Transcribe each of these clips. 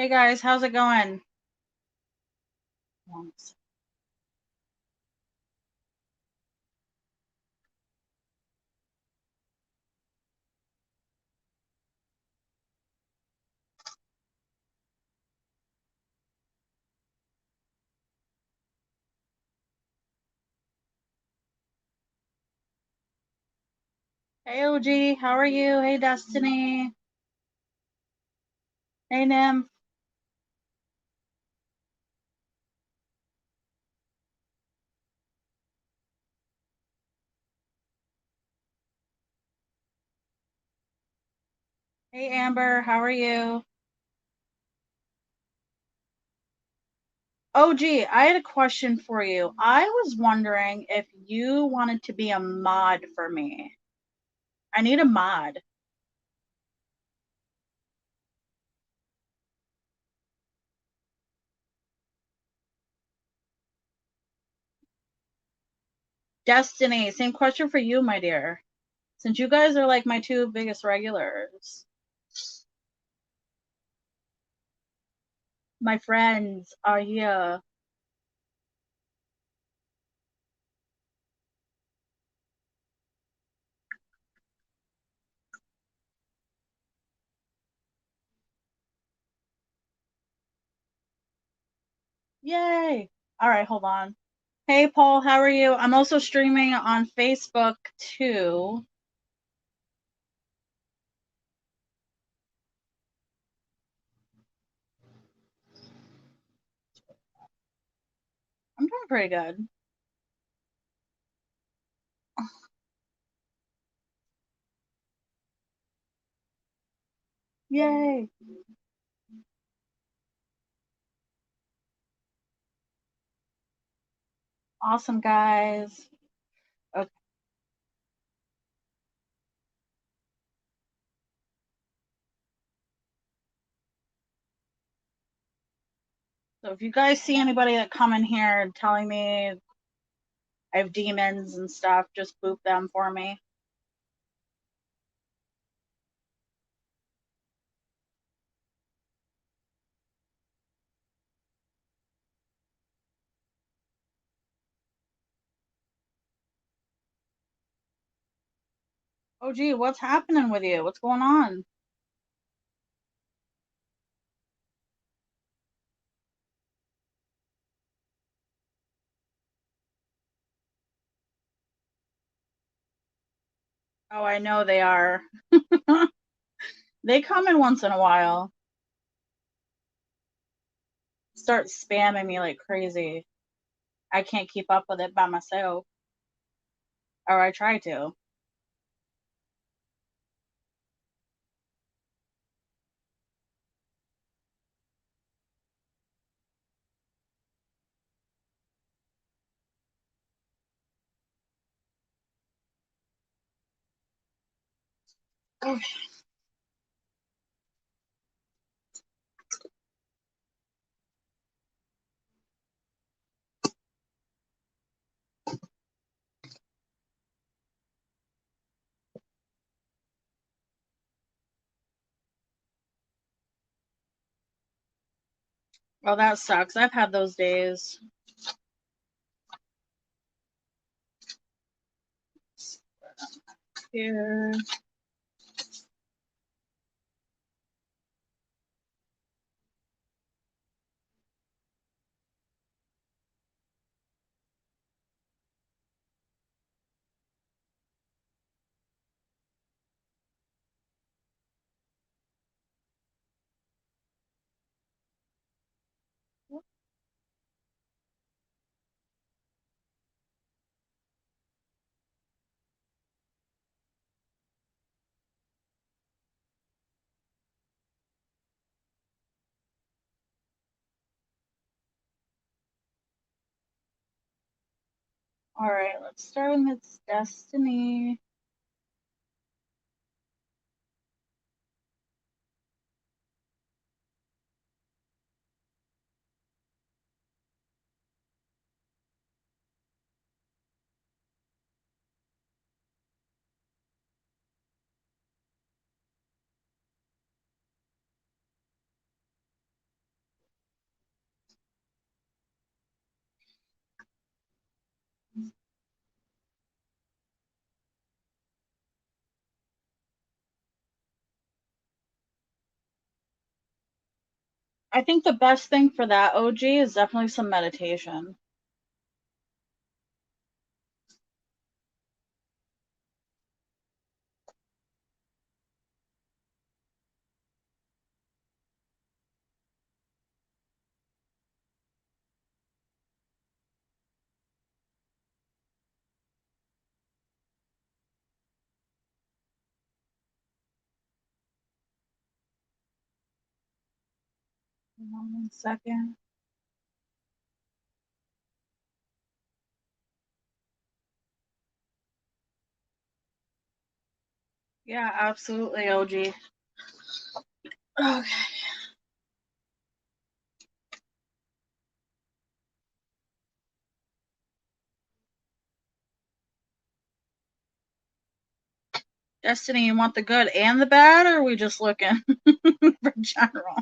Hey guys, how's it going? Hey OG, how are you? Hey Destiny. Hey Nim. Hey Amber, how are you? OG, I had a question for you. I was wondering if you wanted to be a mod for me. I need a mod. Destiny, same question for you, my dear. Since you guys are like my two biggest regulars. My friends are here. Yay! Alright, hold on. Hey Paul, how are you? I'm also streaming on Facebook too. I'm doing pretty good. Yay. Awesome, guys. Okay. So if you guys see anybody that come in here telling me I have demons and stuff, just boop them for me. Oh, gee, what's happening with you? What's going on? Oh, I know they are. They come in once in a while. Start spamming me like crazy. I can't keep up with it by myself. Or I try to. Okay. Well, that sucks. I've had those days. Here. All right, let's start with Miss Destiny. I think the best thing for that, OG, is definitely some meditation. Hold on 1 second. Yeah, absolutely, OG. Okay. Destiny, you want the good and the bad, or are we just looking for general?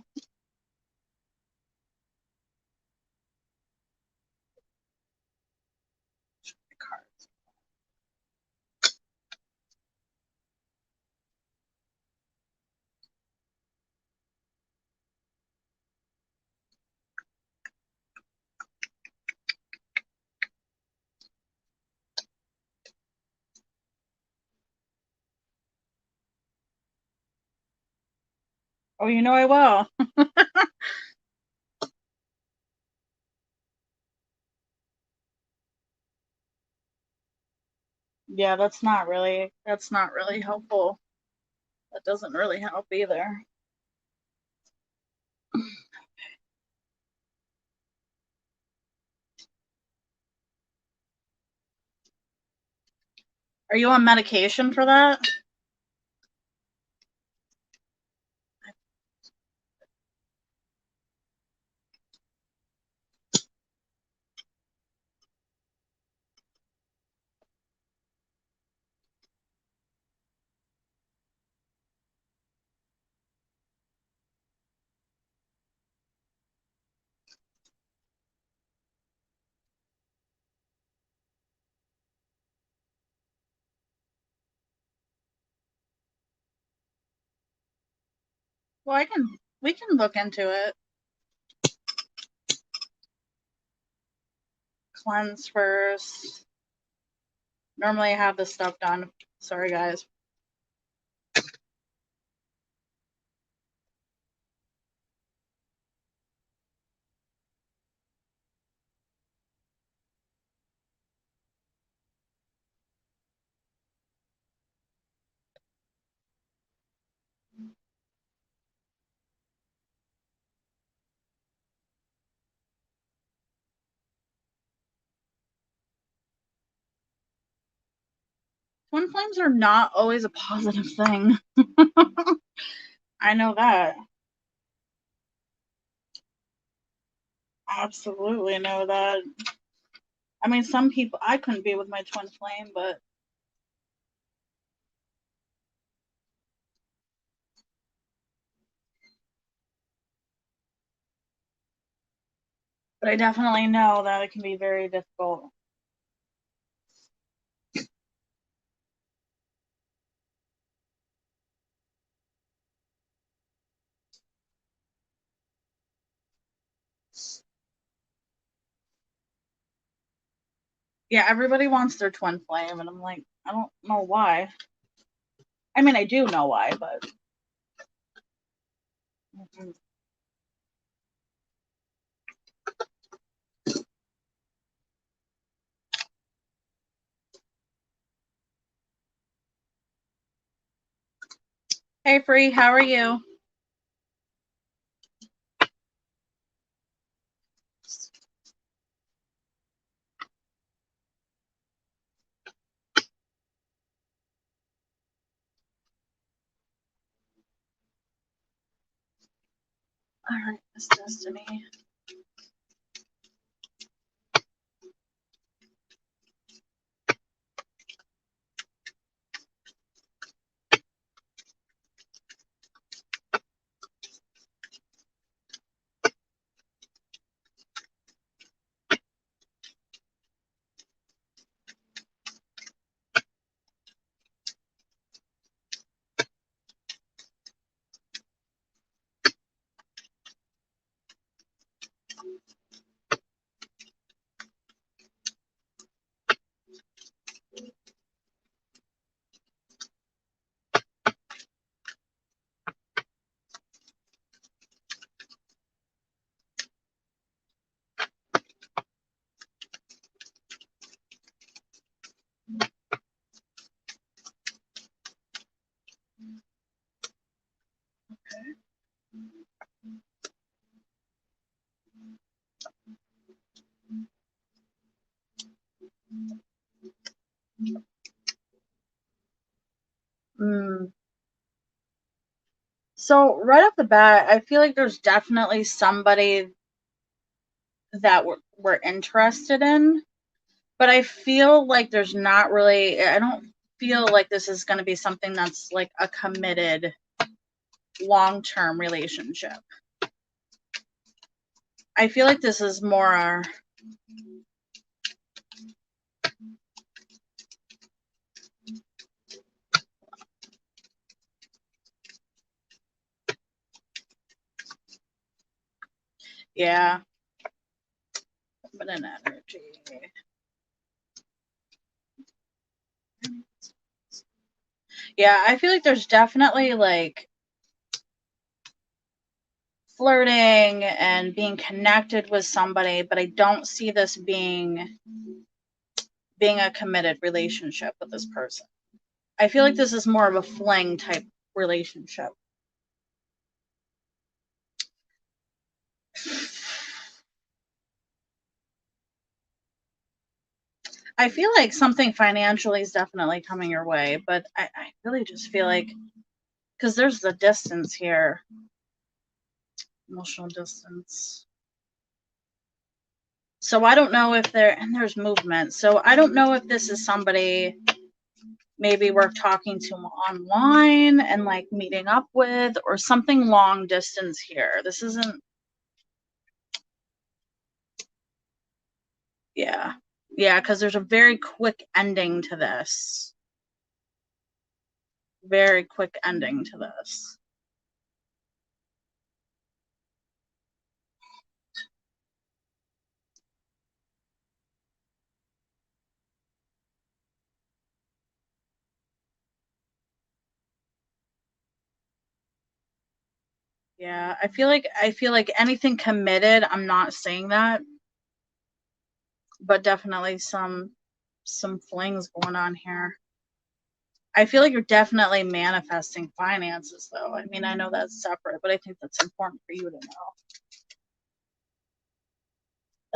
Oh, you know I will. Yeah, that's not really helpful. That doesn't really help either. Are you on medication for that? Well, we can look into it. Cleanse first. Normally I have this stuff done. Sorry, guys. Twin flames are not always a positive thing. I know that. Absolutely know that. I mean, some people, I couldn't be with my twin flame, but I definitely know that it can be very difficult. Yeah, everybody wants their twin flame, and I'm like, I don't know why. I mean, I do know why, but. Hey, Free, how are you? All right, Miss Destiny. Mm. So right off the bat, I feel like there's definitely somebody that we're interested in, but I feel like there's not really, I don't feel like this is going to be something that's like a committed long-term relationship. I feel like this is more, yeah, but an energy. Yeah, I feel like there's definitely like flirting and being connected with somebody, but I don't see this being a committed relationship with this person. I feel like this is more of a fling type relationship. I feel like something financially is definitely coming your way, but I really just feel like, because there's the distance here, emotional distance. So I don't know if and there's movement. So I don't know if this is somebody maybe we're talking to online and like meeting up with, or something long distance here. This isn't, yeah. Yeah, because there's a very quick ending to this. Very quick ending to this. Yeah, I feel like anything committed, I'm not saying that, but definitely some flings going on here. I feel like you're definitely manifesting finances though. I mean, I know that's separate, but I think that's important for you to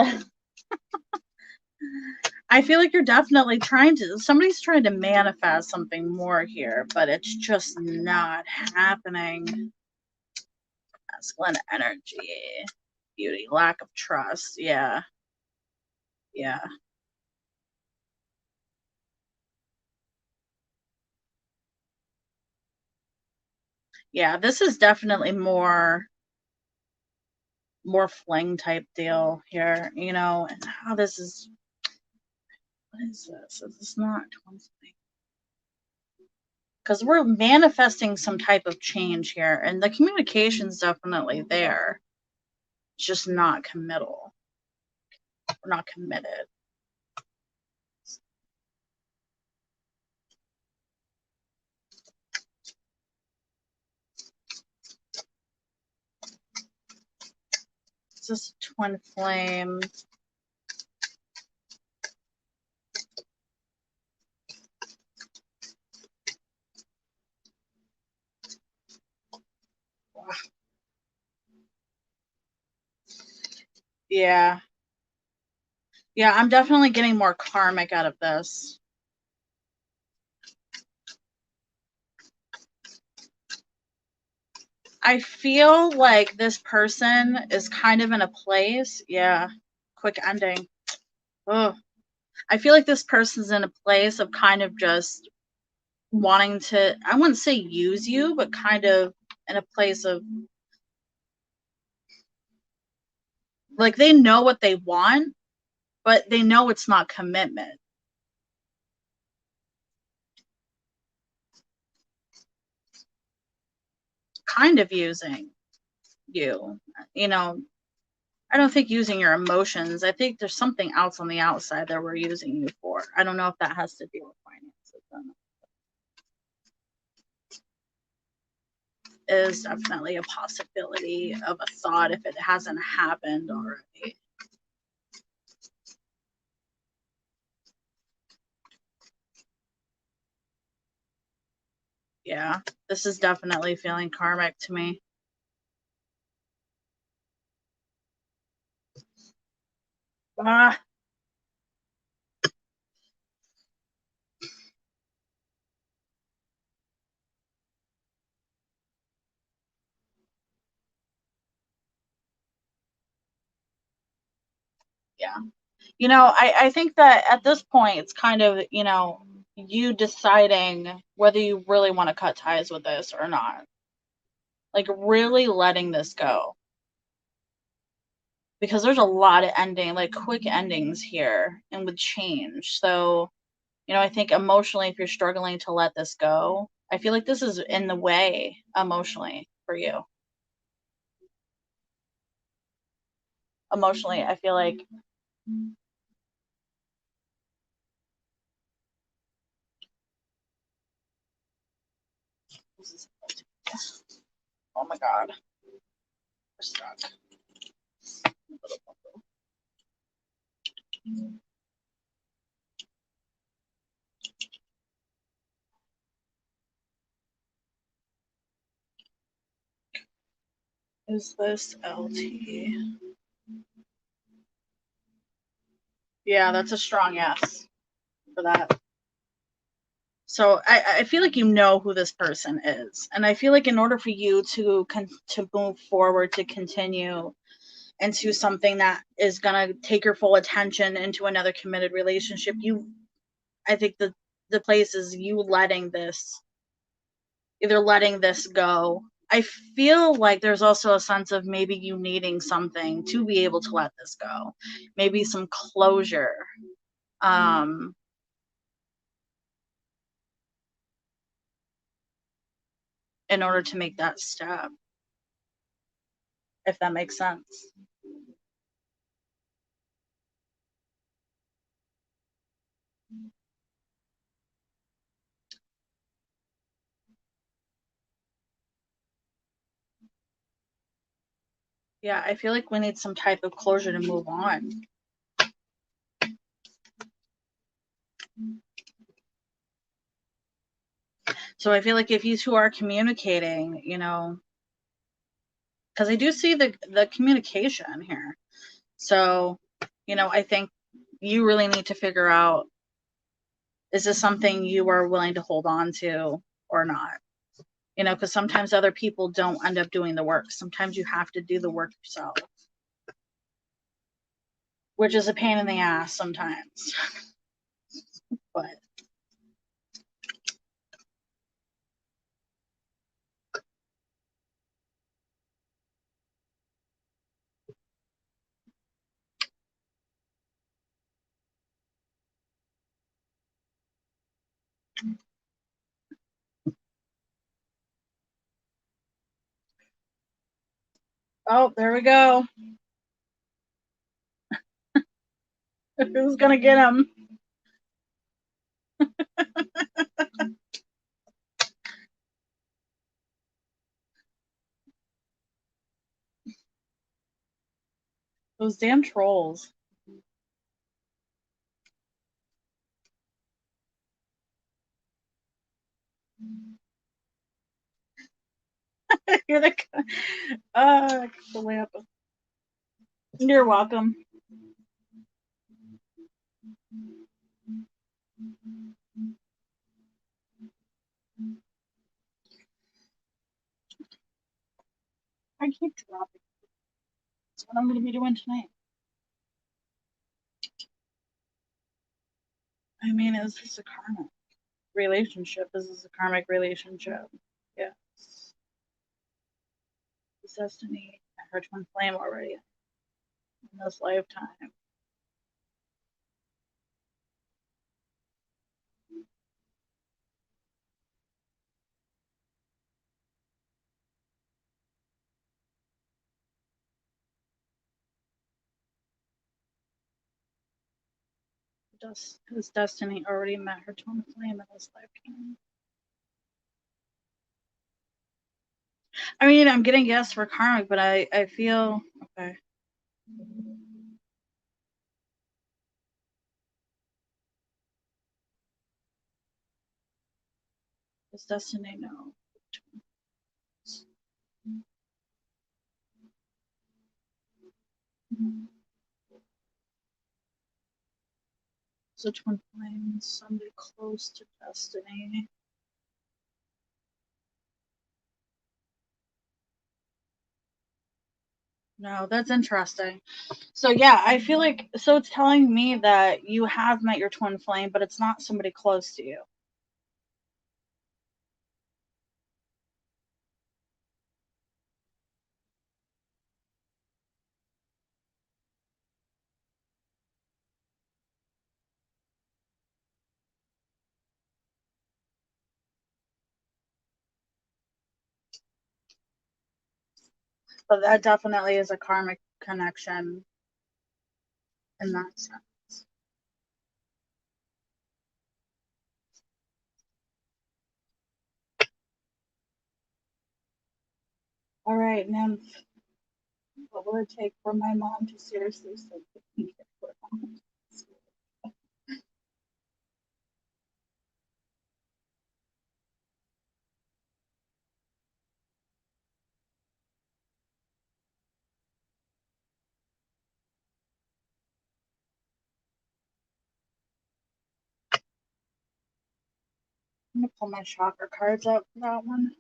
know. I feel like you're definitely somebody's trying to manifest something more here, but it's just not happening. Masculine energy, beauty, lack of trust. Yeah. Yeah. Yeah, this is definitely more fling type deal here, you know, and how this is, what is this? Is this not 20? Because we're manifesting some type of change here, and the communication's definitely there. It's just not committal. We're not committed. It's just twin flame. Yeah. Yeah, I'm definitely getting more karmic out of this. I feel like this person is kind of in a place. Yeah. Quick ending. Oh, I feel like this person's in a place of kind of just wanting to, I wouldn't say use you, but kind of in a place of like they know what they want, but they know it's not commitment. Kind of using you, you know. I don't think using your emotions. I think there's something else on the outside that we're using you for. I don't know if that has to do with finances. Is definitely a possibility of a thought if it hasn't happened already. Yeah, this is definitely feeling karmic to me. Ah, Yeah. You know, I think that at this point, it's kind of, you know, you deciding whether you really want to cut ties with this or not. Like, really letting this go. Because there's a lot of quick endings here and with change. So, you know, I think emotionally, if you're struggling to let this go, I feel like this is in the way emotionally for you. Emotionally, I feel like this is, oh my god, we're stuck. Is this LT? Yeah, that's a strong yes for that. So I feel like you know who this person is, and I feel like in order for you to move forward, to continue into something that is gonna take your full attention into another committed relationship, I think the place is you letting this go. I feel like there's also a sense of maybe you needing something to be able to let this go, maybe some closure. In order to make that step, if that makes sense. Yeah, I feel like we need some type of closure to move on. So I feel like if you two are communicating, you know, because I do see the communication here. So, you know, I think you really need to figure out, is this something you are willing to hold on to or not? You know, because sometimes other people don't end up doing the work. Sometimes you have to do the work yourself, which is a pain in the ass sometimes. But oh, there we go. Who's gonna get him? Those damn trolls. You're the the lamp. You're welcome. I keep dropping. That's what I'm gonna be doing tonight. I mean, is this a karmic relationship? Is this a karmic relationship? Yes. This destiny. I heard twin flame already in this lifetime. His destiny already met her twin flame in this lifetime. I mean, I'm getting yes for karmic, but I feel okay. His destiny, no. So twin flame, somebody close to destiny. No, that's interesting. So yeah, I feel like, so it's telling me that you have met your twin flame, but it's not somebody close to you. But that definitely is a karmic connection in that sense. All right, nymph. What will it take for my mom to seriously start taking care of her mom? I'm gonna pull my chakra cards out for that one.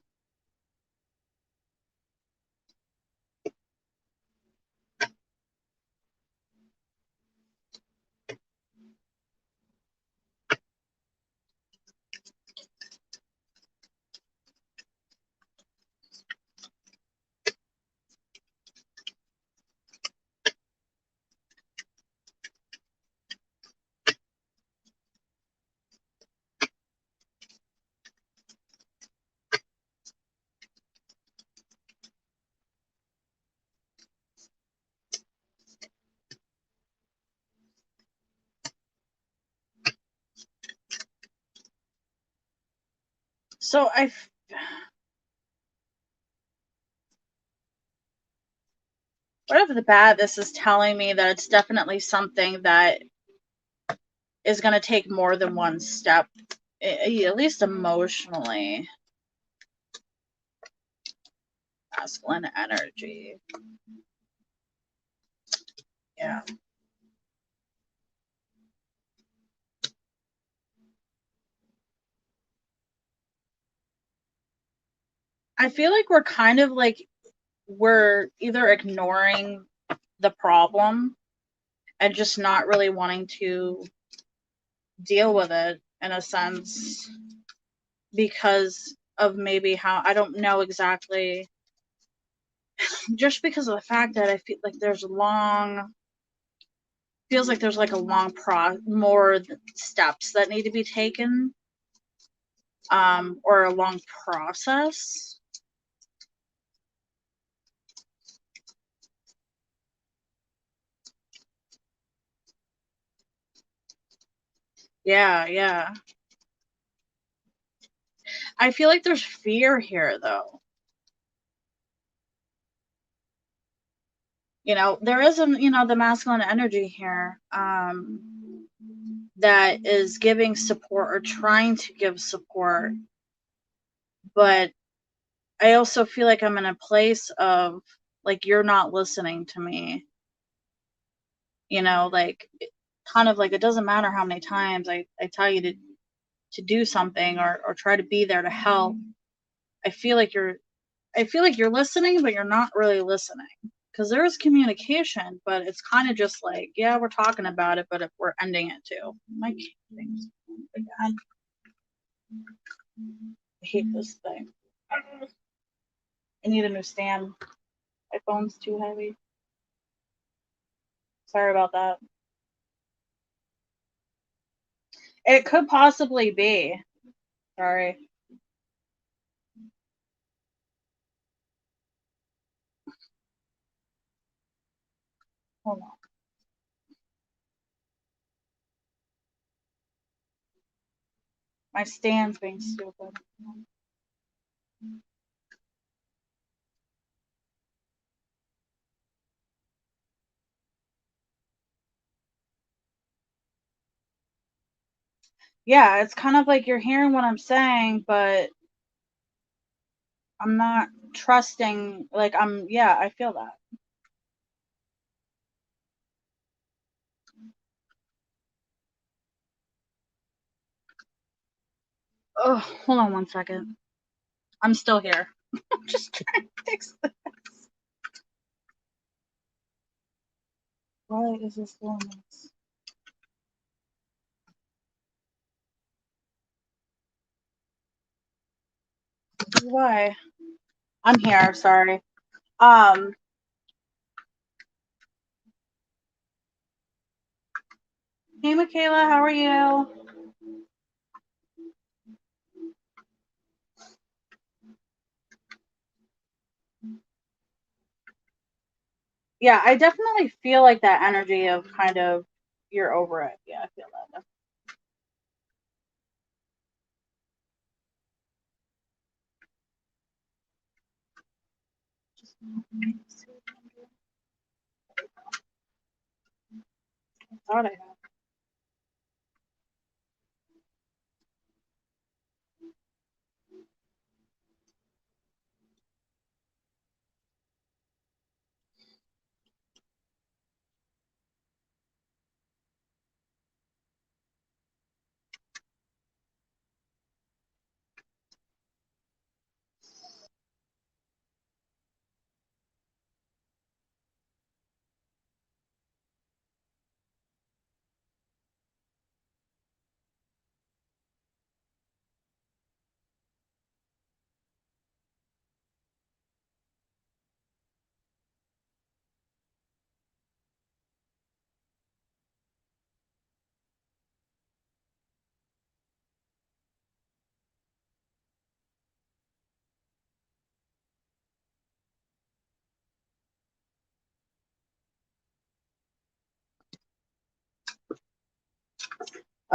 So right off the bat, this is telling me that it's definitely something that is going to take more than one step, at least emotionally. Masculine energy. Yeah. I feel like we're kind of like, we're either ignoring the problem and just not really wanting to deal with it in a sense because of maybe how, I don't know exactly, just because of the fact that I feel like feels like there's like a long more steps that need to be taken, or a long process. Yeah. I feel like there's fear here though. There is the masculine energy here, that is giving support or trying to give support, but I also feel like I'm in a place of like, you're not listening to me, like, kind of like, it doesn't matter how many times I tell you to do something or try to be there to help. I feel like you're listening, but you're not really listening, because there is communication, but it's kind of just like, yeah, we're talking about it, but if we're ending it too. My things again. I hate this thing. I need a new stand. My phone's too heavy. Sorry about that. It could possibly be. Sorry. Hold on. My stand's being stupid. Yeah, it's kind of like you're hearing what I'm saying, but I'm not trusting. Like, I feel that. Oh, hold on one second. I'm still here. I'm just trying to fix this. Why is this doing this? This is why. I'm here, sorry. Hey Michaela, how are you? Yeah, I definitely feel like that energy of kind of you're over it. Yeah, I feel that. I thought I had.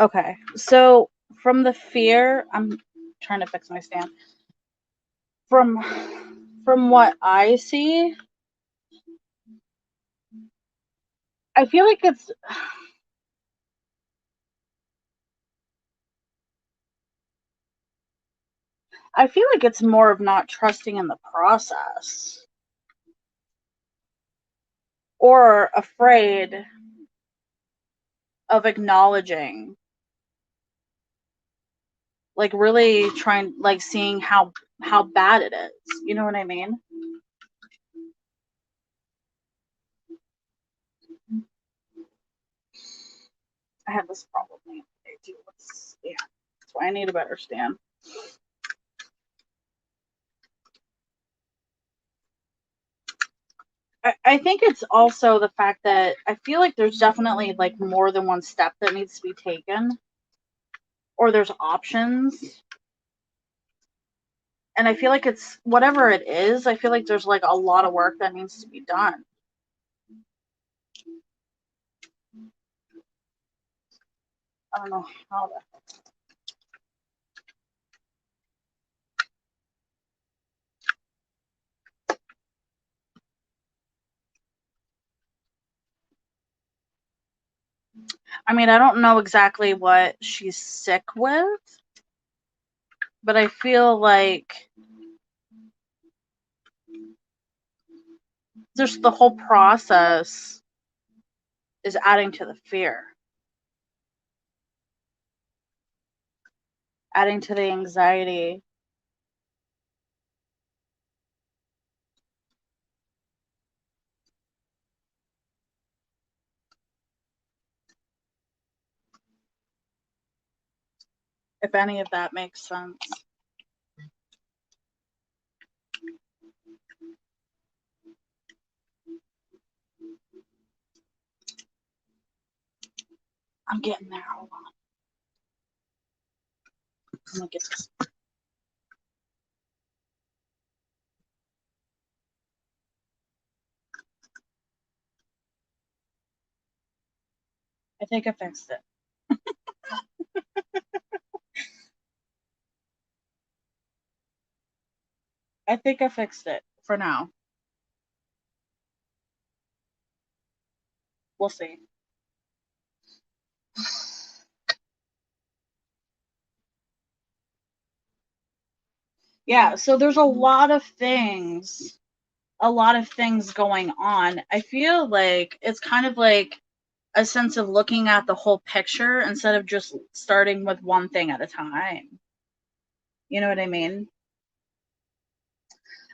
Okay, so from the fear, I'm trying to fix my stand. From what I see, I feel like it's more of not trusting in the process or afraid of acknowledging, like really trying, like seeing how bad it is. You know what I mean? I have this problem today too. Yeah, that's why I need a better stand. I think it's also the fact that I feel like there's definitely like more than one step that needs to be taken, or there's options. And I feel like it's whatever it is, I feel like there's like a lot of work that needs to be done. I don't know how that. I mean, I don't know exactly what she's sick with, but I feel like just the whole process is adding to the fear, adding to the anxiety. If any of that makes sense. I'm getting there. Hold on. Let me get this. I think I fixed it. I think I fixed it for now. We'll see. Yeah, so there's a lot of things going on. I feel like it's kind of like a sense of looking at the whole picture instead of just starting with one thing at a time. You know what I mean?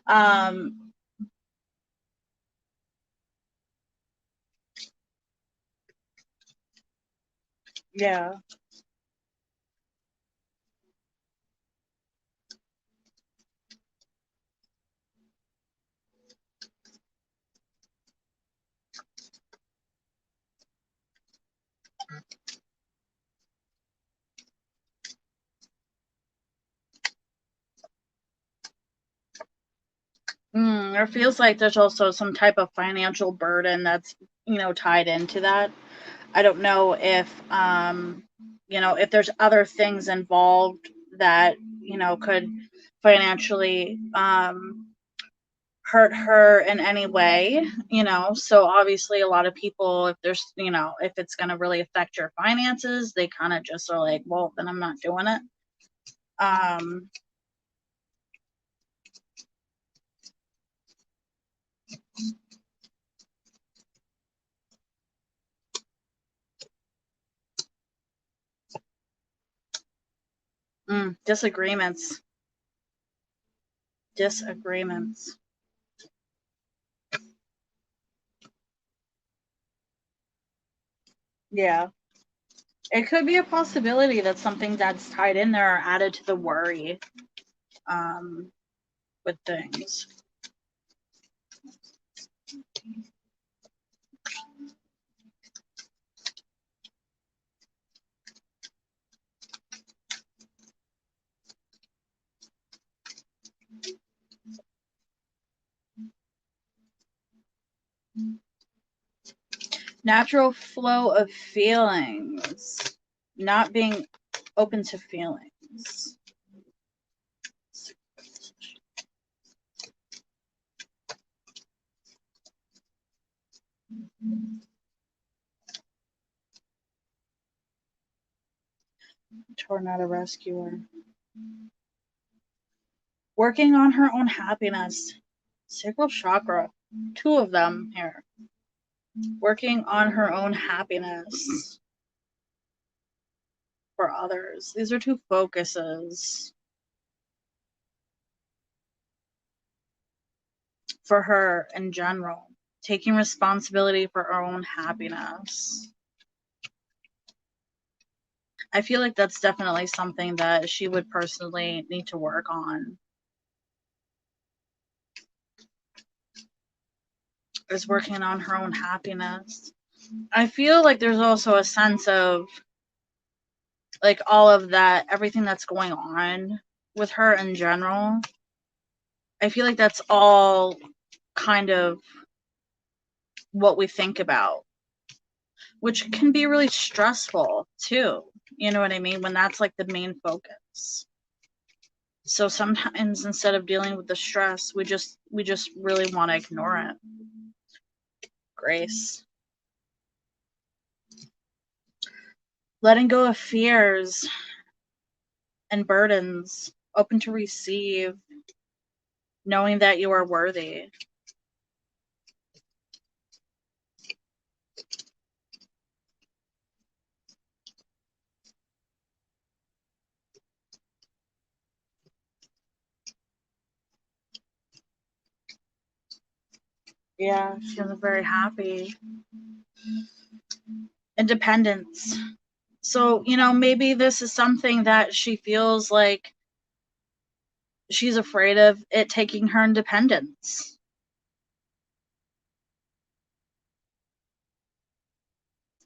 Um, Yeah. It feels like there's also some type of financial burden that's, tied into that. I don't know if, if there's other things involved that, could financially hurt her in any way. So obviously a lot of people, if there's, if it's going to really affect your finances, they kind of just are like, well, then I'm not doing it. Um, disagreements. Disagreements. Yeah. It could be a possibility that something that's tied in there or added to the worry um, with things. Natural flow of feelings. Not being open to feelings. Tornado rescuer. Working on her own happiness. Sacral chakra. 2 of them here. Working on her own happiness for others. These are 2 focuses for her in general. Taking responsibility for her own happiness. I feel like that's definitely something that she would personally need to work on. Is working on her own happiness. I feel like there's also a sense of like all of that, everything that's going on with her in general. I feel like that's all kind of what we think about, which can be really stressful too. You know what I mean? When that's like the main focus. So sometimes instead of dealing with the stress, we just really want to ignore it. Grace. Letting go of fears and burdens, open to receive, knowing that you are worthy. Yeah, she was very happy. Independence. So, maybe this is something that she feels like she's afraid of it taking her independence.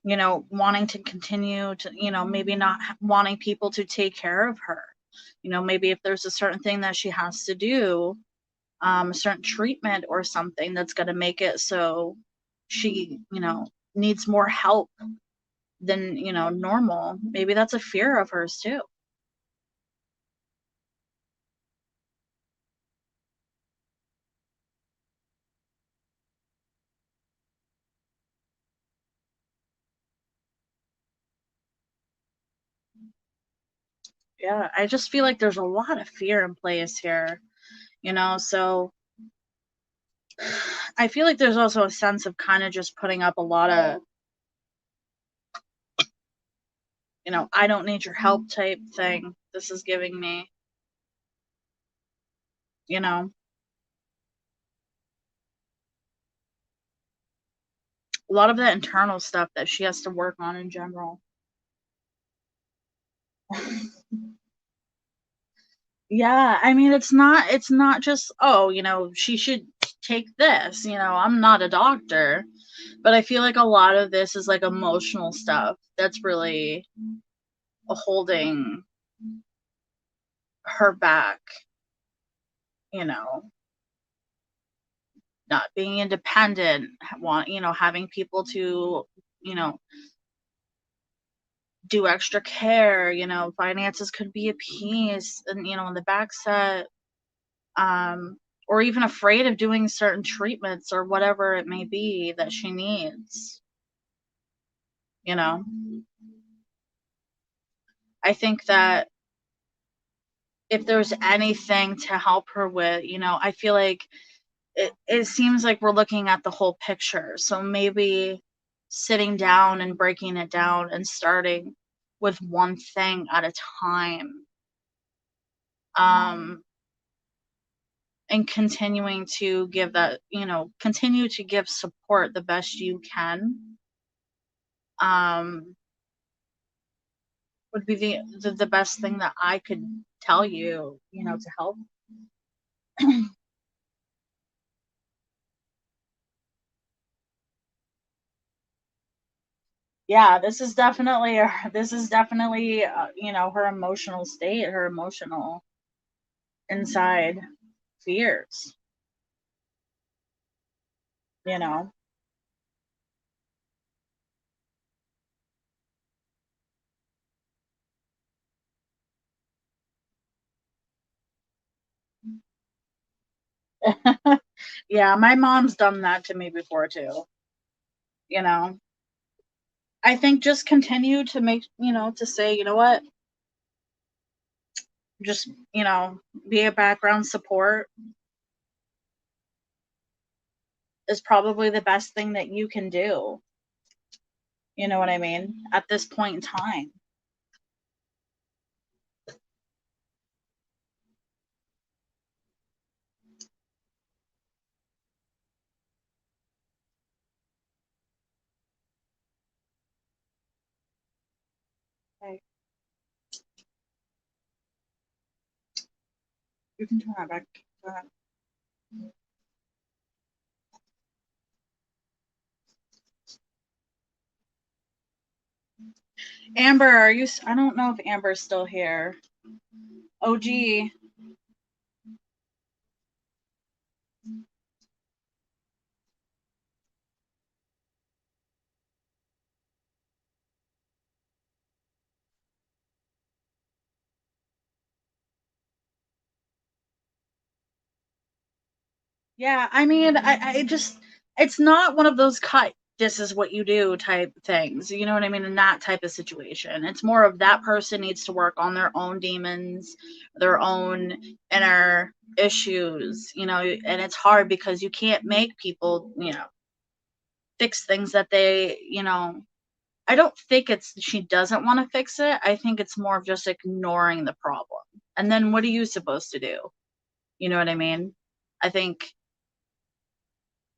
Wanting to continue to, maybe not wanting people to take care of her. Maybe if there's a certain thing that she has to do, a certain treatment or something that's going to make it so she, needs more help than, normal. Maybe that's a fear of hers too. Yeah, I just feel like there's a lot of fear in place here, so I feel like there's also a sense of kind of just putting up a lot of, I don't need your help type thing. This is giving me, a lot of that internal stuff that she has to work on in general. Yeah, I mean, it's not just, oh, she should take this. I'm not a doctor, but I feel like a lot of this is like emotional stuff that's really holding her back, you know, not being independent, having people to, you know, do extra care, finances could be a piece, and, in the back set, or even afraid of doing certain treatments or whatever it may be that she needs, you know. I think that if there's anything to help her with, I feel like it seems like we're looking at the whole picture. So maybe sitting down and breaking it down and starting with one thing at a time. Um, and continuing to give that, continue to give support the best you can. Um, would be the best thing that I could tell you, to help. Yeah, this is definitely her emotional state, her emotional inside fears, you know. Yeah, my mom's done that to me before too, you know. I think just continue to make, to say, you know what, just, be a background support is probably the best thing that you can do. You know what I mean? At this point in time. Okay, you can turn that back. Go ahead. Amber, I don't know if Amber's still here. OG. Yeah, I mean, I just, it's not one of those cut, this is what you do type things. You know what I mean? In that type of situation, it's more of that person needs to work on their own demons, their own inner issues, and it's hard because you can't make people, fix things that they, I don't think it's she doesn't want to fix it. I think it's more of just ignoring the problem. And then what are you supposed to do? You know what I mean? I think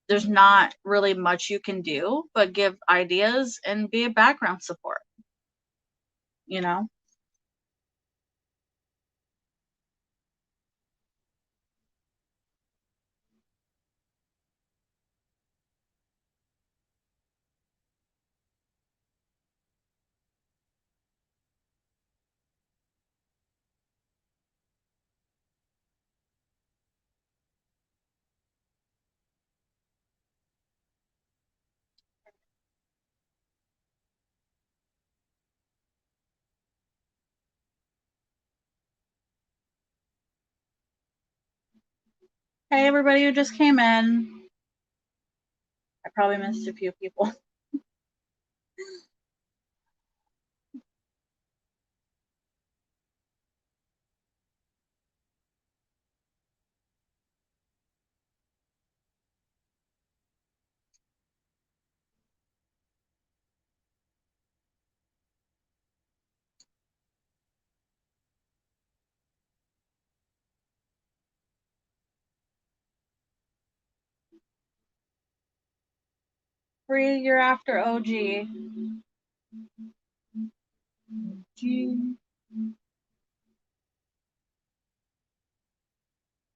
there's not really much you can do but give ideas and be a background support, you know? Hey, everybody who just came in. I probably missed a few people. Free, you're after OG.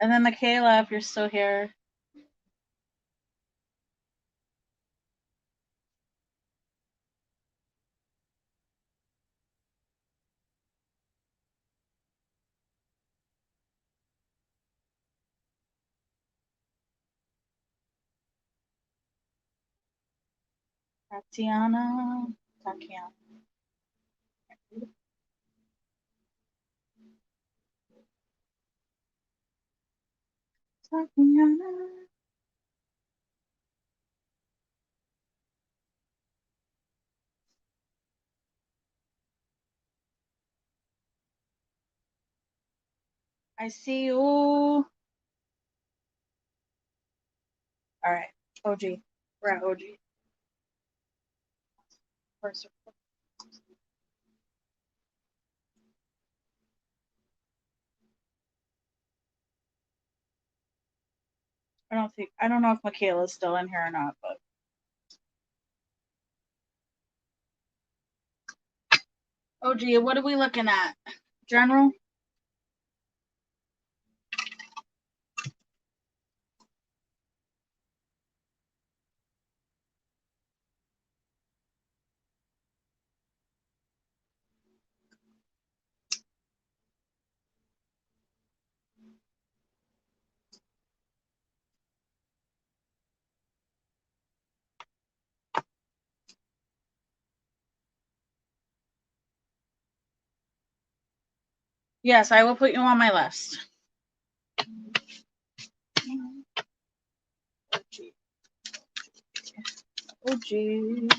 And then Michaela, if you're still here. Tatiana. I see you. All right. OG. We're at OG. First. I don't know if Michaela's still in here or not, but OG, what are we looking at? General? Yes, I will put you on my list. OG.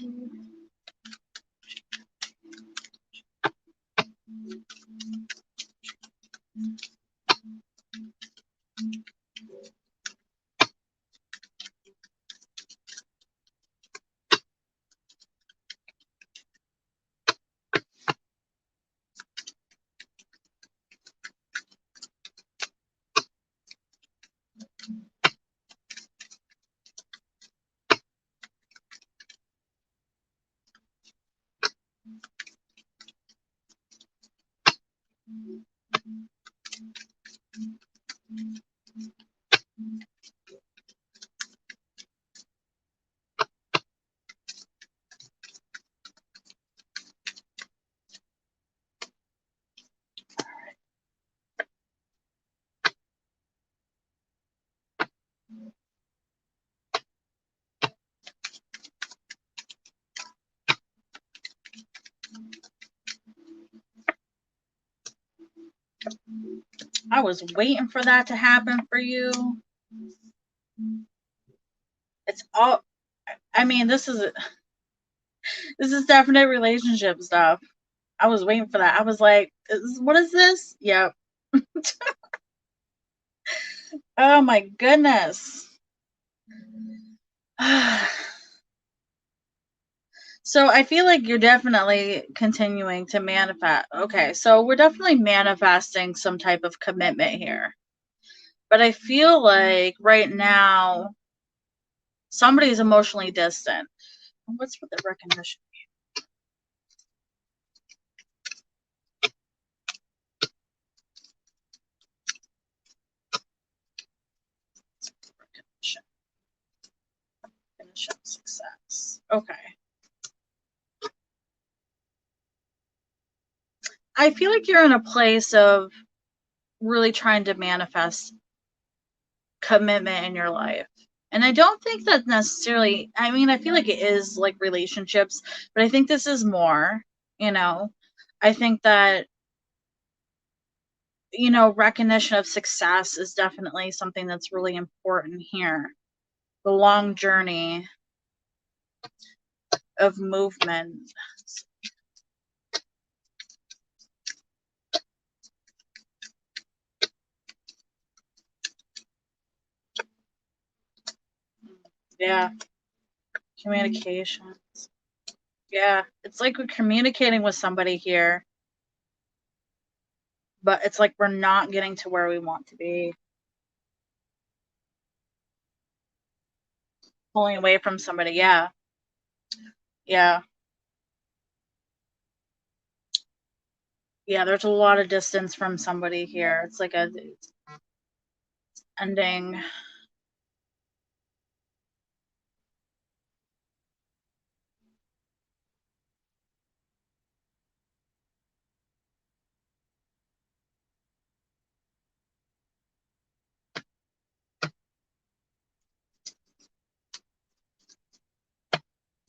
I was waiting for that to happen for you. It's all, I mean, this is definite relationship stuff. I was waiting for that. I was like, what is this? Yep. Oh my goodness. So I feel like you're definitely continuing to manifest. Okay, so we're definitely manifesting some type of commitment here. But I feel like right now somebody's emotionally distant. What's with the recognition? Recognition success. Okay. I feel like you're in a place of really trying to manifest commitment in your life. And I don't think that necessarily, I mean, I feel like it is like relationships, but I think this is more, you know. I think that, you know, recognition of success is definitely something that's really important here. The long journey of movement. Yeah. Communications. Yeah. It's like we're communicating with somebody here, but it's like we're not getting to where we want to be. Pulling away from somebody. Yeah. Yeah. Yeah. There's a lot of distance from somebody here. It's like ending.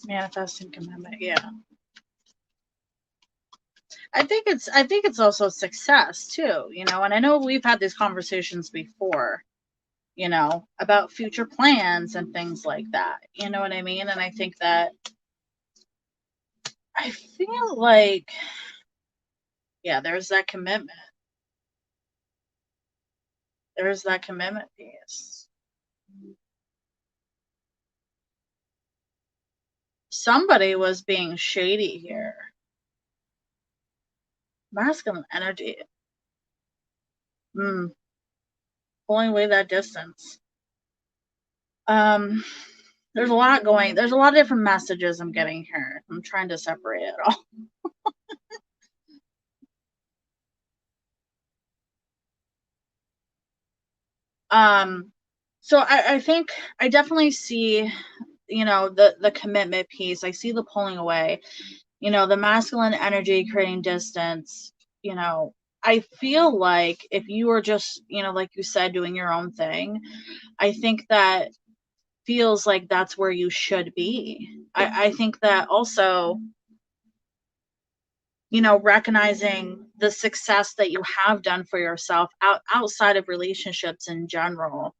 Manifesting commitment, yeah. I think it's also success too, you know, and I know we've had these conversations before, you know, about future plans and things like that. You know what I mean? And I think that I feel like, yeah, there's that commitment. There's that commitment piece. Somebody was being shady here. Masculine energy. Pulling away that distance. There's a lot of different messages I'm getting here. I'm trying to separate it all. So I think I definitely see, you know, the commitment piece. I see the pulling away, you know, the masculine energy creating distance. You know, I feel like if you were just, you know, like you said, doing your own thing, I think that feels like that's where you should be. I think that also, you know, recognizing the success that you have done for yourself outside of relationships in general,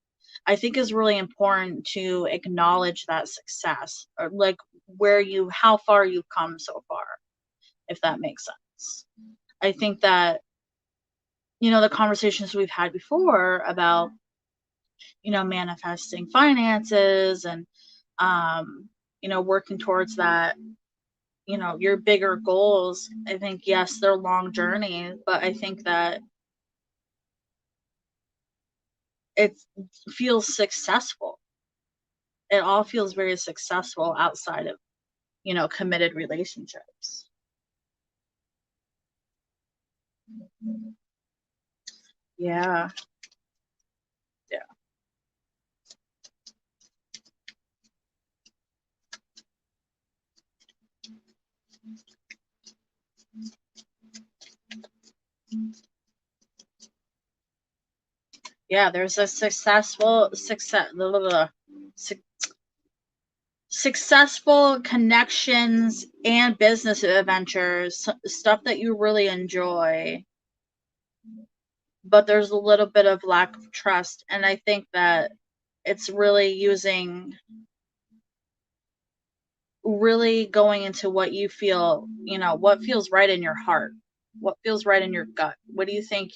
I think is really important to acknowledge that success, or like how far you've come so far, if that makes sense. I think that, you know, the conversations we've had before about, you know, manifesting finances and, you know, working towards that, you know, your bigger goals, I think, yes, they're long journeys, but I think that it feels successful. It all feels very successful outside of, you know, committed relationships. Yeah. Yeah. Yeah, there's a successful connections and business adventures, stuff that you really enjoy, but there's a little bit of lack of trust, and I think that it's really going into what you feel, you know, what feels right in your heart, what feels right in your gut. What do you think,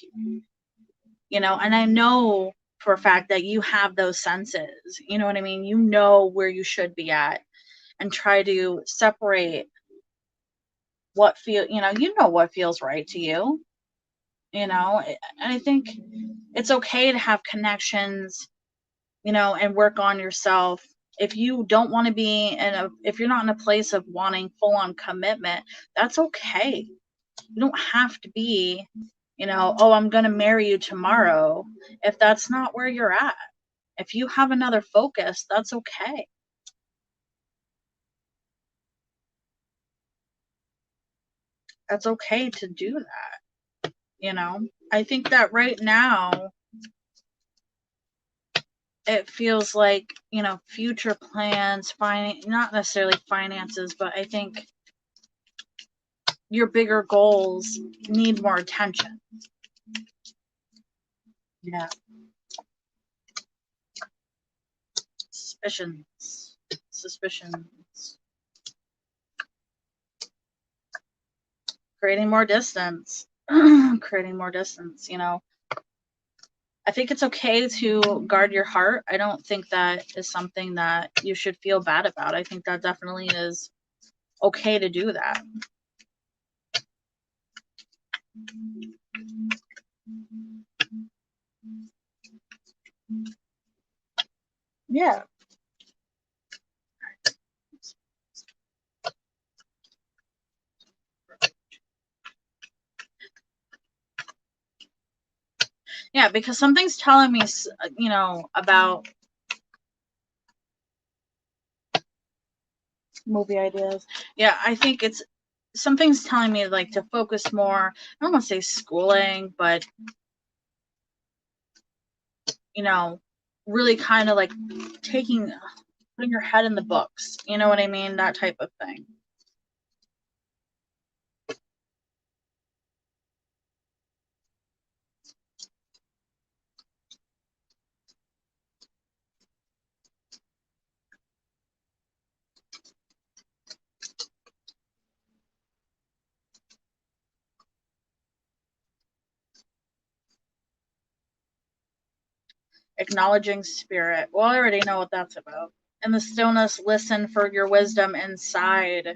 you know? And I know for a fact that you have those senses, you know what I mean? You know where you should be at, and try to separate you know what feels right to you, you know? And I think it's okay to have connections, you know, and work on yourself. If you don't want to be if you're not in a place of wanting full on commitment, that's okay. You don't have to be, you know, oh, I'm going to marry you tomorrow, if that's not where you're at. If you have another focus, that's okay. That's okay to do that, you know? I think that right now it feels like, you know, future plans, not necessarily finances, but I think your bigger goals need more attention. Yeah. Suspicions. Creating more distance. Creating more distance, you know. I think it's okay to guard your heart. I don't think that is something that you should feel bad about. I think that definitely is okay to do that. Yeah. Yeah, because something's telling me, you know, about movie ideas. Yeah, I think it's something's telling me like to focus more. I don't want to say schooling, but you know, really kind of like putting your head in the books. You know what I mean? That type of thing. Acknowledging spirit. Well, I already know what that's about. In the stillness, listen for your wisdom inside.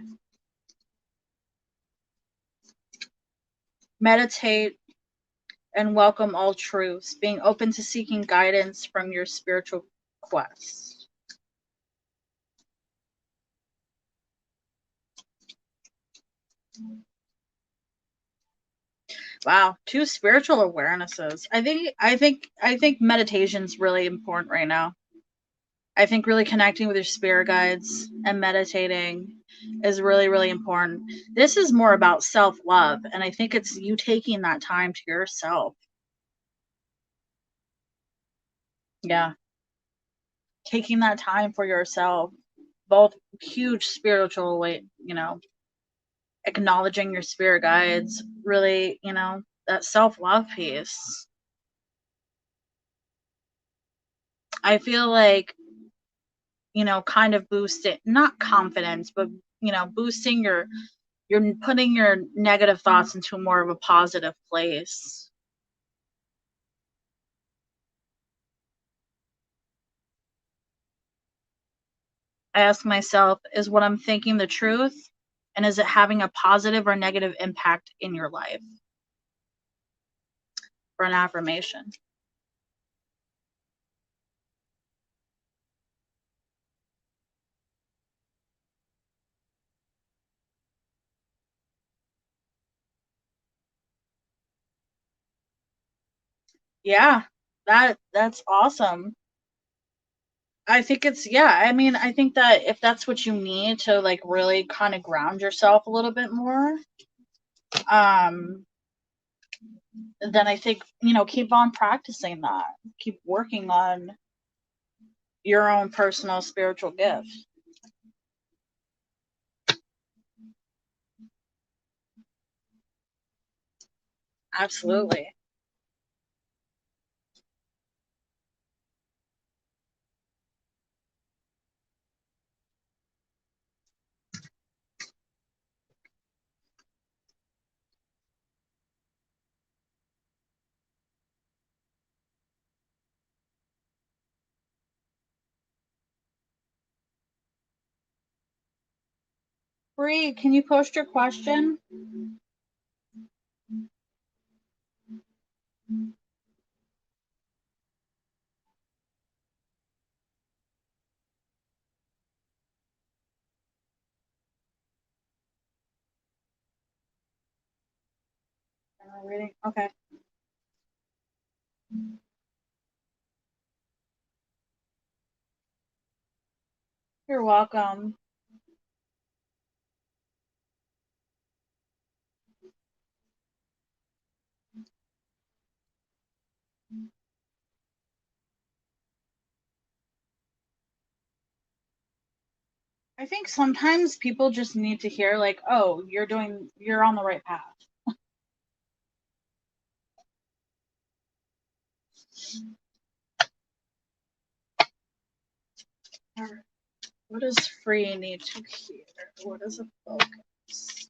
Meditate and welcome all truths, being open to seeking guidance from your spiritual quest. Wow, two spiritual awarenesses. I think meditation's really important right now. I think really connecting with your spirit guides and meditating is really, really important. This is more about self-love, and I think it's you taking that time to yourself. Yeah, taking that time for yourself. Both huge spiritual weight, you know, acknowledging your spirit guides, really, you know, that self-love piece. I feel like, you know, kind of boosting, not confidence, but, you know, boosting you're putting your negative thoughts into more of a positive place. I ask myself, is what I'm thinking the truth? And is it having a positive or negative impact in your life? For an affirmation. Yeah, that's awesome. I think it's yeah, I mean, I think that if that's what you need to like really kind of ground yourself a little bit more, um, then I think, you know, keep on practicing that. Keep working on your own personal spiritual gift. Absolutely. Bree, can you post your question? Am I reading? Okay. You're welcome. I think sometimes people just need to hear like, oh, you're on the right path. All right. What does free need to hear? What is a focus?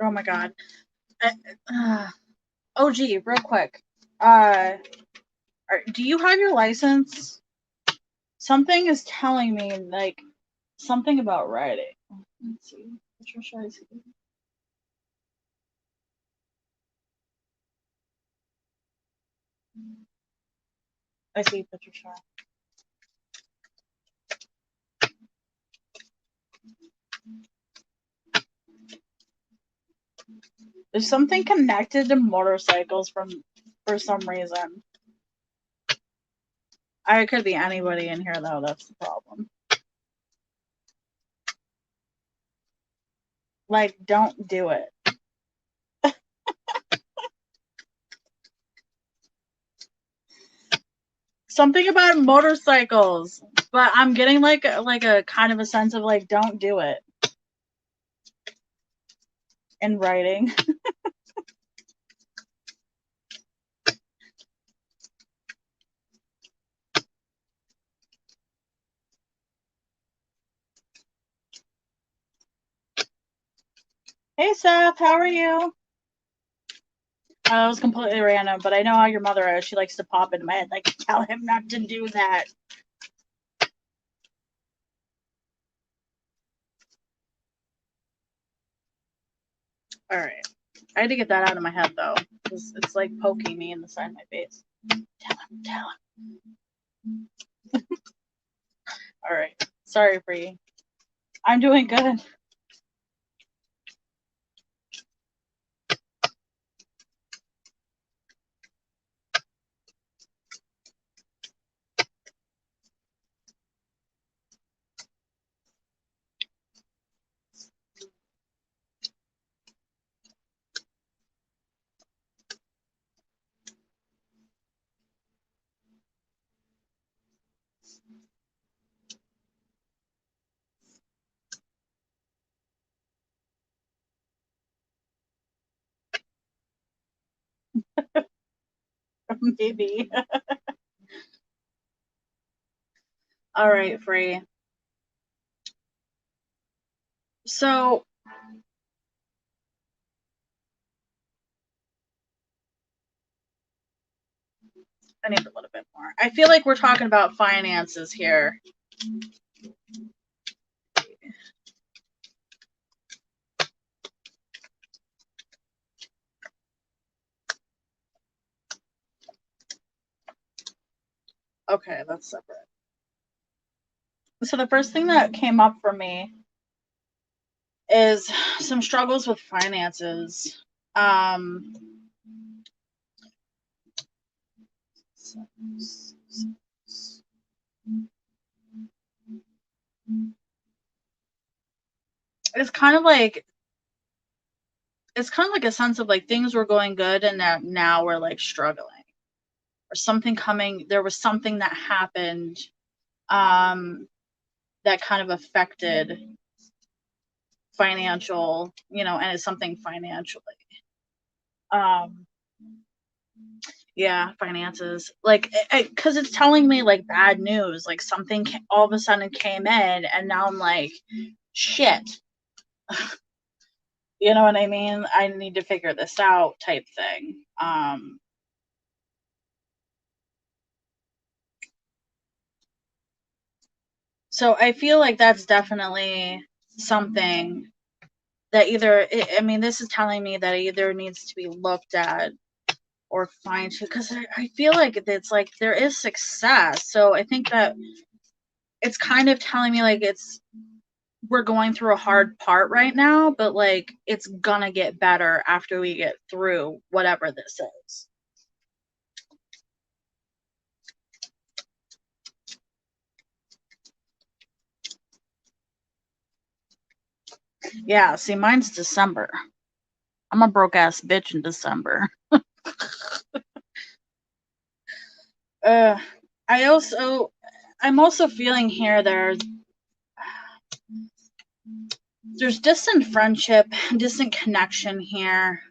Oh my god. OG, real quick. Do you have your license? Something is telling me, like, something about writing. Let's see. Patricia, I see. I see Patricia. There's something connected to motorcycles for some reason. I could be anybody in here though, that's the problem. Like, don't do it. Something about motorcycles, but I'm getting like a kind of a sense of like, don't do it. In writing. Hey Seth, how are you? It was completely random, but I know how your mother is. She likes to pop into my head, like, tell him not to do that. All right. I had to get that out of my head, though, because it's like poking me in the side of my face. Tell him. All right. Sorry, Bree. I'm doing good. Maybe. All right, Free. So, I need a little bit more. I feel like we're talking about finances here. Okay, that's separate. So the first thing that came up for me is some struggles with finances. It's kind of like a sense of like things were going good and that now we're like struggling, or something coming. There was something that happened that kind of affected financial, and it's something financially. Yeah, finances. Like, because it's telling me like bad news, like something all of a sudden came in, and now I'm like, shit. You know what I mean? I need to figure this out, type thing. So I feel like that's definitely something that this is telling me that it either needs to be looked at or fine tuned, because I feel like it's like there is success. So I think that it's kind of telling me like we're going through a hard part right now, but like it's gonna get better after we get through whatever this is. Yeah, see, mine's December. I'm a broke ass bitch in December. I'm also feeling here there's distant friendship, distant connection here.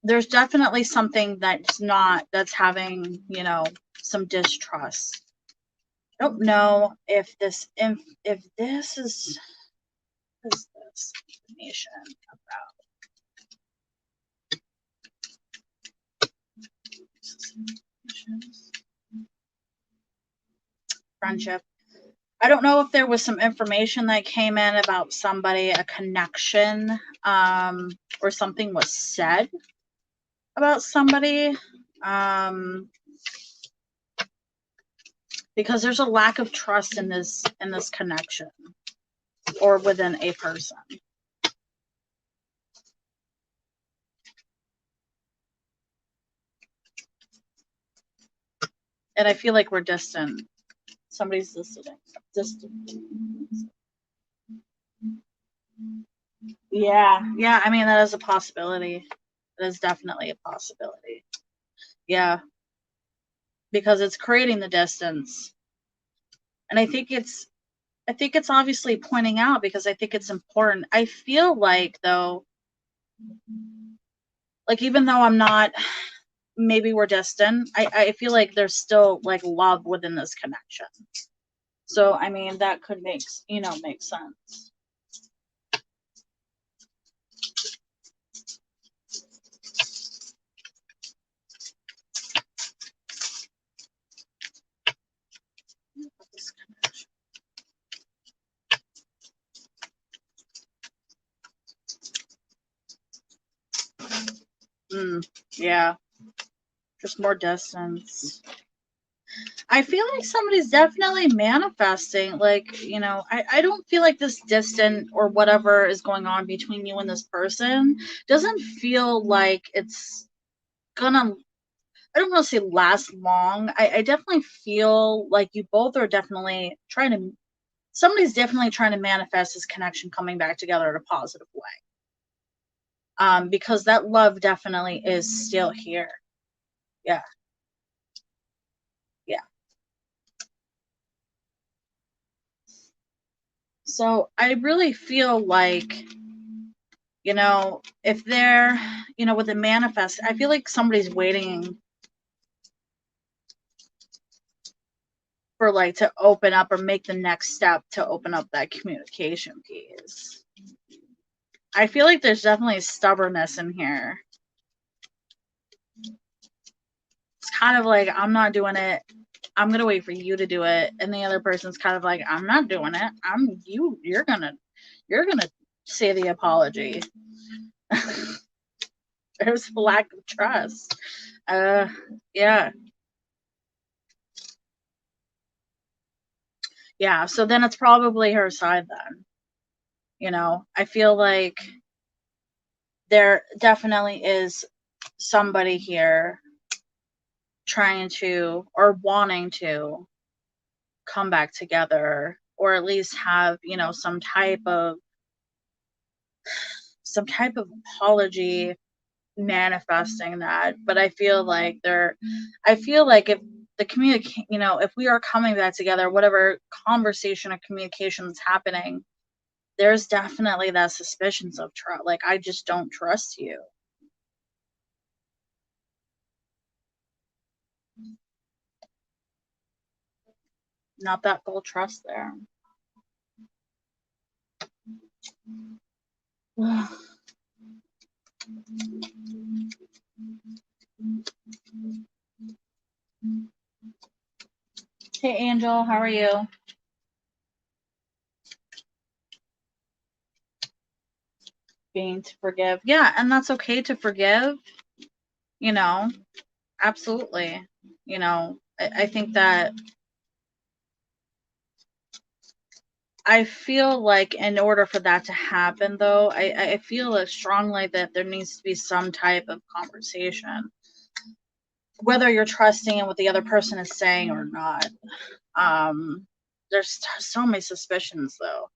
There's definitely something that's having, some distrust. I don't know if this is what is this information about friendship. I don't know if there was some information that came in about somebody, a connection, or something was said about somebody, because there's a lack of trust in this connection or within a person. And I feel like we're distant. Somebody's distant. Yeah, I mean, that is a possibility. That is definitely a possibility. Yeah, because it's creating the distance. And I think it's obviously pointing out, because I think it's important. I feel like, though, like, even though I'm not, maybe we're distant, I feel like there's still like love within this connection. So I mean, that could make sense. Yeah, just more distance. I feel like somebody's definitely manifesting, like, I don't feel like this distant or whatever is going on between you and this person doesn't feel like it's gonna, I don't want to say last long. I definitely feel like you both are definitely somebody's definitely trying to manifest this connection coming back together in a positive way. Because that love definitely is still here. Yeah. Yeah. So I really feel like, if they're, with the manifest, I feel like somebody's waiting for, like, to open up or make the next step to open up that communication piece. I feel like there's definitely stubbornness in here. It's kind of like, I'm not doing it. I'm going to wait for you to do it. And the other person's kind of like, I'm not doing it. You're going to say the apology. There's a lack of trust. Yeah. Yeah. So then it's probably her side then. I feel like there definitely is somebody here trying to or wanting to come back together, or at least have, some type of apology manifesting that. But I feel like if the if we are coming back together, whatever conversation or communication is happening, there's definitely that suspicions of trust. Like, I just don't trust you. Not that full trust there. Hey, Angel, how are you? Being to forgive. Yeah, and that's okay to forgive, absolutely. I think that I feel like in order for that to happen, though, I feel strongly that there needs to be some type of conversation, whether you're trusting in what the other person is saying or not. There's so many suspicions, though.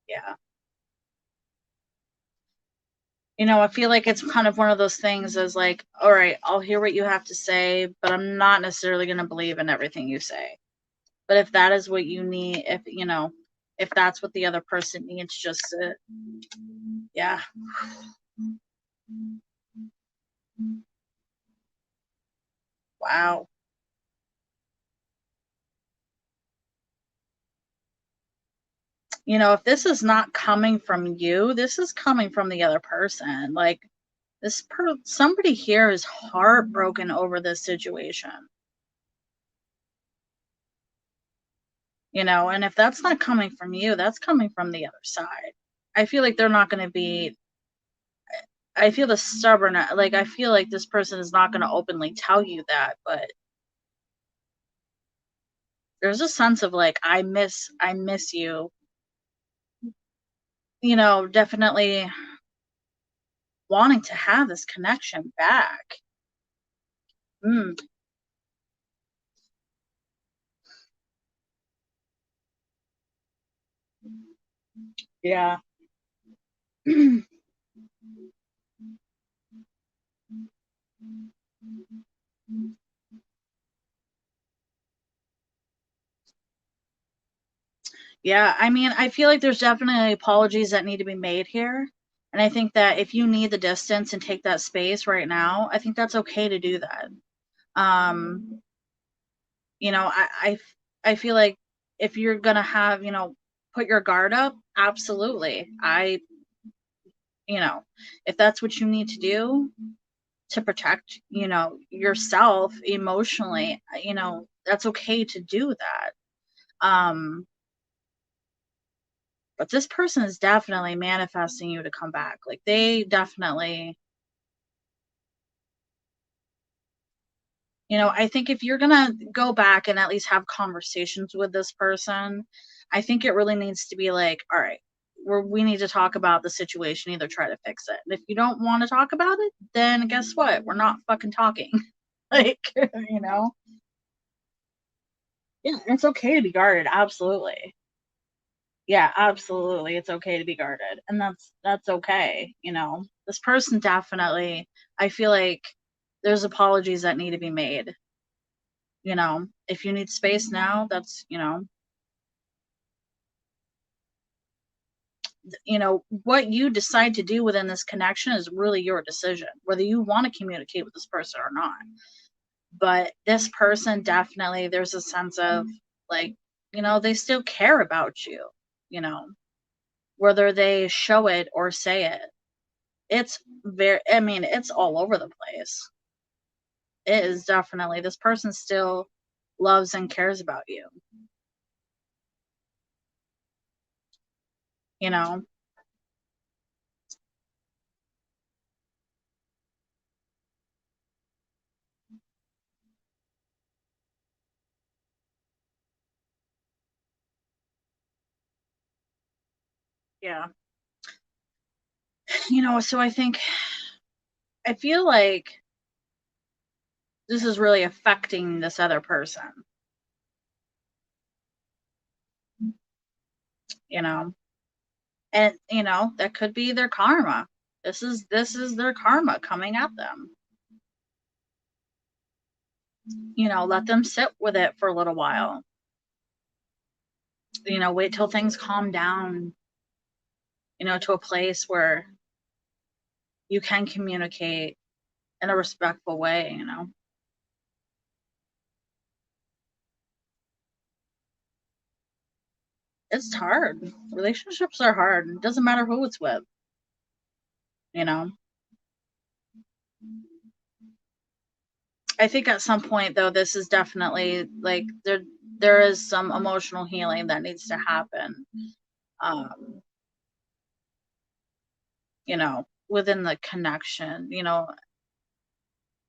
Yeah. I feel like it's kind of one of those things as like, all right, I'll hear what you have to say, but I'm not necessarily going to believe in everything you say. But if that is what you need, if that's what the other person needs, just to, yeah. Wow. You know, if this is not coming from you, this is coming from the other person. Like somebody here is heartbroken over this situation. You know, and if that's not coming from you, that's coming from the other side. I feel like they're not going to be I feel the stubborn like I feel like this person is not going to openly tell you that, but there's a sense of like I miss you. You know, definitely wanting to have this connection back. Mm, yeah. Yeah, I mean, I feel like there's definitely apologies that need to be made here. And I think that if you need the distance and take that space right now, I think that's okay to do that. Um, you know, I feel like if you're gonna have, put your guard up, absolutely. You know, if that's what you need to do to protect, yourself emotionally, that's okay to do that. Um, but this person is definitely manifesting you to come back. Like they definitely, I think if you're gonna go back and at least have conversations with this person, I think it really needs to be like, all right, we need to talk about the situation, either try to fix it. And if you don't want to talk about it, then guess what? We're not fucking talking. Like, you know? Yeah, it's okay to be guarded, absolutely. Yeah, absolutely. It's okay to be guarded. And that's okay, you know. This person definitely, I feel like there's apologies that need to be made, you know. If you need space now, that's, what you decide to do within this connection is really your decision, whether you want to communicate with this person or not. But this person definitely, there's a sense of like, they still care about you, you know, whether they show it or say it. It's I mean, it's all over the place. It is definitely, this person still loves and cares about you, you know? Yeah. So I feel like this is really affecting this other person, you know? And, that could be their karma. This is their karma coming at them. Let them sit with it for a little while. Wait till things calm down, to a place where you can communicate in a respectful way. It's hard. Relationships are hard. It doesn't matter who it's with, you know. I think at some point though, this is definitely like there is some emotional healing that needs to happen. Um, within the connection,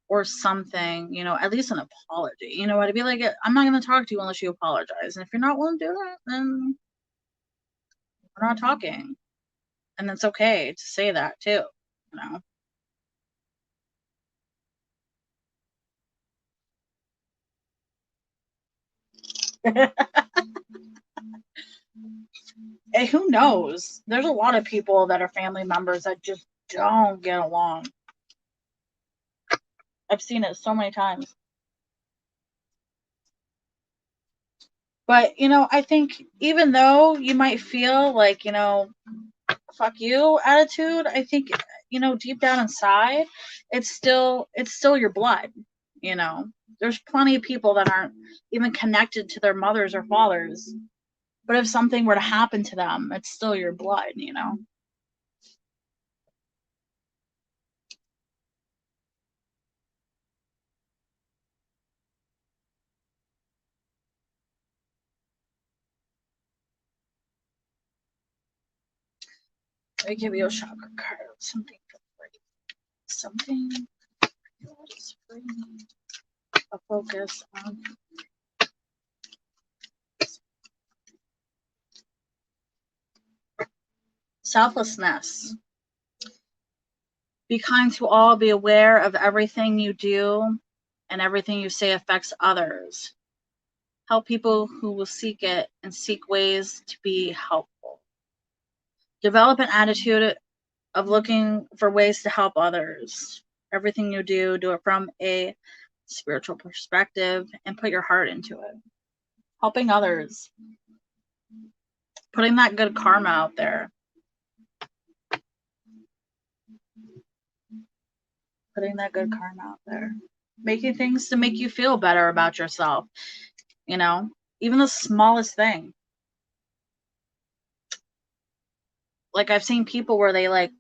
or something, at least an apology. You know what? I'd be like, I'm not gonna talk to you unless you apologize. And if you're not willing to do that, then we're not talking. And it's okay to say that too, you know. Hey, who knows? There's a lot of people that are family members that just don't get along. I've seen it so many times. But, I think even though you might feel like, fuck you attitude, I think, deep down inside, it's still your blood, you know. There's plenty of people that aren't even connected to their mothers or fathers. But if something were to happen to them, it's still your blood, you know? I give you a chakra card. Something for free. Something that is free. A focus on selflessness. Be kind to all. Be aware of everything you do and everything you say affects others. Help people who will seek it and seek ways to be helpful. Develop an attitude of looking for ways to help others. Everything you do it from a spiritual perspective and put your heart into it. Helping others. Putting that good karma out there. Putting that good karma out there. Making things to make you feel better about yourself. You know, even the smallest thing. Like I've seen people where they like,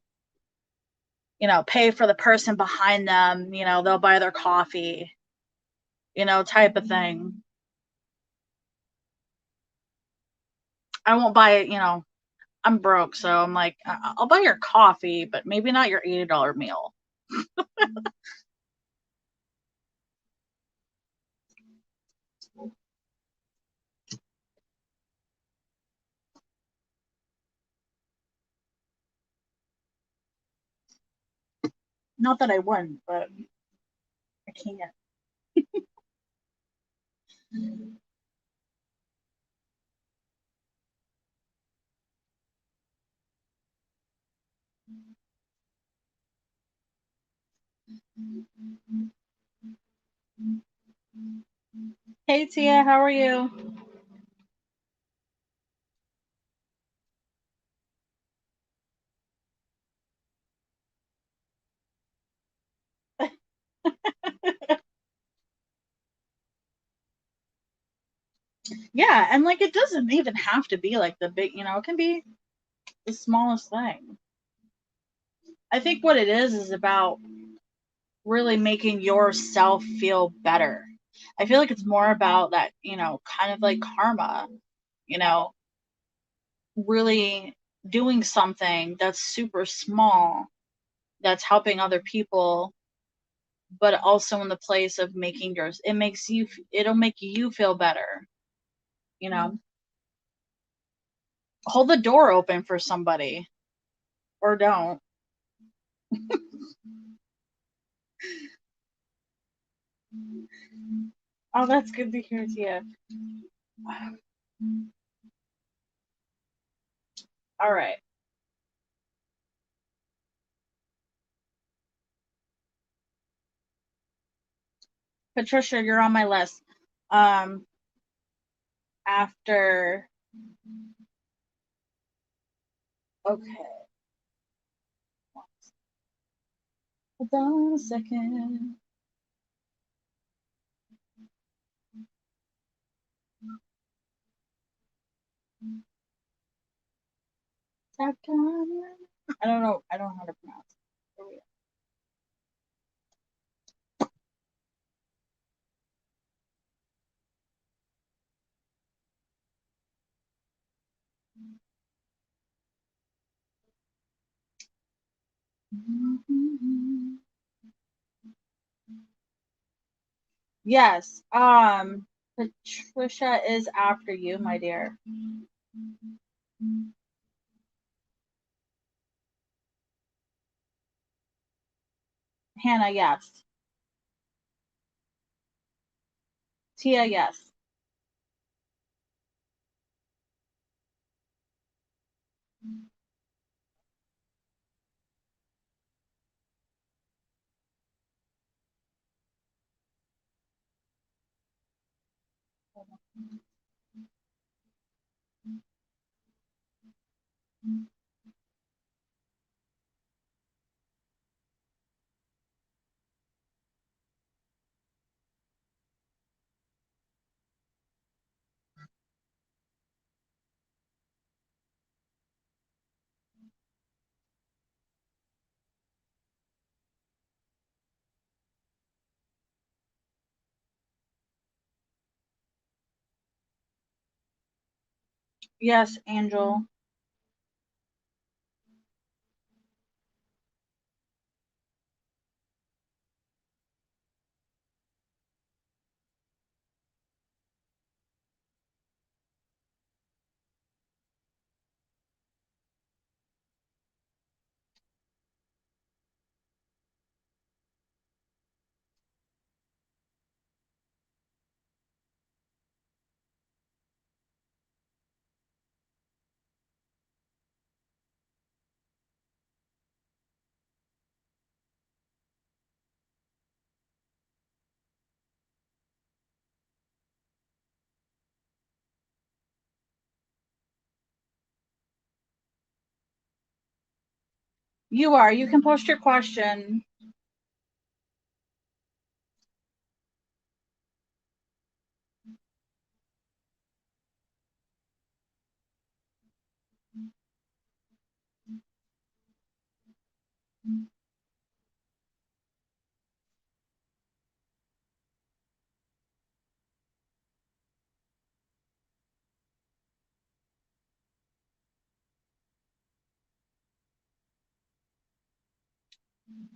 you know, pay for the person behind them, you know, they'll buy their coffee, you know, type of thing. I won't buy it, you know, I'm broke, so I'm like, I'll buy your coffee, but maybe not your $80 meal. Not that I wouldn't, but I can't. Hey Tia, how are you? Yeah, and like it doesn't even have to be like the big, you know, it can be the smallest thing. I think what it is about really making yourself feel better. I feel like it's more about that, you know, kind of like karma, you know, really doing something that's super small that's helping other people, but also in the place of making yours, it'll make you feel better, you know. Hold the door open for somebody or don't. Oh, that's good to hear, Tia. All right, Patricia, you're on my list. um After, okay, hold on a second. I don't know. I don't know how to pronounce it. Here we go. Yes. Patricia is after you, my dear. Hannah, yes. Tia, yes. Yes, Angel. You are. You can post your question.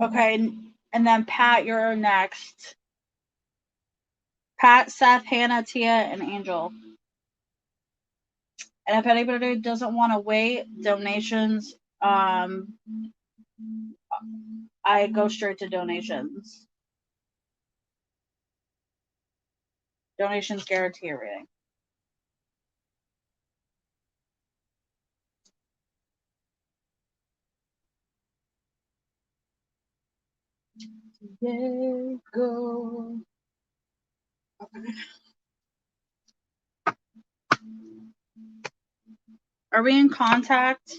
Okay, and then Pat, you're next. Pat, Seth, Hannah, Tia, and Angel. And if anybody doesn't want to wait, donations, I go straight to donations. Donations guarantee a reading. Yeah, go. Okay. Are we in contact?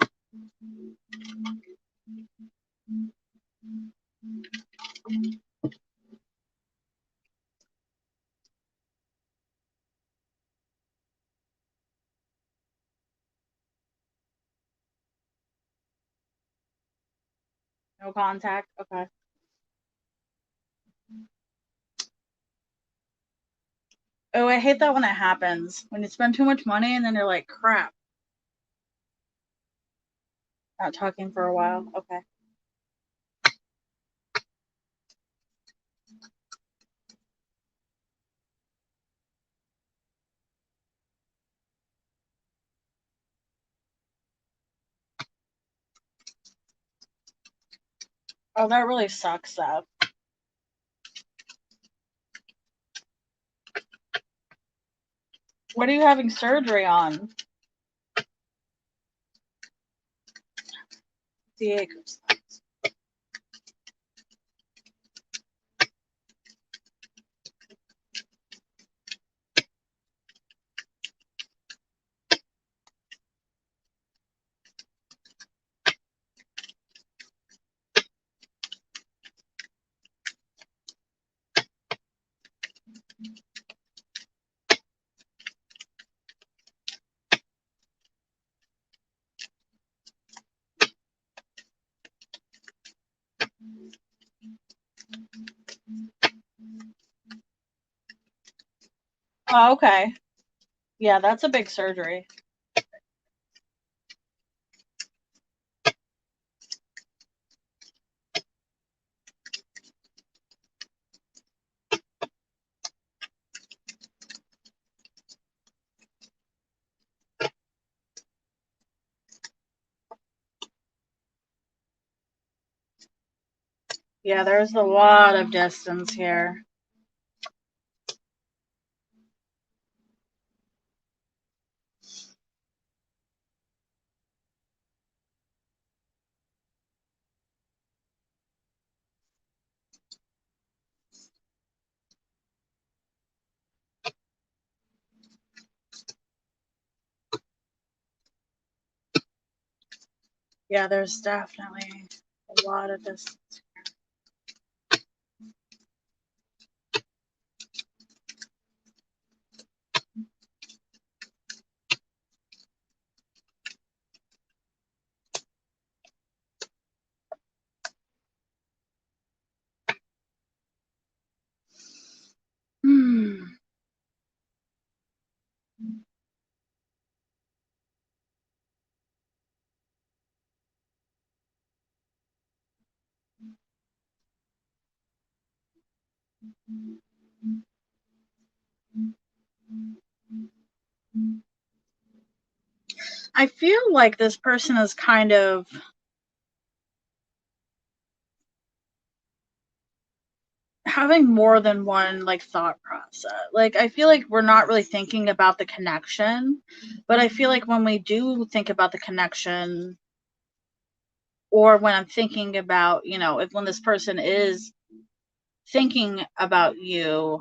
No contact? Okay. Oh, I hate that when it happens. When you spend too much money and then you're like, crap. Not talking for a while. Okay. Oh, that really sucks, though. What are you having surgery on? Diego's. Oh, okay. Yeah, that's a big surgery. Yeah, there's a lot of distance here. Yeah, there's definitely a lot of distance. Hmm. I feel like this person is kind of having more than one like thought process. Like I feel like we're not really thinking about the connection, but I feel like when we do think about the connection, or when I'm thinking about, if when this person is thinking about you,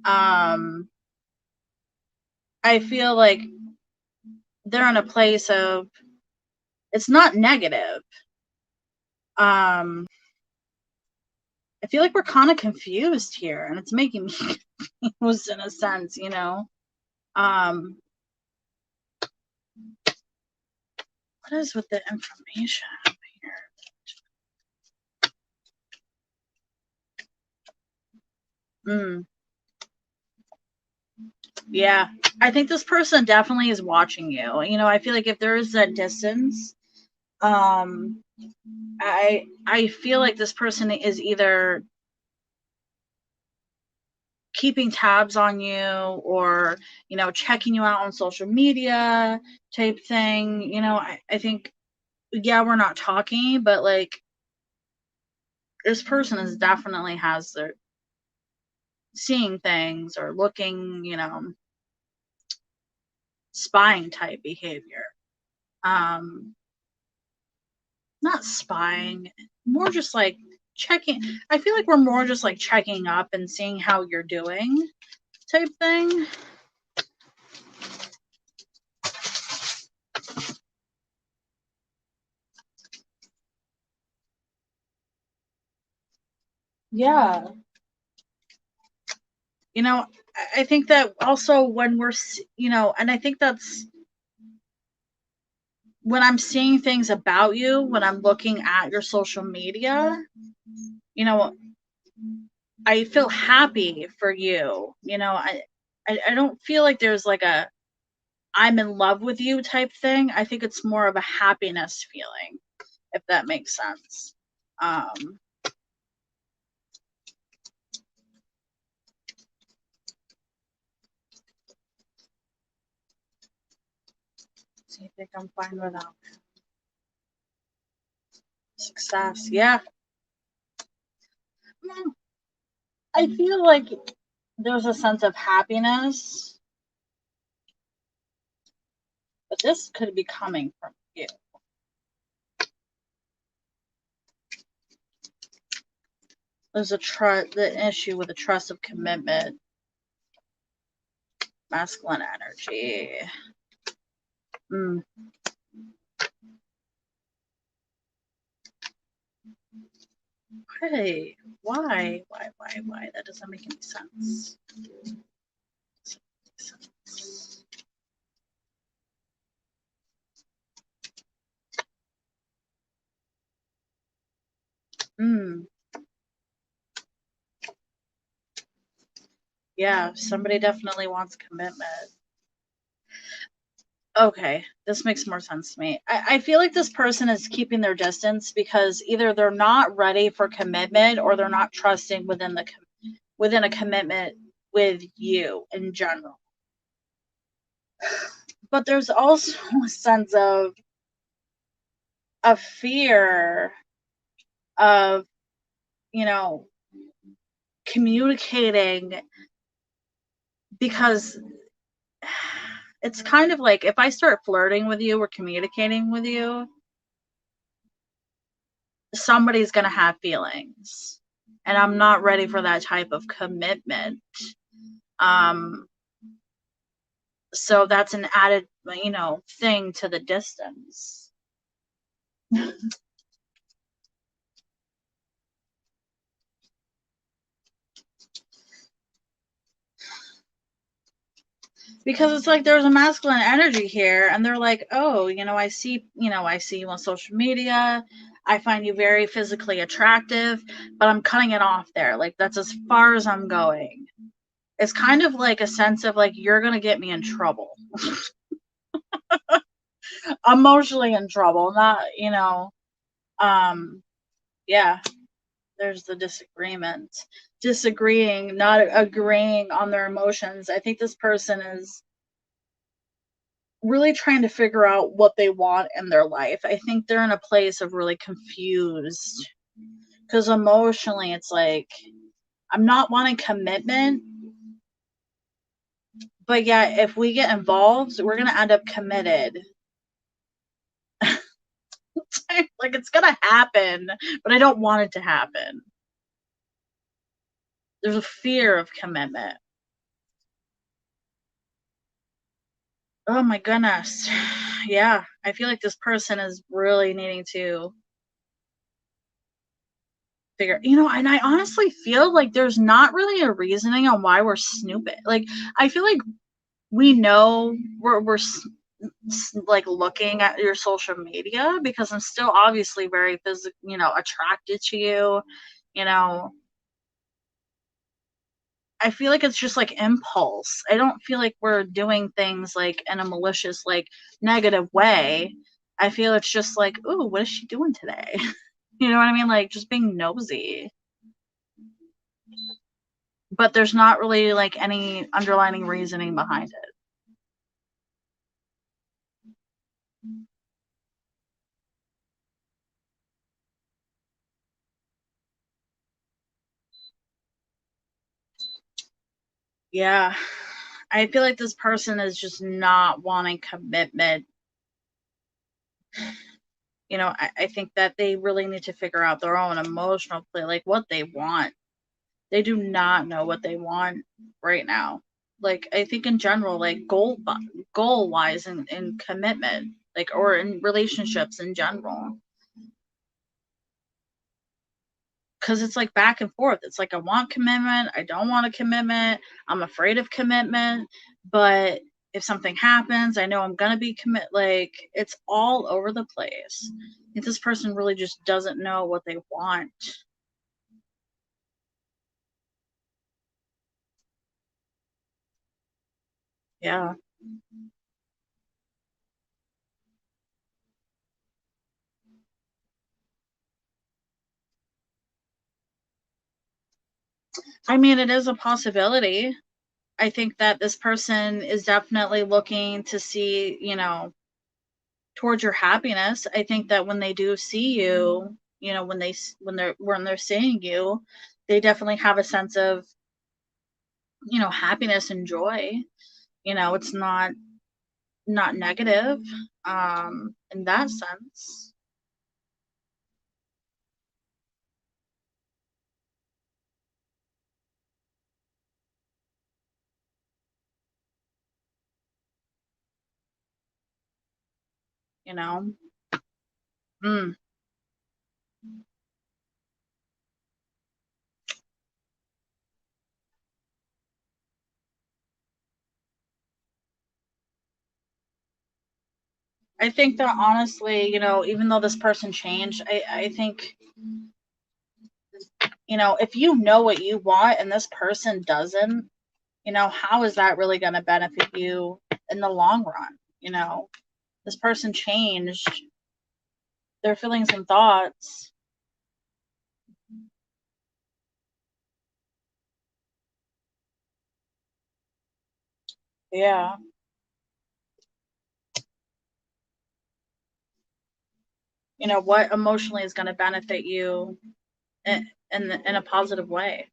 I feel like they're in a place of, it's not negative. I feel like we're kind of confused here, and it's making me confused in a sense, what is with the information here? Yeah, I think this person definitely is watching you. I feel like if there is that distance, I feel like this person is either keeping tabs on you, or checking you out on social media type thing. I think, yeah, we're not talking, but like this person is definitely has their seeing things or looking, spying type behavior. Not spying, more just like checking. I feel like we're more just like checking up and seeing how you're doing type thing. Yeah. I think that also when we're, and I think that's when I'm seeing things about you, when I'm looking at your social media, I feel happy for you. I don't feel like there's like a I'm in love with you type thing. I think it's more of a happiness feeling, if that makes sense. So you think I'm fine without success? Yeah. I feel like there's a sense of happiness, but this could be coming from you. There's the issue with the trust of commitment, masculine energy. Hey, why? That doesn't make any sense. Yeah, somebody definitely wants commitment. Okay, this makes more sense to me. I feel like this person is keeping their distance because either they're not ready for commitment, or they're not trusting within a commitment with you in general. But there's also a sense of a fear of, communicating, because it's kind of like if I start flirting with you or communicating with you, somebody's going to have feelings, and I'm not ready for that type of commitment. So that's an added, thing to the distance. Because it's like there's a masculine energy here, and they're like, oh, I see you on social media, I find you very physically attractive, but I'm cutting it off there. Like that's as far as I'm going. It's kind of like a sense of like, you're gonna get me in trouble. Emotionally in trouble, not, yeah, there's the disagreement. disagreeing, not agreeing on their emotions. I think this person is really trying to figure out what they want in their life. I think they're in a place of really confused because emotionally it's like I'm not wanting commitment, but yeah, if we get involved, we're going to end up committed. Like it's going to happen, but I don't want it to happen. There's a fear of commitment. Oh my goodness. Yeah, I feel like this person is really needing to figure, and I honestly feel like there's not really a reasoning on why we're snooping. Like, I feel like we know like looking at your social media because I'm still obviously very attracted to you. You know, I feel like it's just like impulse. I don't feel like we're doing things like in a malicious, like negative way. I feel it's just like, ooh, what is she doing today? You know what I mean? Like just being nosy. But there's not really like any underlining reasoning behind it. Yeah. I feel like this person is just not wanting commitment. I think that they really need to figure out their own emotional play, like what they want. They do not know what they want right now. Like I think in general, like goal wise and commitment, like or in relationships in general. Because it's like back and forth. It's like I want commitment, I don't want a commitment, I'm afraid of commitment, but if something happens, I know I'm gonna be commit. Like it's all over the place. If this person really just doesn't know what they want. Yeah. I mean, it is a possibility. I think that this person is definitely looking to see, towards your happiness. I think that when they do see you, when they're seeing you, they definitely have a sense of, happiness and joy. It's not negative in that sense, you know. Mm. I think that honestly, even though this person changed, I think, if you know what you want and this person doesn't, how is that really going to benefit you in the long run? This person changed their feelings and thoughts. Yeah. What emotionally is going to benefit you in a positive way.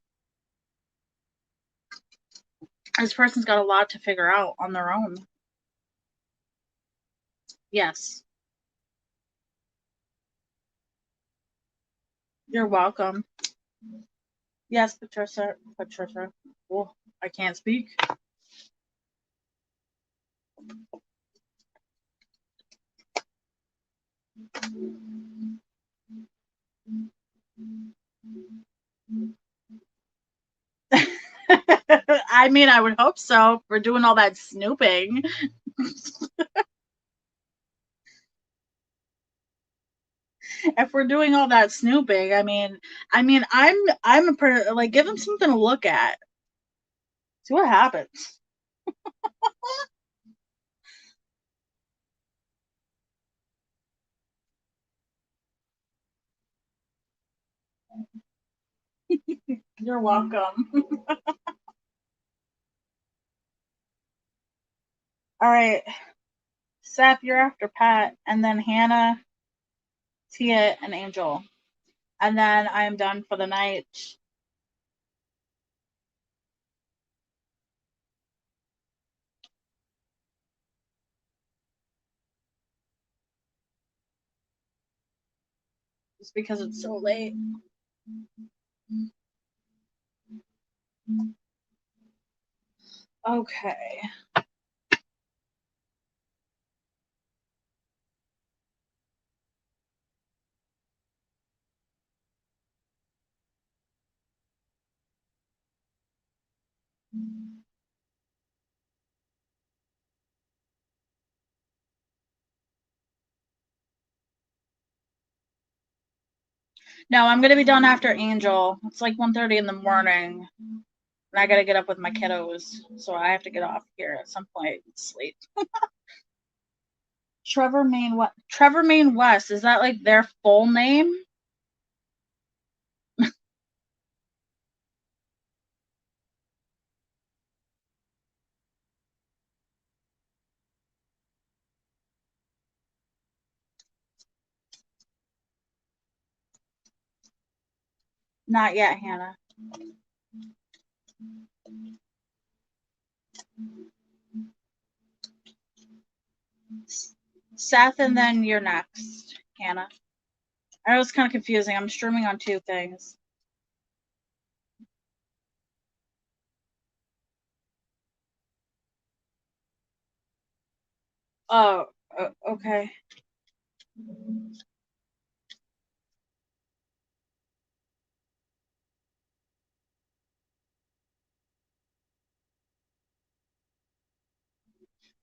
This person's got a lot to figure out on their own. Yes. You're welcome. Yes, Patricia. Patricia. Oh, I can't speak. I mean, I would hope so. We're doing all that snooping. If we're doing all that snooping, I'm a like give them something to look at. See what happens. You're welcome. All right. Seth, you're after Pat, and then Hannah, Tia, and Angel. And then I am done for the night. Just because it's so late. Okay. No, I'm gonna be done after Angel. It's like 1:30 in the morning, and I gotta get up with my kiddos, so I have to get off here at some point and sleep. Trevor Main what? Trevor Main West, is that like their full name? Not yet, Hannah. Seth, and then you're next, Hannah. I know it's kind of confusing. I'm streaming on 2 things. Oh, okay.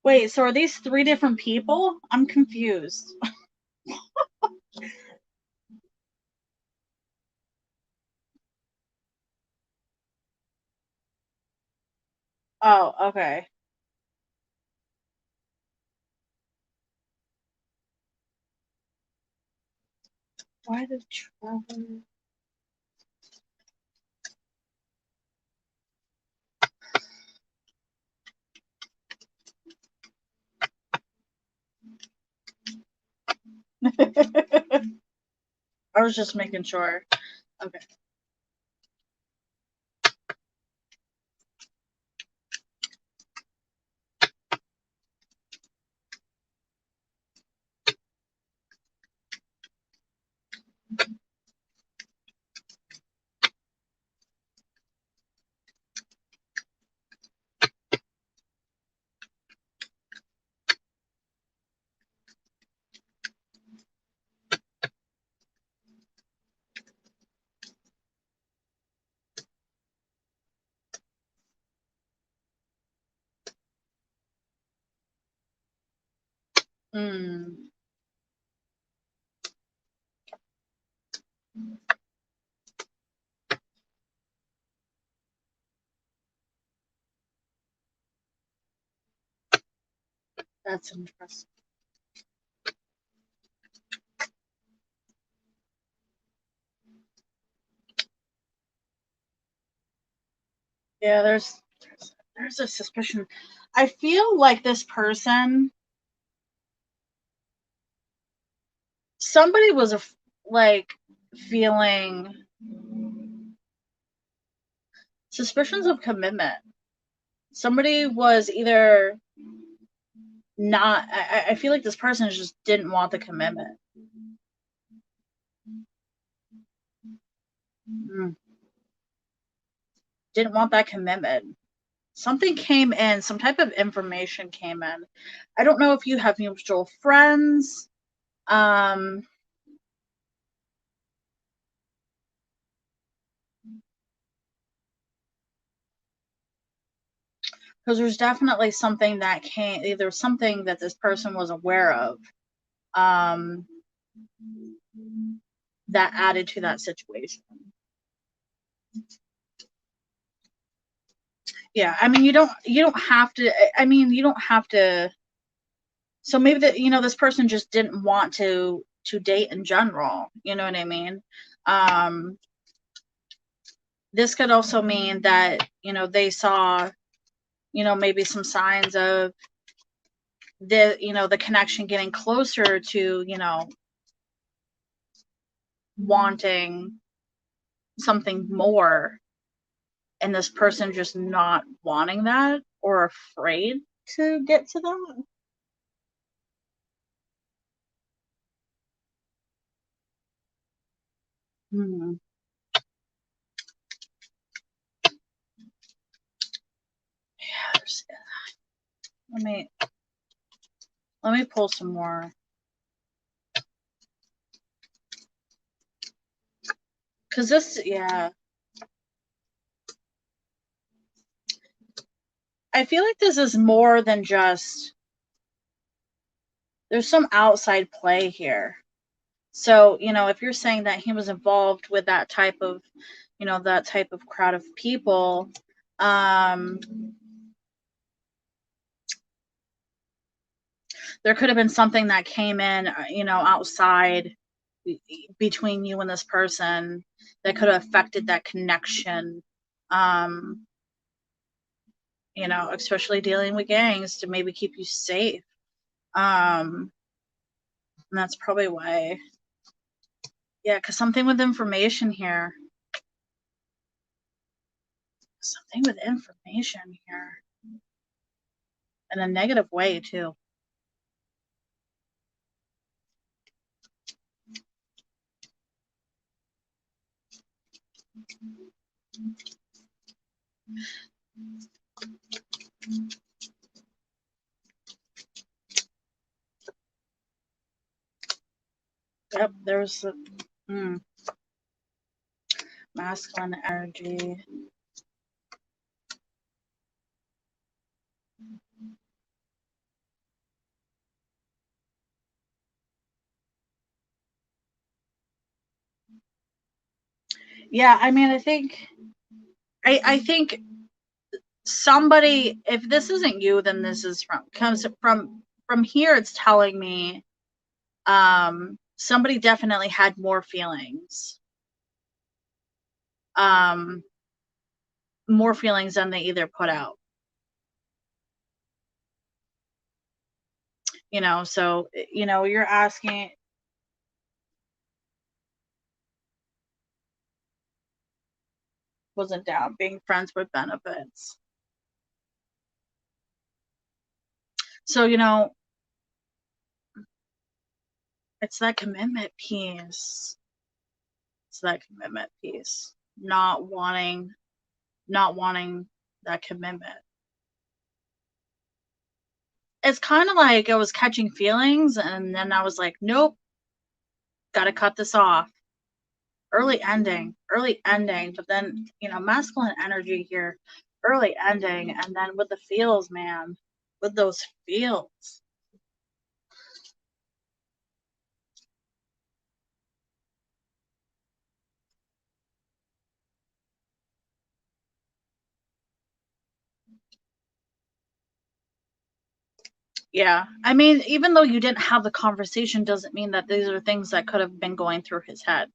Wait, so are these 3 different people? I'm confused. Oh, okay. Why did Trevor? I was just making sure. Okay. Mm. That's interesting. Yeah, there's a suspicion. I feel like this person, somebody was like feeling suspicions of commitment. Somebody was either not. I feel like this person just didn't want the commitment. Didn't want that commitment. Something came in, some type of information came in. I don't know if you have mutual friends. Because there's definitely something that came, either something that this person was aware of, that added to that situation. Yeah, I mean, you don't have to. I mean, you don't have to. So maybe that, this person just didn't want to date in general. You know what I mean? this could also mean that, they saw, maybe some signs of the connection getting closer to, wanting something more, and this person just not wanting that or afraid to get to that. Hmm. Yeah, let me pull some more, because this, yeah, I feel like this is more than just, there's some outside play here. So, if you're saying that he was involved with that type of, crowd of people, there could have been something that came in, outside between you and this person that could have affected that connection. Um, especially dealing with gangs to maybe keep you safe. And that's probably why. Yeah, because something with information here. Something with information here. In a negative way, too. Yep, there's masculine energy. Yeah, I mean, I think somebody, if this isn't you, then this is comes from here. It's telling me somebody definitely had more feelings, more feelings than they either put out. So you're asking, wasn't down being friends with benefits. So it's that commitment piece. It's that commitment piece. Not wanting that commitment. It's kind of like I was catching feelings, and then I was like, nope, gotta cut this off. Early ending. But then, masculine energy here, early ending, and then with the feels, man, with those feels. Yeah. I mean, even though you didn't have the conversation, doesn't mean that these are things that could have been going through his head.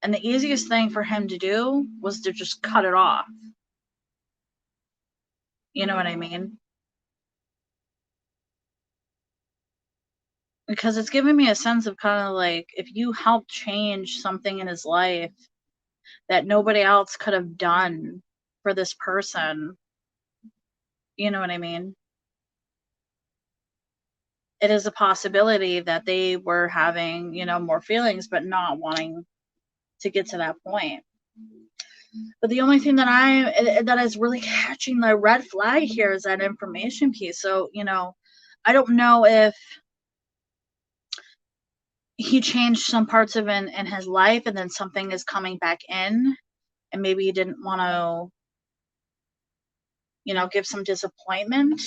And the easiest thing for him to do was to just cut it off. You know what I mean? Because it's giving me a sense of kind of like, if you help change something in his life that nobody else could have done for this person, you know what I mean? It is a possibility that they were having, more feelings, but not wanting to get to that point. But the only thing that is really catching the red flag here is that information piece. So, I don't know if he changed some parts of in his life, and then something is coming back in, and maybe he didn't want to, give some disappointment.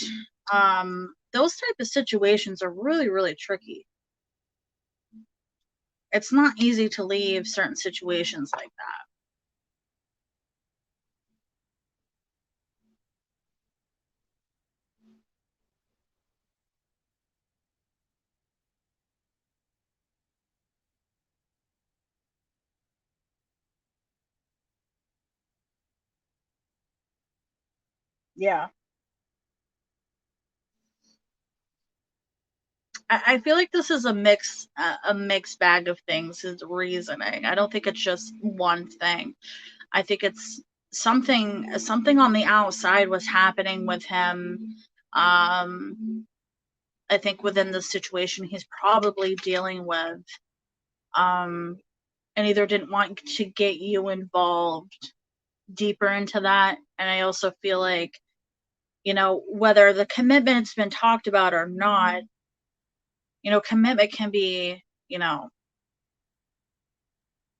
Those type of situations are really, really tricky. It's not easy to leave certain situations like that. Yeah. I feel like this is a mixed bag of things. His reasoning. I don't think it's just one thing. I think it's something on the outside was happening with him. I think within the situation he's probably dealing with, and either didn't want to get you involved deeper into that. And I also feel like, whether the commitment's been talked about or not, commitment can be,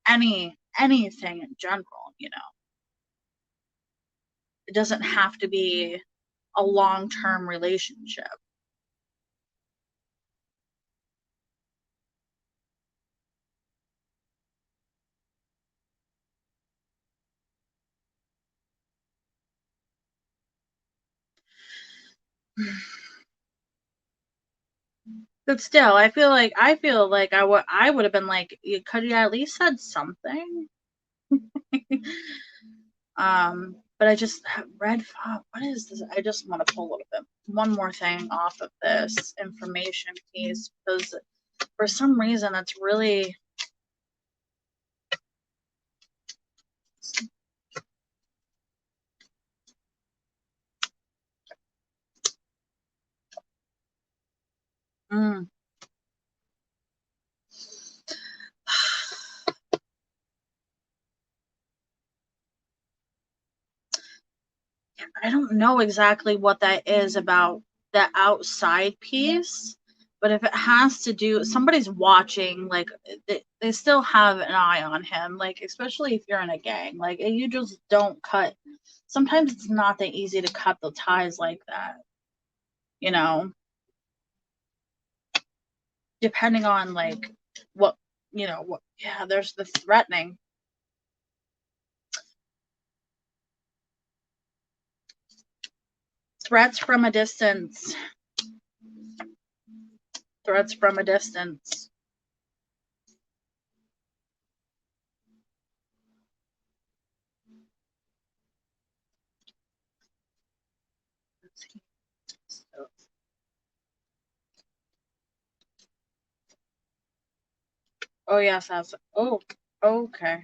anything in general. It doesn't have to be a long-term relationship. But still, I feel like I would have been like, could you at least said something? But I just red fog. What is this? I just want to pull a little bit one more thing off of this information piece, because for some reason that's really mm, I don't know exactly what that is about the outside piece, but if it has to do, somebody's watching, like they still have an eye on him, like especially if you're in a gang, like you just don't cut. Sometimes it's not that easy to cut the ties like that, you know, depending on like what, what, yeah, there's the threatening. Threats from a distance. Threats from a distance. Oh yes, that's oh okay.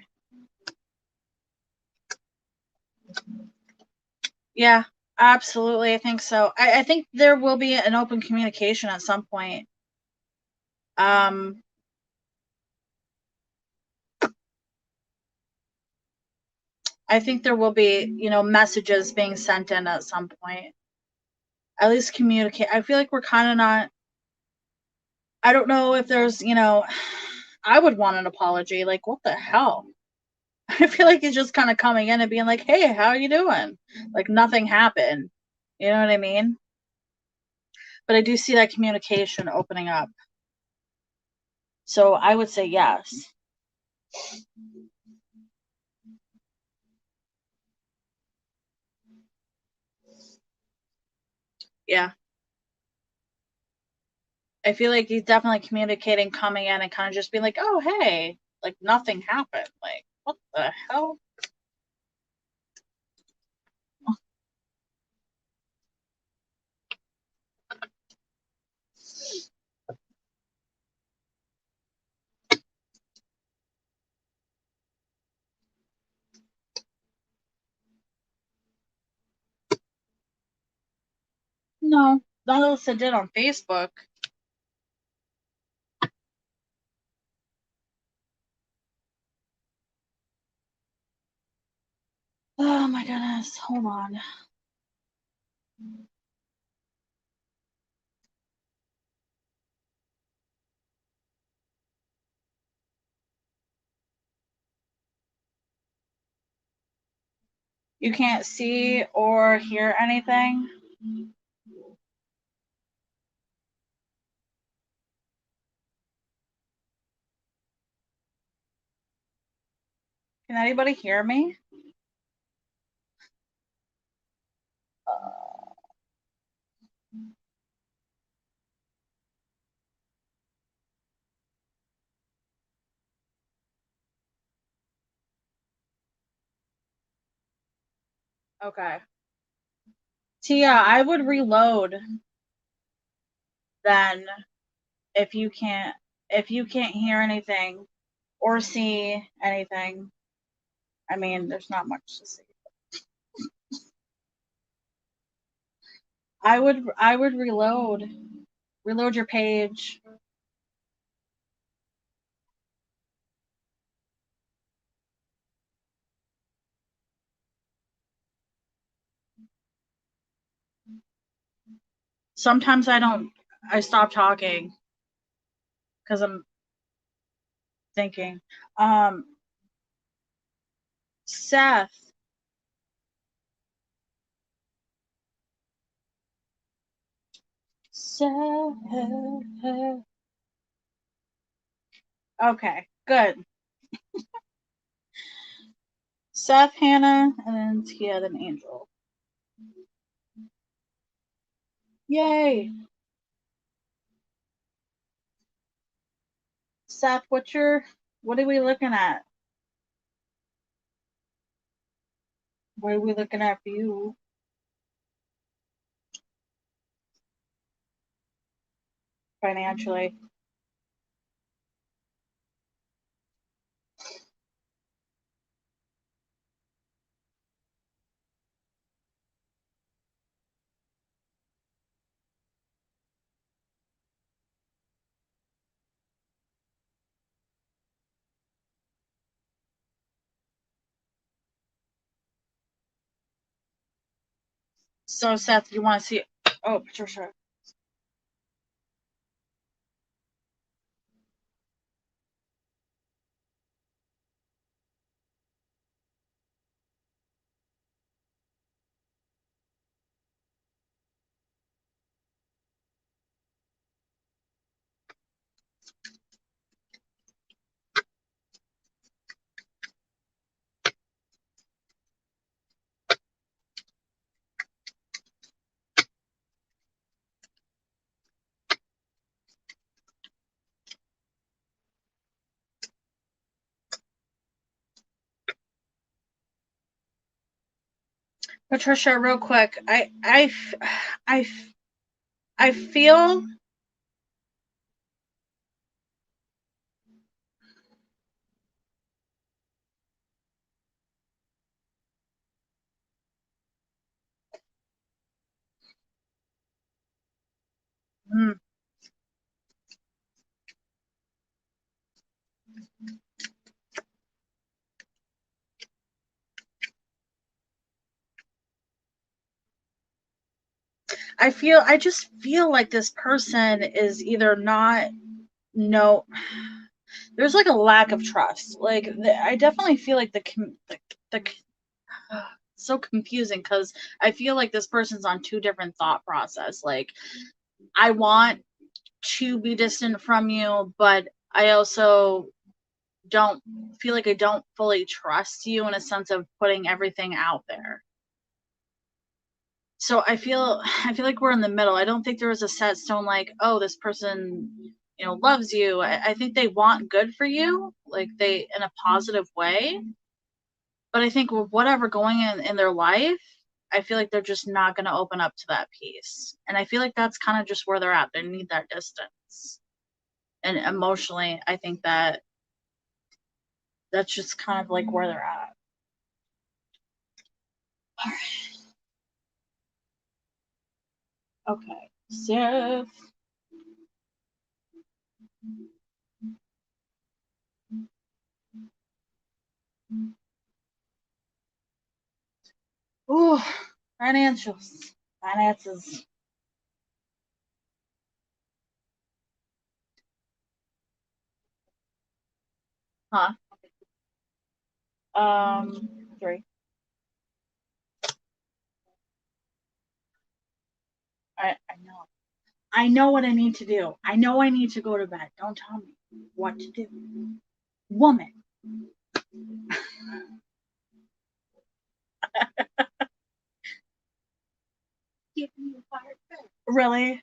Yeah, absolutely. I think so. I think there will be an open communication at some point. Um, I think there will be, messages being sent in at some point. At least communicate. I feel like we're kind of not. I don't know if there's, I would want an apology. Like, what the hell? I feel like he's just kind of coming in and being like, "Hey, how are you doing?" Like nothing happened. You know what I mean? But I do see that communication opening up. So I would say yes. Yeah. I feel like he's definitely communicating, coming in and kind of just being like, "Oh, hey," like nothing happened. Like, what the hell? No, not unless it did on Facebook. Oh my goodness. Hold on. You can't see or hear anything? Can anybody hear me? Okay. Tia, I would reload then if you can't hear anything or see anything. I mean, there's not much to see. I would reload your page. Sometimes I stop talking because I'm thinking. Seth. Okay, good. Seth, Hannah, and then Tia, then Angel. Yay! Seth, what are we looking at? What are we looking at for you? Financially. So, Seth, you want to see? Oh, Patricia. Patricia, real quick. I feel. I just feel like this person is either not. No. There's like a lack of trust. Like I definitely feel like the so confusing because I feel like this person's on two different thought process. Like I want to be distant from you, but I also don't feel like I don't fully trust you in a sense of putting everything out there. So I feel like we're in the middle. I don't think there was a set stone like, oh, this person, loves you. I think they want good for you, like they in a positive way. But I think with whatever going in their life, I feel like they're just not going to open up to that piece. And I feel like that's kind of just where they're at. They need that distance. And emotionally, I think that's just kind of like where they're at. All right. Okay. So. Ooh, finances. Huh? 3. I know. I know what I need to do. I know I need to go to bed. Don't tell me what to do. Woman. Really?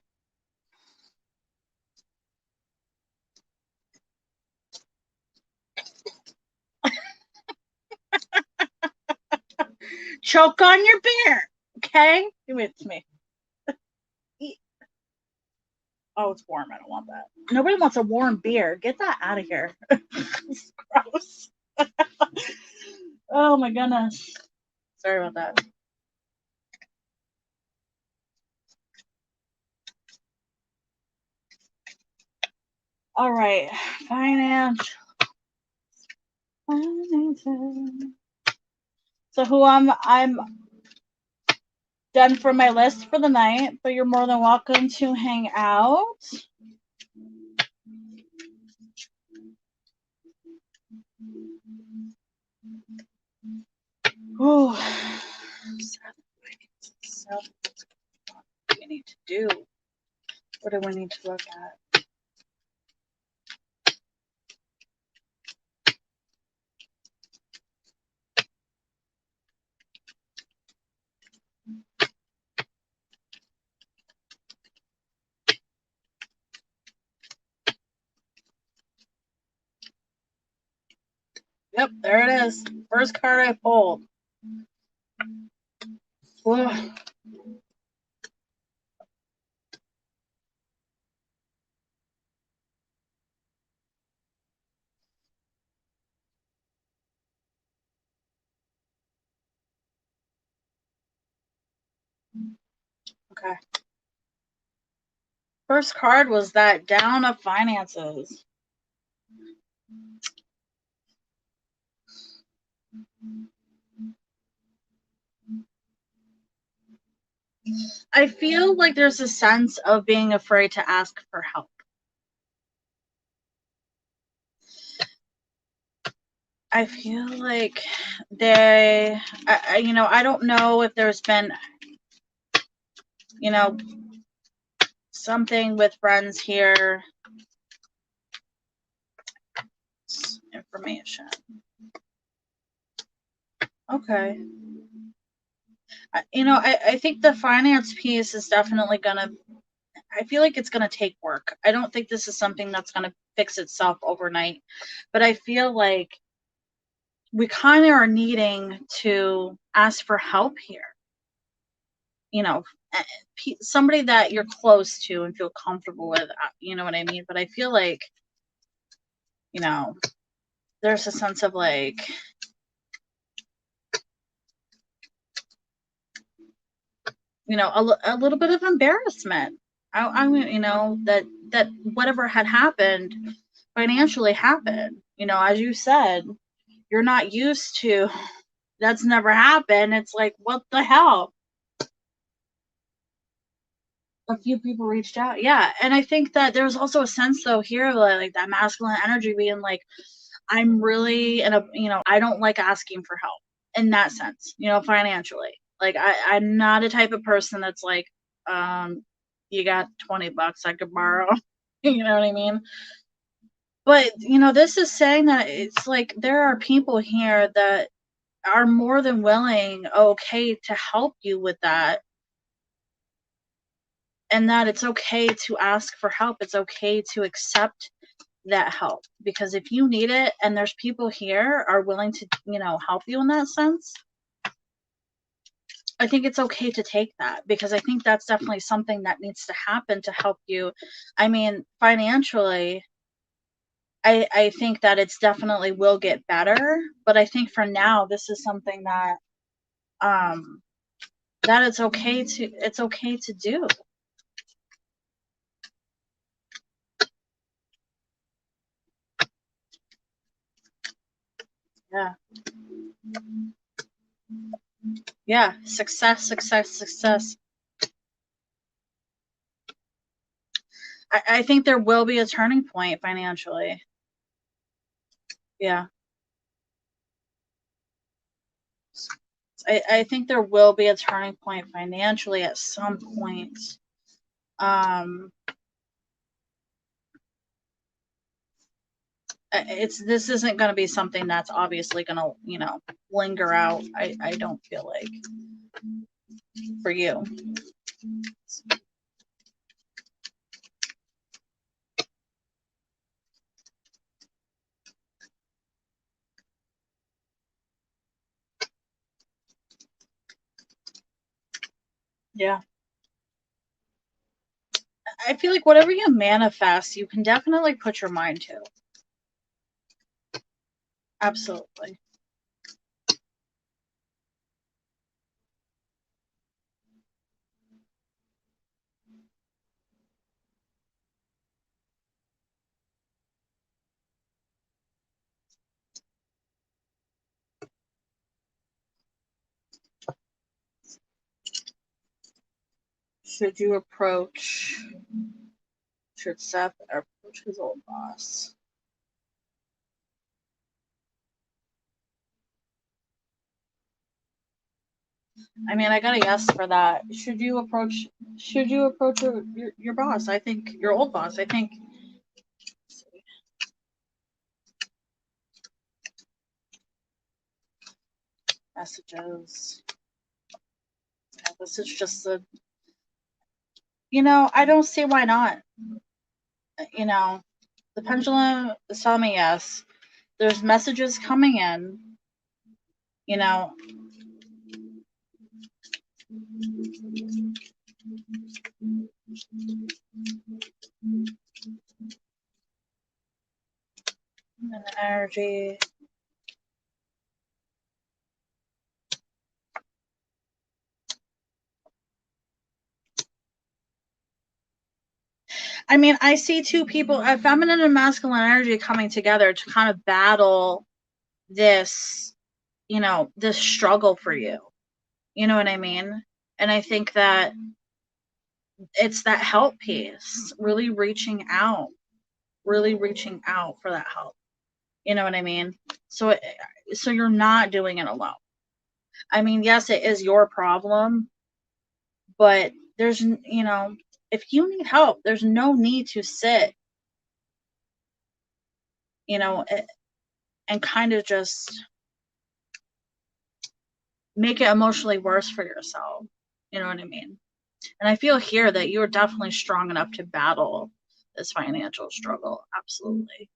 Choke on your beer. okay? Give it to me. Oh, it's warm. I don't want that. Nobody wants a warm beer. Get that out of here. It's gross. Oh my goodness. Sorry about that. All right. Finance. So who I'm done for my list for the night, but you're more than welcome to hang out. Oh, so what do we need to do? What do we need to look at? Yep, there it is. First card I pulled. Ugh. Okay. First card was that down of finances. I feel like there's a sense of being afraid to ask for help. I feel like I don't know if there's been, something with friends here. Information. Okay. I think the finance piece is definitely I feel like it's gonna take work. I don't think this is something that's gonna fix itself overnight, but I feel like we kind of are needing to ask for help here. Somebody that you're close to and feel comfortable with, you know what I mean? But I feel like, there's a sense of like, a little bit of embarrassment. I mean, that whatever had happened financially happened. As you said, you're not used to, that's never happened. It's like, what the hell? A few people reached out. Yeah. And I think that there's also a sense though here of like that masculine energy being like, I'm really I don't like asking for help in that sense, financially. Like I'm not a type of person that's like, you got $20 I could borrow. You know what I mean? But this is saying that it's like there are people here that are more than willing, okay, to help you with that. And that it's okay to ask for help. It's okay to accept that help, because if you need it and there's people here are willing to help you in that sense, I think it's okay to take that, because I think that's definitely something that needs to happen to help you. I mean, financially, I think that it's definitely will get better, but I think for now this is something that that it's okay to do. Yeah. Yeah, success, success, success. I think there will be a turning point financially. Yeah. I think there will be a turning point financially at some point. This isn't going to be something that's obviously going to, linger out. I don't feel like for you. Yeah. I feel like whatever you manifest, you can definitely put your mind to. Absolutely. Should you approach, should Seth approach his old boss? I mean, I got a yes for that. Should you approach your boss? I think your old boss. I think. Messages. Yeah, this is just a. I don't see why not. The pendulum is telling me yes. There's messages coming in. And the energy. I mean, I see two people, a feminine and masculine energy coming together to kind of battle this, this struggle for you. You know what I mean? And I think that it's that help piece, really reaching out for that help. You know what I mean? So you're not doing it alone. I mean, yes, it is your problem, but there's, if you need help, there's no need to sit, and kind of just make it emotionally worse for yourself. You know what I mean? And I feel here that you're definitely strong enough to battle this financial struggle. Absolutely.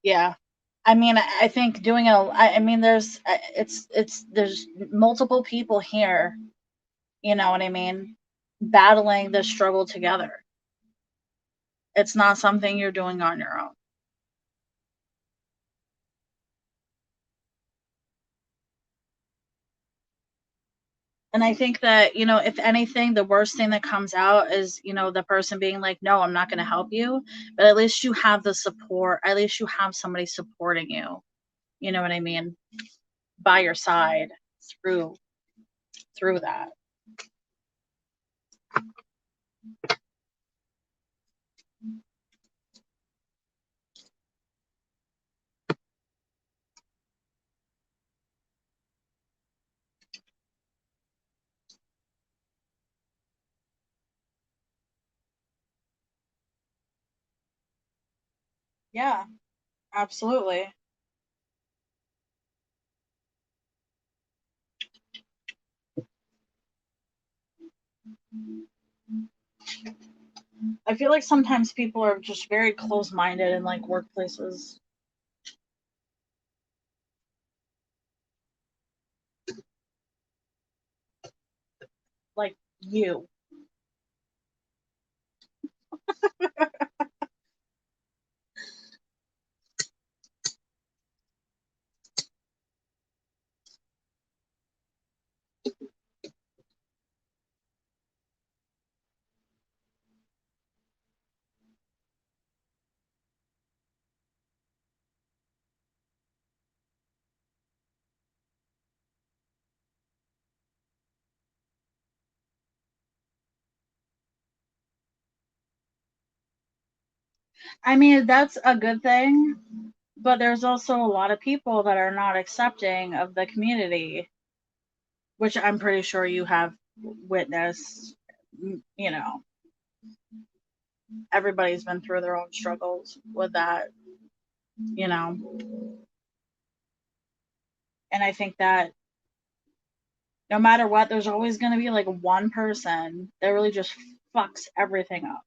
Yeah. I mean, I think doing I mean, there's multiple people here, you know what I mean, battling this struggle together. It's not something you're doing on your own. And I think that, if anything, the worst thing that comes out is, the person being like, no, I'm not going to help you. But at least you have the support. At least you have somebody supporting you. You know what I mean? By your side through that. Yeah, absolutely. I feel like sometimes people are just very close minded in like workplaces. Like you. I mean, that's a good thing, but there's also a lot of people that are not accepting of the community, which I'm pretty sure you have witnessed. You know, everybody's been through their own struggles with that, you know. And I think that No matter what, there's always going to be like one person that really just fucks everything up.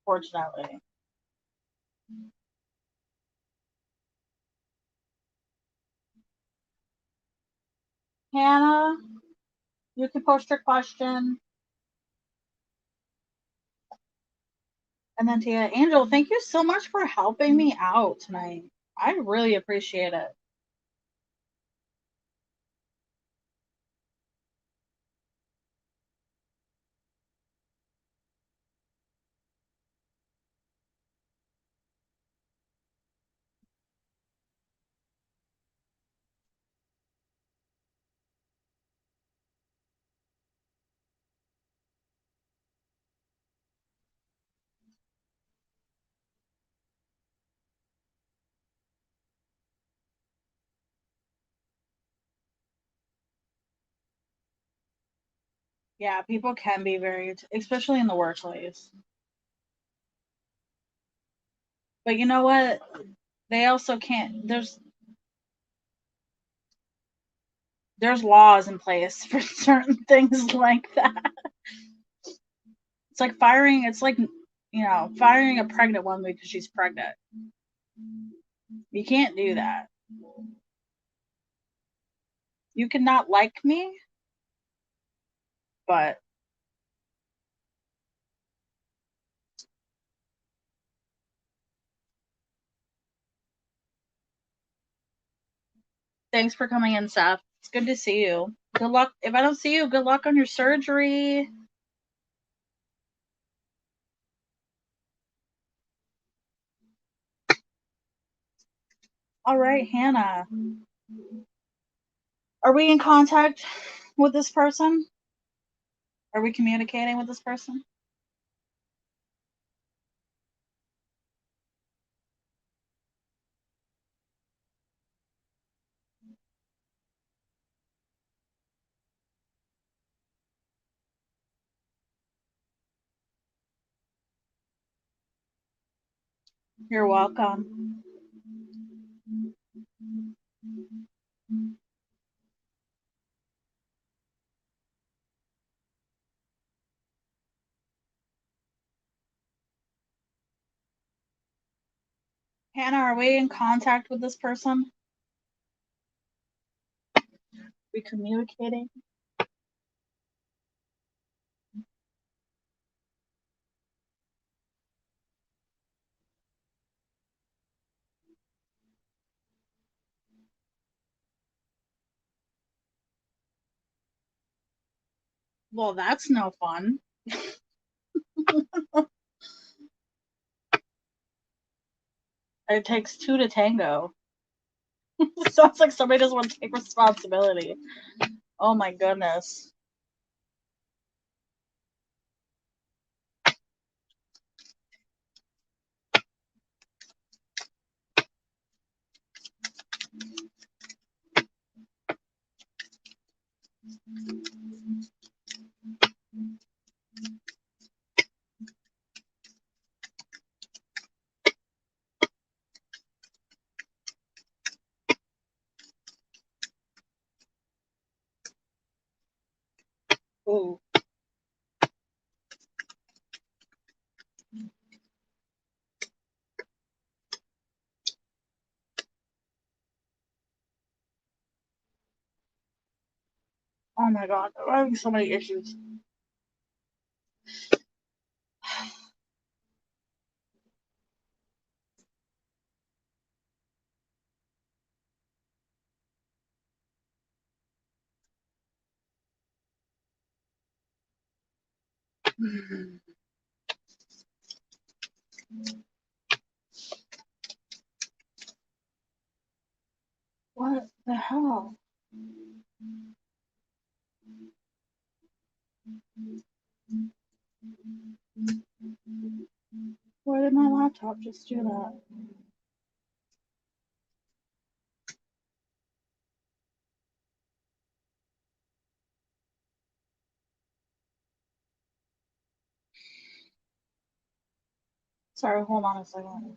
Fortunately. Hannah, you can post your question. And then Tia, Angel, thank you so much for helping me out tonight. I really appreciate it. Yeah, people can be very, especially in the workplace. But you know what? They also can't. There's laws in place for certain things like that. It's like firing. It's like, firing a pregnant woman because she's pregnant. You can't do that. You cannot like me, but thanks for coming in, Seth. It's good to see you. Good luck. If I don't see you, good luck on your surgery. All right, Hannah. Are we in contact with this person? Are we communicating with this person? You're welcome. Hannah, are we in contact with this person? Are we communicating? Well, that's no fun. It takes two to tango. Sounds like somebody doesn't want to take responsibility. Oh my goodness. Ooh. Oh my god, I'm having so many issues. What the hell? Why did my laptop just do that? Sorry, hold on a second.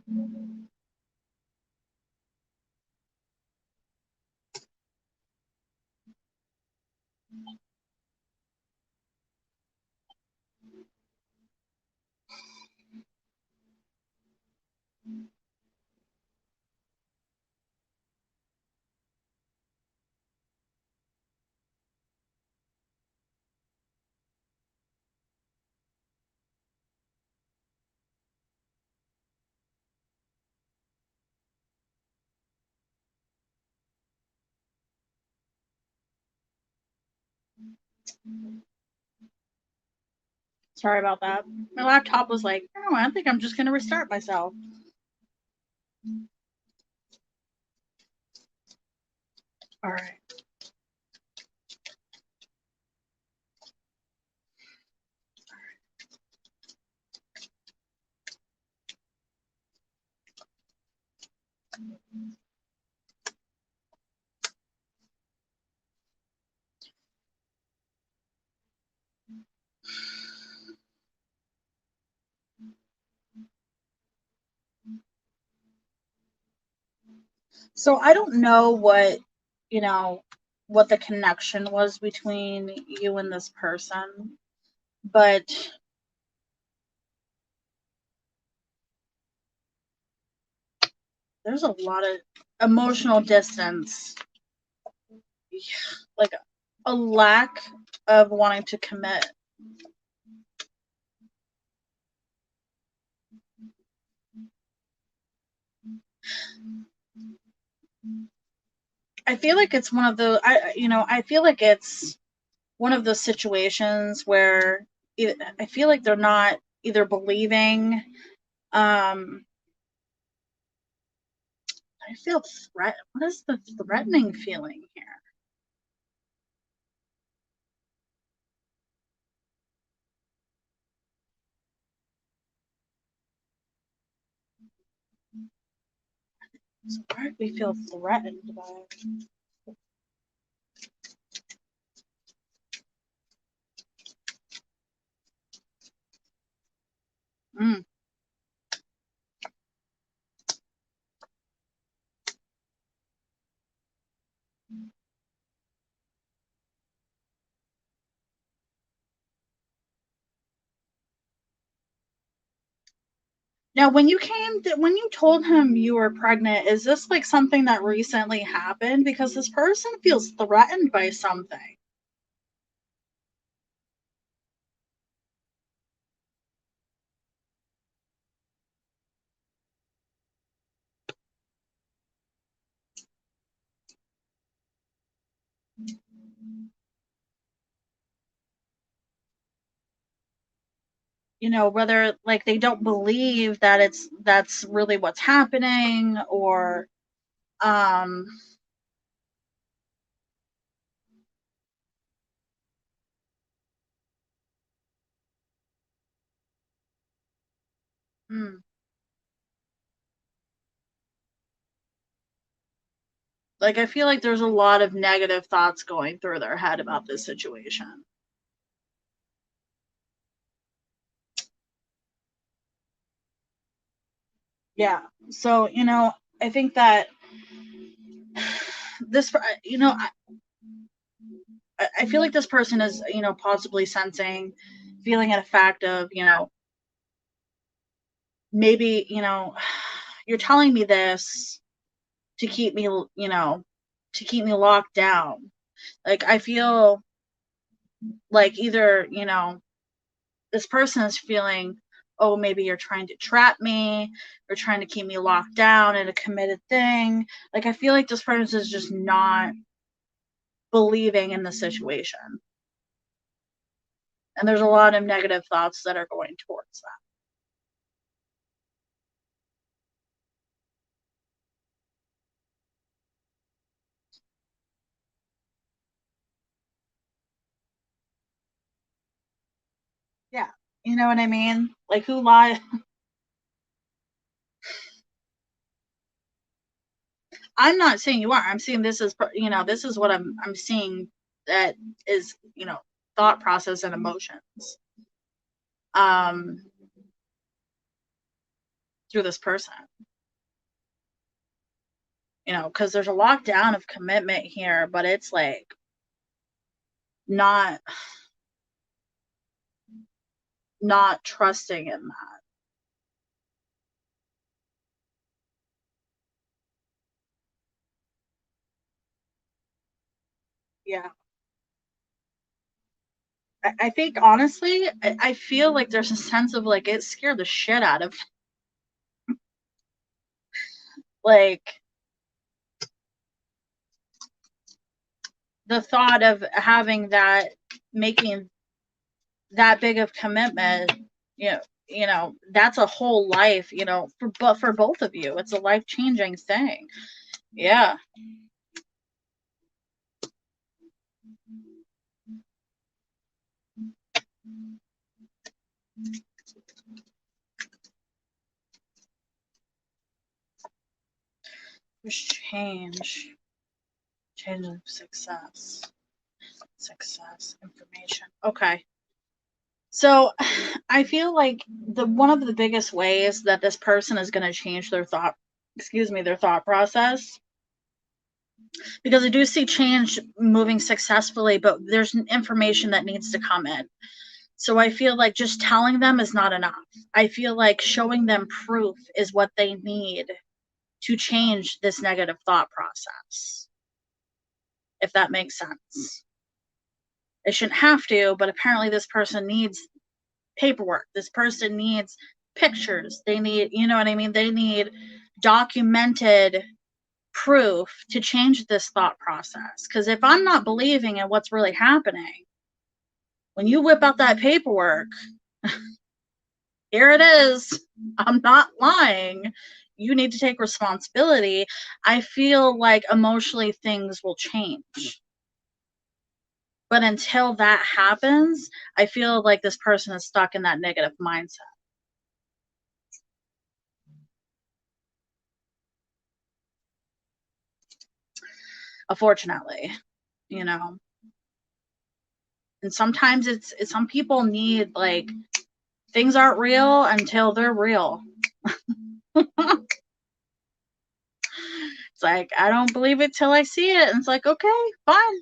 Sorry about that. My laptop was like, oh, I think I'm just going to restart myself. All right. So I don't know what, you know, what the connection was between you and this person, but there's a lot of emotional distance, like a lack of wanting to commit. I feel like it's one of the I feel like it's one of those situations where I feel like they're not either believing. I feel threat. What is the threatening feeling here? So why do we feel threatened by? Mm. Now, when when you told him you were pregnant, is this like something that recently happened? Because this person feels threatened by something. You know, whether like they don't believe that that's really what's happening, or um mm, like I feel like there's a lot of negative thoughts going through their head about this situation. Yeah. So, I think that this, I feel like this person is, possibly sensing, feeling at a fact of, maybe, you're telling me this to keep me, to keep me locked down. Like, I feel like either, this person is feeling, oh, maybe you're trying to trap me, or trying to keep me locked down in a committed thing. Like, I feel like this person is just not believing in the situation. And there's a lot of negative thoughts that are going towards that. Yeah. You know what I mean? Like, who lied? I'm not saying you are. I'm saying this is, this is what I'm seeing that is, thought process and emotions um through this person. Because there's a lockdown of commitment here, but it's like not trusting in that. Yeah. I think honestly, I feel like there's a sense of like it scared the shit out of like the thought of having that, making that big of commitment, you know, that's a whole life, you know, for both of you. It's a life-changing thing. Yeah. Change of success. Success information. Okay. So I feel like one of the biggest ways that this person is going to change their their thought process, because I do see change moving successfully, but there's information that needs to come in. So I feel like just telling them is not enough. I feel like showing them proof is what they need to change this negative thought process, if that makes sense. It shouldn't have to, but apparently this person needs paperwork. This person needs pictures. They need, you know what I mean? They need documented proof to change this thought process. Because if I'm not believing in what's really happening, when you whip out that paperwork, here it is. I'm not lying. You need to take responsibility. I feel like emotionally things will change. But until that happens, I feel like this person is stuck in that negative mindset. Unfortunately, you know. And sometimes it's some people need, like, things aren't real until they're real. It's like, I don't believe it till I see it. And it's like, okay, fine.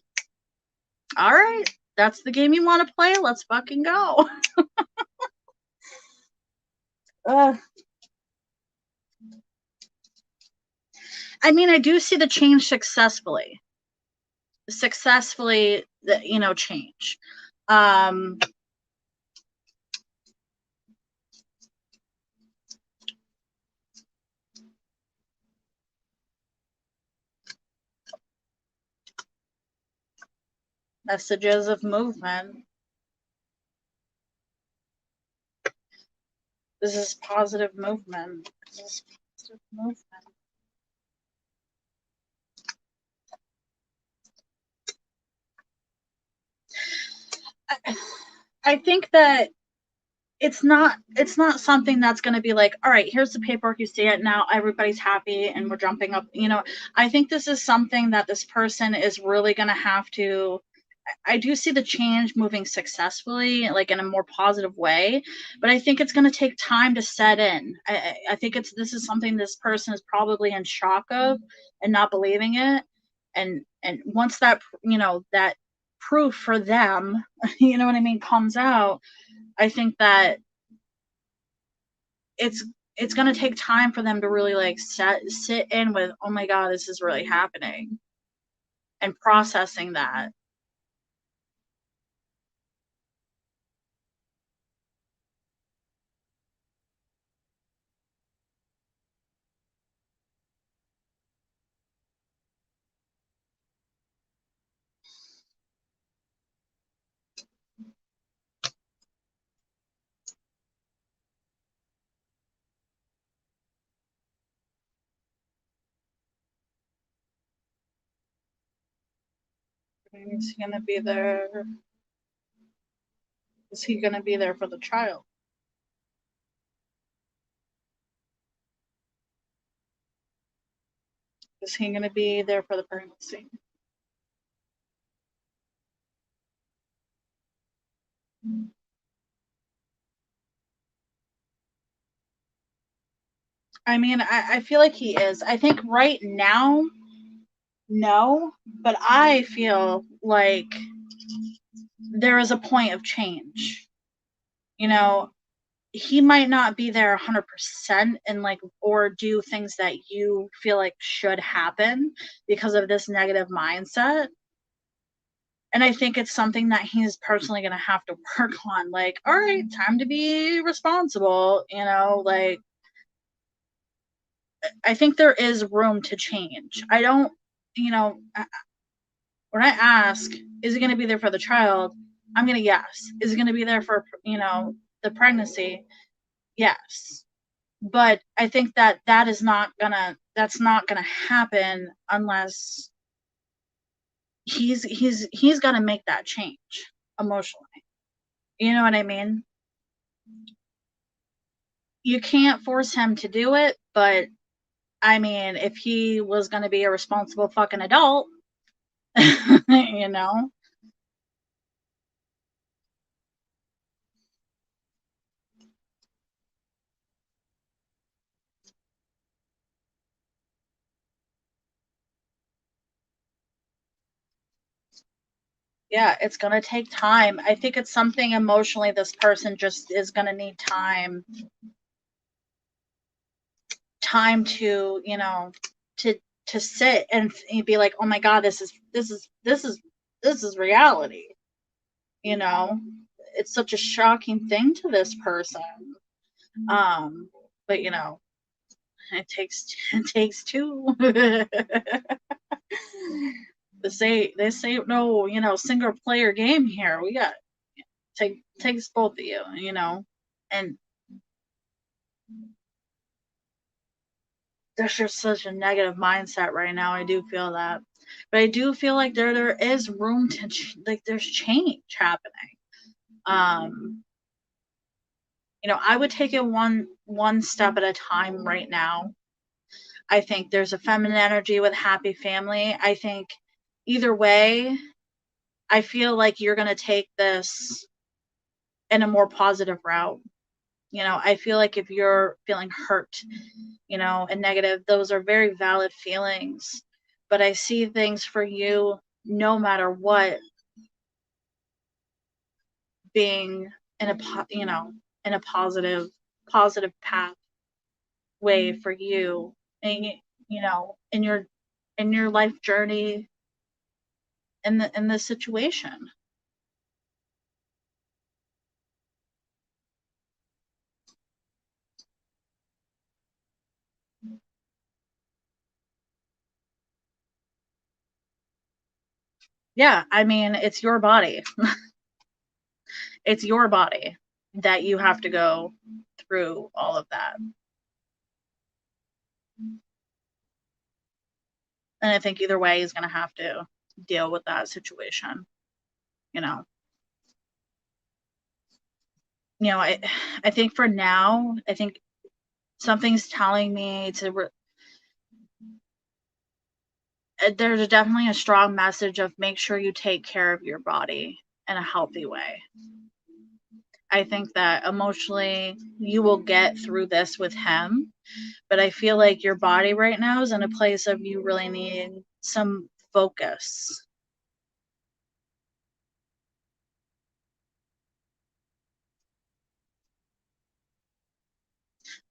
All right. That's the game you want to play. Let's fucking go. I mean, I do see the change successfully, you know, change. Messages of movement. This is positive movement. This is positive movement. I think that it's not something that's going to be like, all right, here's the paperwork, you see it now, everybody's happy and we're jumping up, you know. I think this is something that this person is really going to have to, I do see the change moving successfully, like in a more positive way, but I think it's going to take time to set in. I think this is something this person is probably in shock of and not believing it. And once that, you know, that proof for them, you know what I mean, comes out, I think that it's going to take time for them to really like sit in with, oh my God, this is really happening, and processing that. Is he going to be there? Is he going to be there for the child? Is he going to be there for the pregnancy? I mean, I feel like he is. I think right now, no, but I feel like there is a point of change. You know, he might not be there 100% and like, or do things that you feel like should happen because of this negative mindset. And I think it's something that he's personally going to have to work on. Like, all right, time to be responsible, you know, like, I think there is room to change. I don't, you know, when I ask, is he going to be there for the child? I'm going to yes. Is he going to be there for, you know, the pregnancy? Yes. But I think that that's not gonna happen unless he's gonna make that change emotionally. You know what I mean? You can't force him to do it, but I mean, if he was gonna be a responsible fucking adult, you know? Yeah, it's gonna take time. I think it's something emotionally this person just is gonna need time to, you know, to sit and be like, oh my god, this is reality. You know, it's such a shocking thing to this person. But you know, it takes two. They say no, you know, single player game here. We got takes both of you, you know, and there's just such a negative mindset right now. I do feel that, but I do feel like there is room to like there's change happening. Um, you know, I would take it one step at a time right now. I think there's a feminine energy with happy family. I think either way, I feel like you're going to take this in a more positive route. You know, I feel like if you're feeling hurt, you know, and negative, those are very valid feelings. But I see things for you, no matter what, being in a you know, in a positive path way for you, and you know, in your life journey in this situation. Yeah, I mean, it's your body. It's your body that you have to go through all of that. And I think either way he's going to have to deal with that situation, you know. You know, I think for now, I think something's telling me to there's definitely a strong message of make sure you take care of your body in a healthy way. I think that emotionally you will get through this with him, but I feel like your body right now is in a place of you really needing some focus.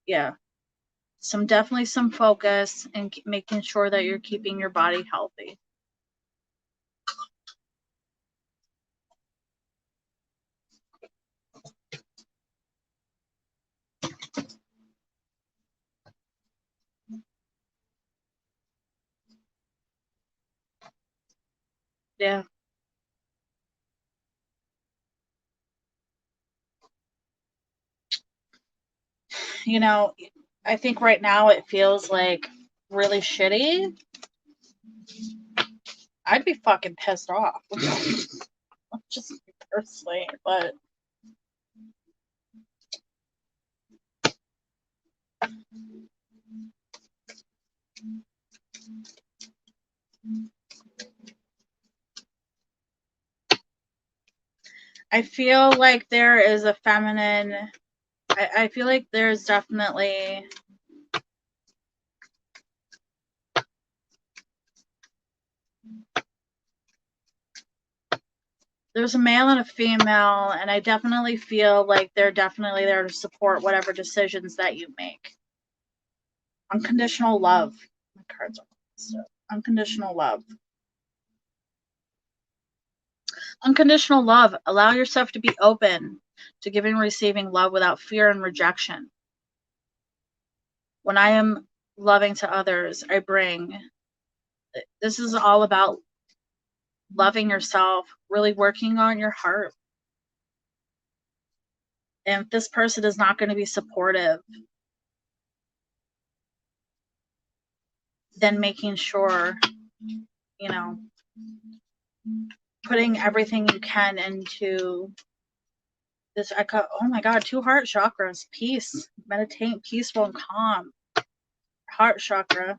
Yeah, definitely some focus and making sure that you're keeping your body healthy. Yeah. You know, I think right now it feels like really shitty. I'd be fucking pissed off. Just personally, but I feel like there is a feminine. I feel like there's definitely There's a male and a female, and I definitely feel like they're definitely there to support whatever decisions that you make. Unconditional love. My cards are so unconditional love. Unconditional love. Allow yourself to be open to giving and receiving love without fear and rejection. When I am loving to others, I bring. This is all about loving yourself, really working on your heart. And if this person is not going to be supportive, then making sure, you know, putting everything you can into this. Oh my God, 2 heart chakras. Peace. Meditate, peaceful and calm. Heart chakra.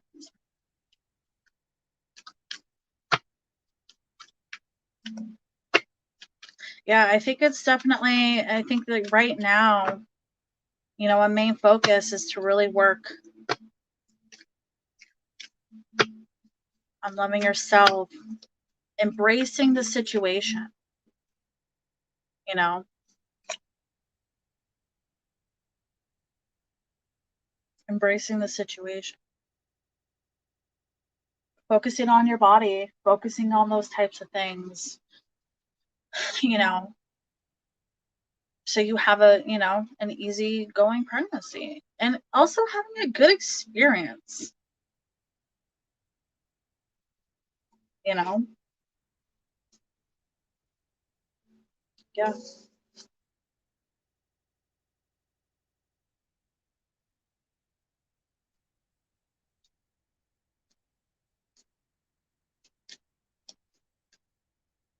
Yeah, I think it's definitely, I think that right now, you know, a main focus is to really work on loving yourself, embracing the situation, you know, embracing the situation, focusing on your body, focusing on those types of things, you know, so you have a, you know, an easy going pregnancy and also having a good experience, you know. Yeah.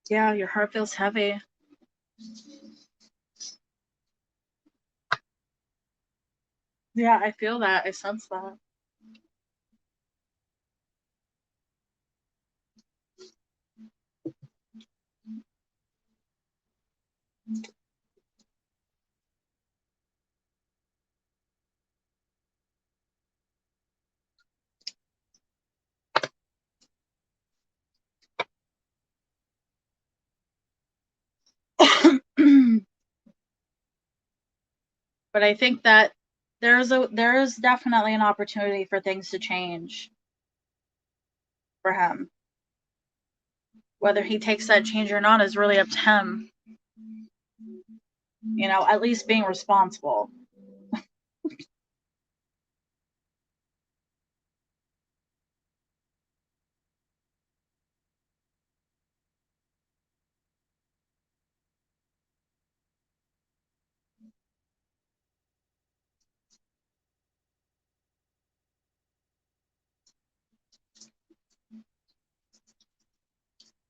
Yeah, your heart feels heavy. Yeah, I feel that. I sense that. But I think that there is definitely an opportunity for things to change for him. Whether he takes that change or not is really up to him. You know, at least being responsible.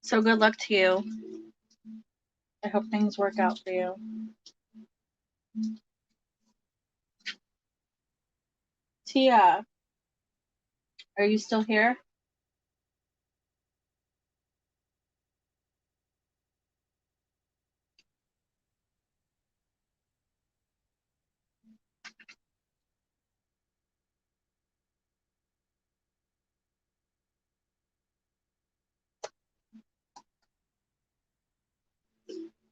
So good luck to you. I hope things work out for you. Tia, are you still here?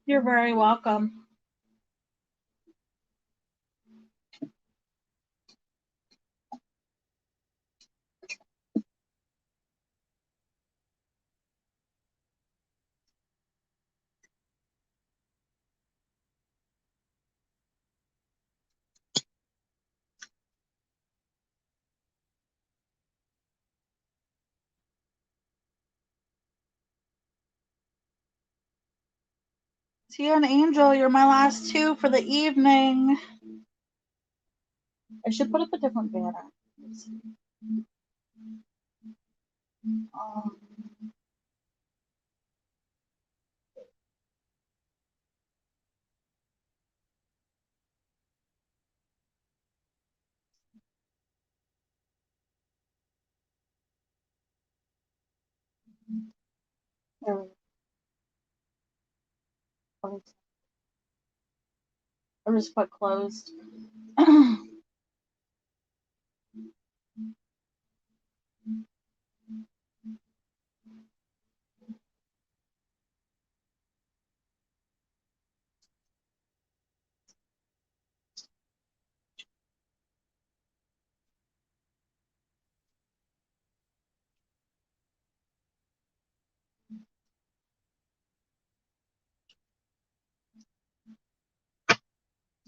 You're very welcome. Tia and Angel, you're my last 2 for the evening. I should put up a different banner. Um, there we go. I just put closed.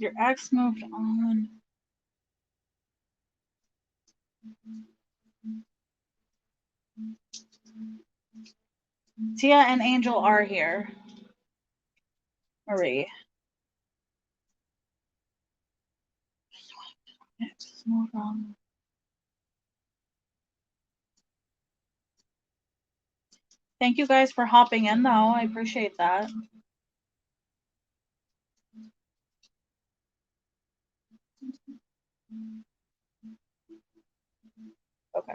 Your ex moved on. Tia and Angel are here. Marie. Ex moved on. Thank you guys for hopping in, though. I appreciate that. Okay.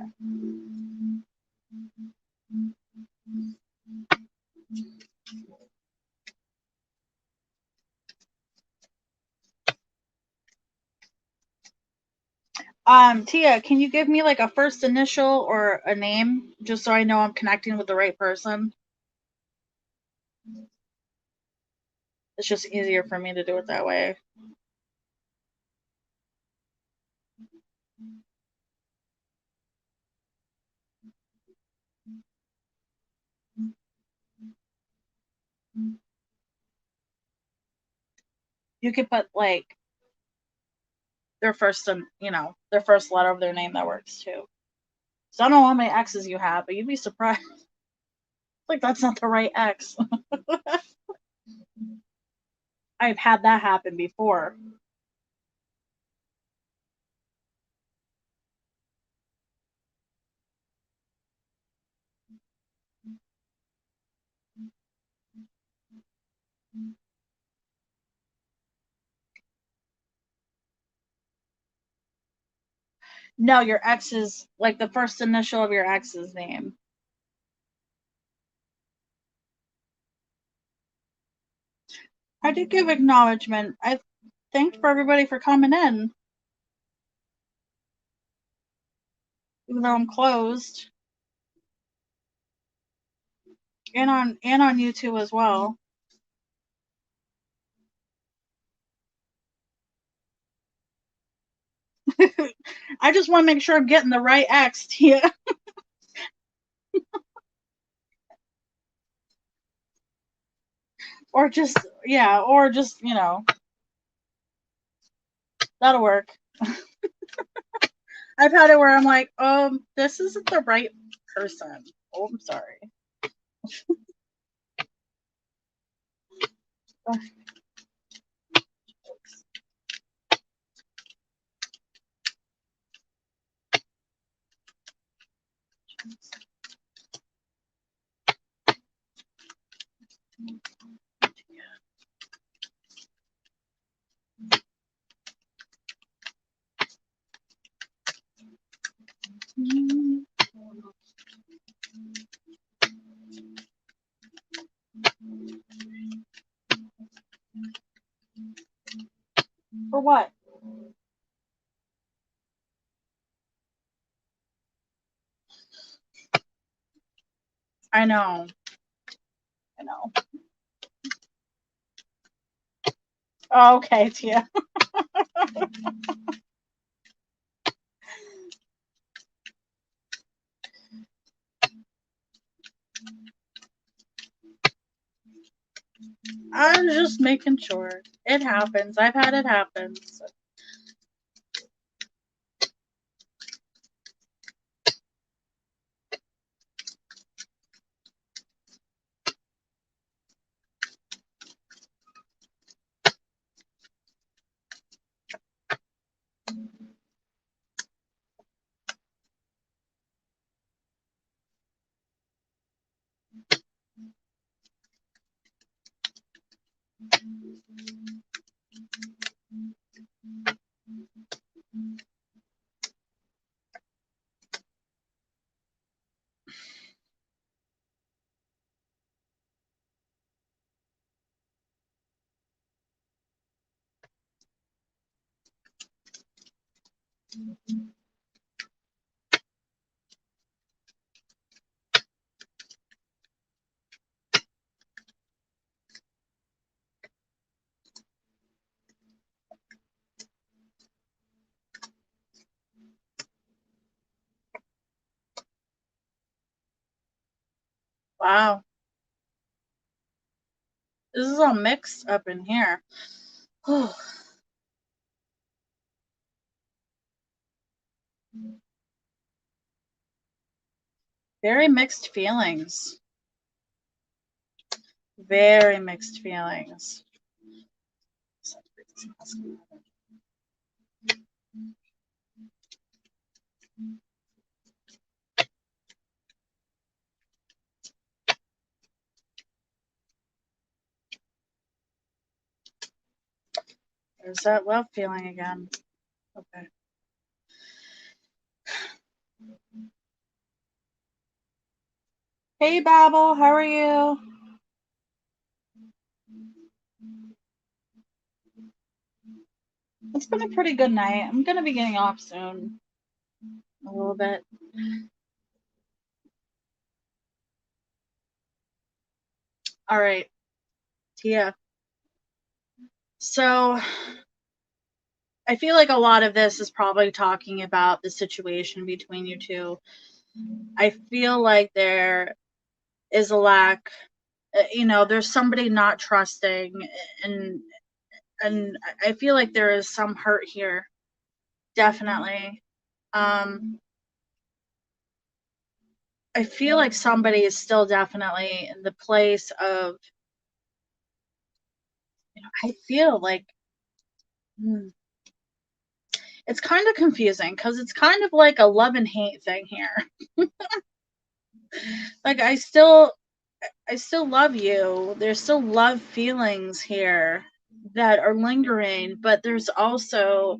Tia, can you give me like a first initial or a name just so I know I'm connecting with the right person? It's just easier for me to do it that way. You could put like their first, their first letter of their name. That works too. So I don't know how many X's you have, but you'd be surprised. Like that's not the right X. I've had that happen before. No, your ex's, like the first initial of your ex's name. I did give acknowledgement. I thanked for everybody for coming in, even though I'm closed, and on YouTube as well. I just want to make sure I'm getting the right X here. Or just, yeah, or just, that'll work. I've had it where I'm like, this isn't the right person. Oh, I'm sorry. For what? I know. Oh, okay, Tia. I'm just making sure. It happens. I've had it happen. So. Wow. This is all mixed up in here. Very mixed feelings. Very mixed feelings. There's that love feeling again. Okay. Hey, Babel, how are you? It's been a pretty good night. I'm going to be getting off soon. A little bit. All right, Tia. So I feel like a lot of this is probably talking about the situation between you two. I feel like there is a lack, there's somebody not trusting, and I feel like there is some hurt here. Definitely. I feel like somebody is still definitely in the place of, I feel like it's kind of confusing because it's kind of like a love and hate thing here. Like I still love you. There's still love feelings here that are lingering, but there's also,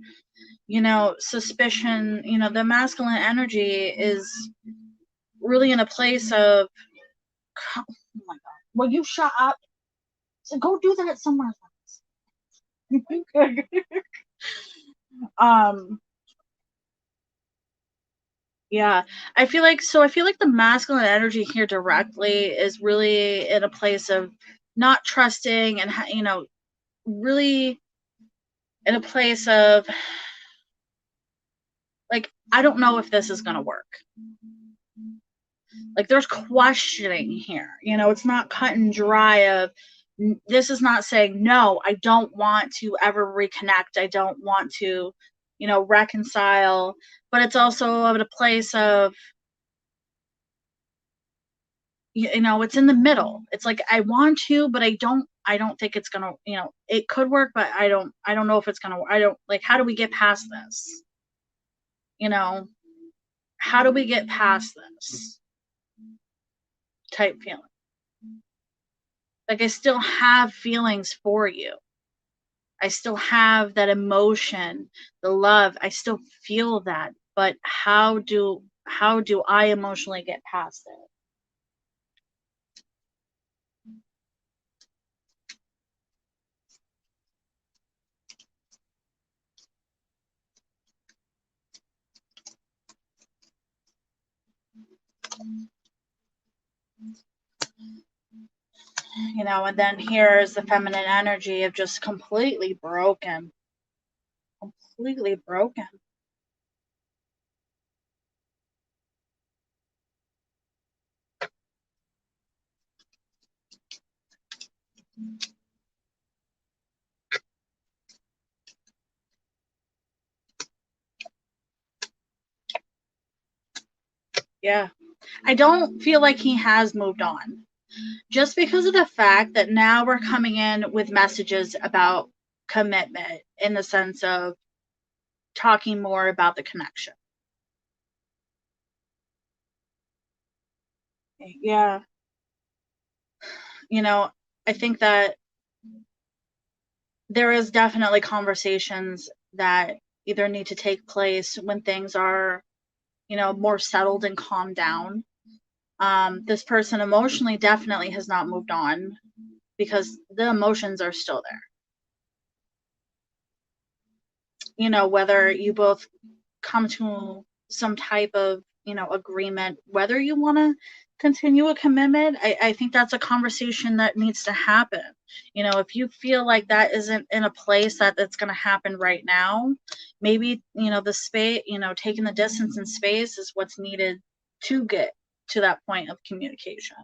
suspicion. The masculine energy is really in a place of, oh my God, will you shut up? So go do that somewhere else. Yeah, I feel like the masculine energy here directly is really in a place of not trusting, and really in a place of like, I don't know if this is going to work. Like there's questioning here. It's not cut and dry of, this is not saying no, I don't want to ever reconnect. I don't want to, reconcile, but it's also at a place of, it's in the middle. It's like I want to, but I don't think it's gonna, it could work, but I don't know if it's gonna, I don't, like, how do we get past this? How do we get past this type feeling? Like I still have feelings for you. I still have that emotion, the love. I still feel that, but how do I emotionally get past it? And then here's the feminine energy of just completely broken. Completely broken. Yeah. I don't feel like he has moved on. Just because of the fact that now we're coming in with messages about commitment, in the sense of talking more about the connection. Yeah. I think that there is definitely conversations that either need to take place when things are, more settled and calmed down. This person emotionally definitely has not moved on because the emotions are still there. Whether you both come to some type of, agreement, whether you want to continue a commitment, I think that's a conversation that needs to happen. If you feel like that isn't in a place that's going to happen right now, maybe, the space, taking the distance and space is what's needed to get to that point of communication.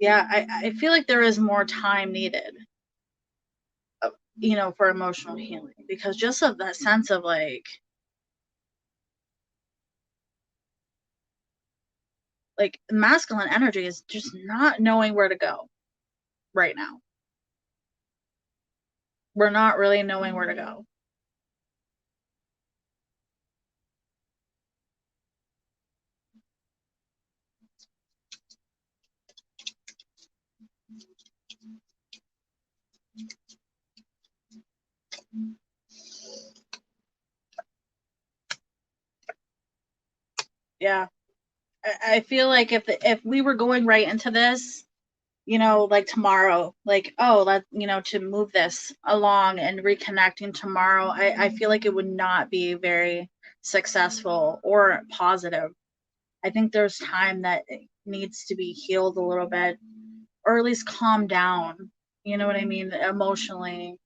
Yeah, I feel like there is more time needed. you know, for emotional healing, because just of that sense of like masculine energy is just not knowing where to go right now. We're not really knowing where to go. Yeah. I feel like if we were going right into this, you know, like tomorrow, like, oh, that, you know, to move this along and reconnecting tomorrow, I feel like it would not be very successful or positive. I think there's time that needs to be healed a little bit, or at least calm down. You know what I mean? Emotionally,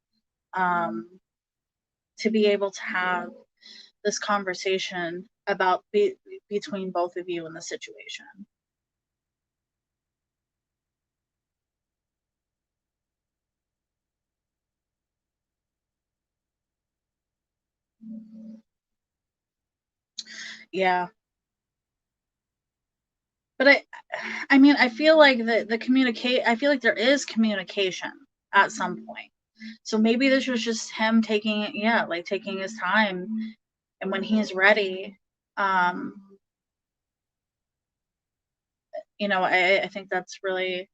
um, to be able to have this conversation about between both of you in the situation. Yeah. But I mean, I feel like the communicate. I feel like there is communication at some point. So maybe this was just him taking, yeah, like taking his time, and when he's ready, um, you know, I think that's really,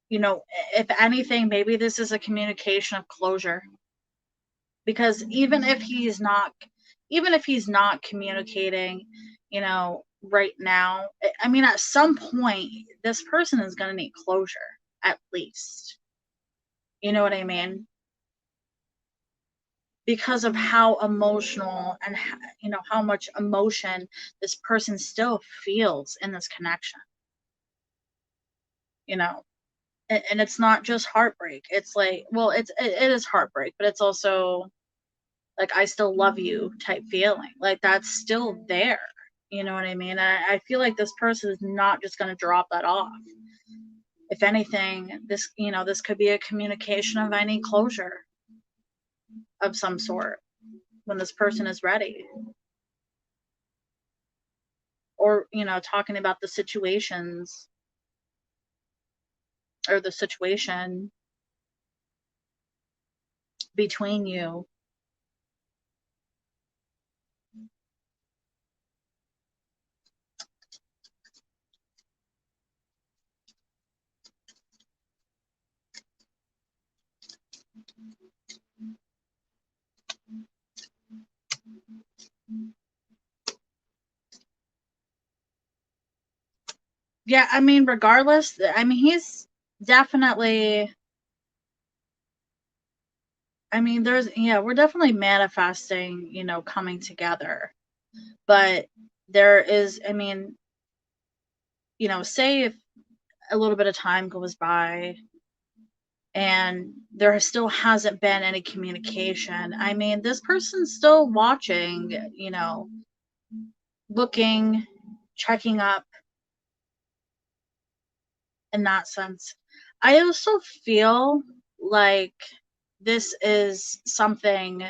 you know, if anything, maybe this is a communication of closure, because even if he's not communicating, you know, right now, I mean, at some point, this person is going to need closure, at least. You know what I mean? Because of how emotional and you know, how much emotion this person still feels in this connection, you know. And it's not just heartbreak. It's like, well, it is heartbreak, but it's also like, I still love you type feeling. Like, that's still there. You know what I mean? I feel like this person is not just going to drop that off. If anything, this, you know, this could be a communication of any closure of some sort when this person is ready. Or, you know, talking about the situations or the situation between you. Yeah, I mean, regardless, I mean, he's definitely, I mean, there's, yeah, we're definitely manifesting, you know, coming together. But there is, I mean, you know, say if a little bit of time goes by and there still hasn't been any communication, I mean, this person's still watching, you know, looking, checking up in that sense. I also feel like this is something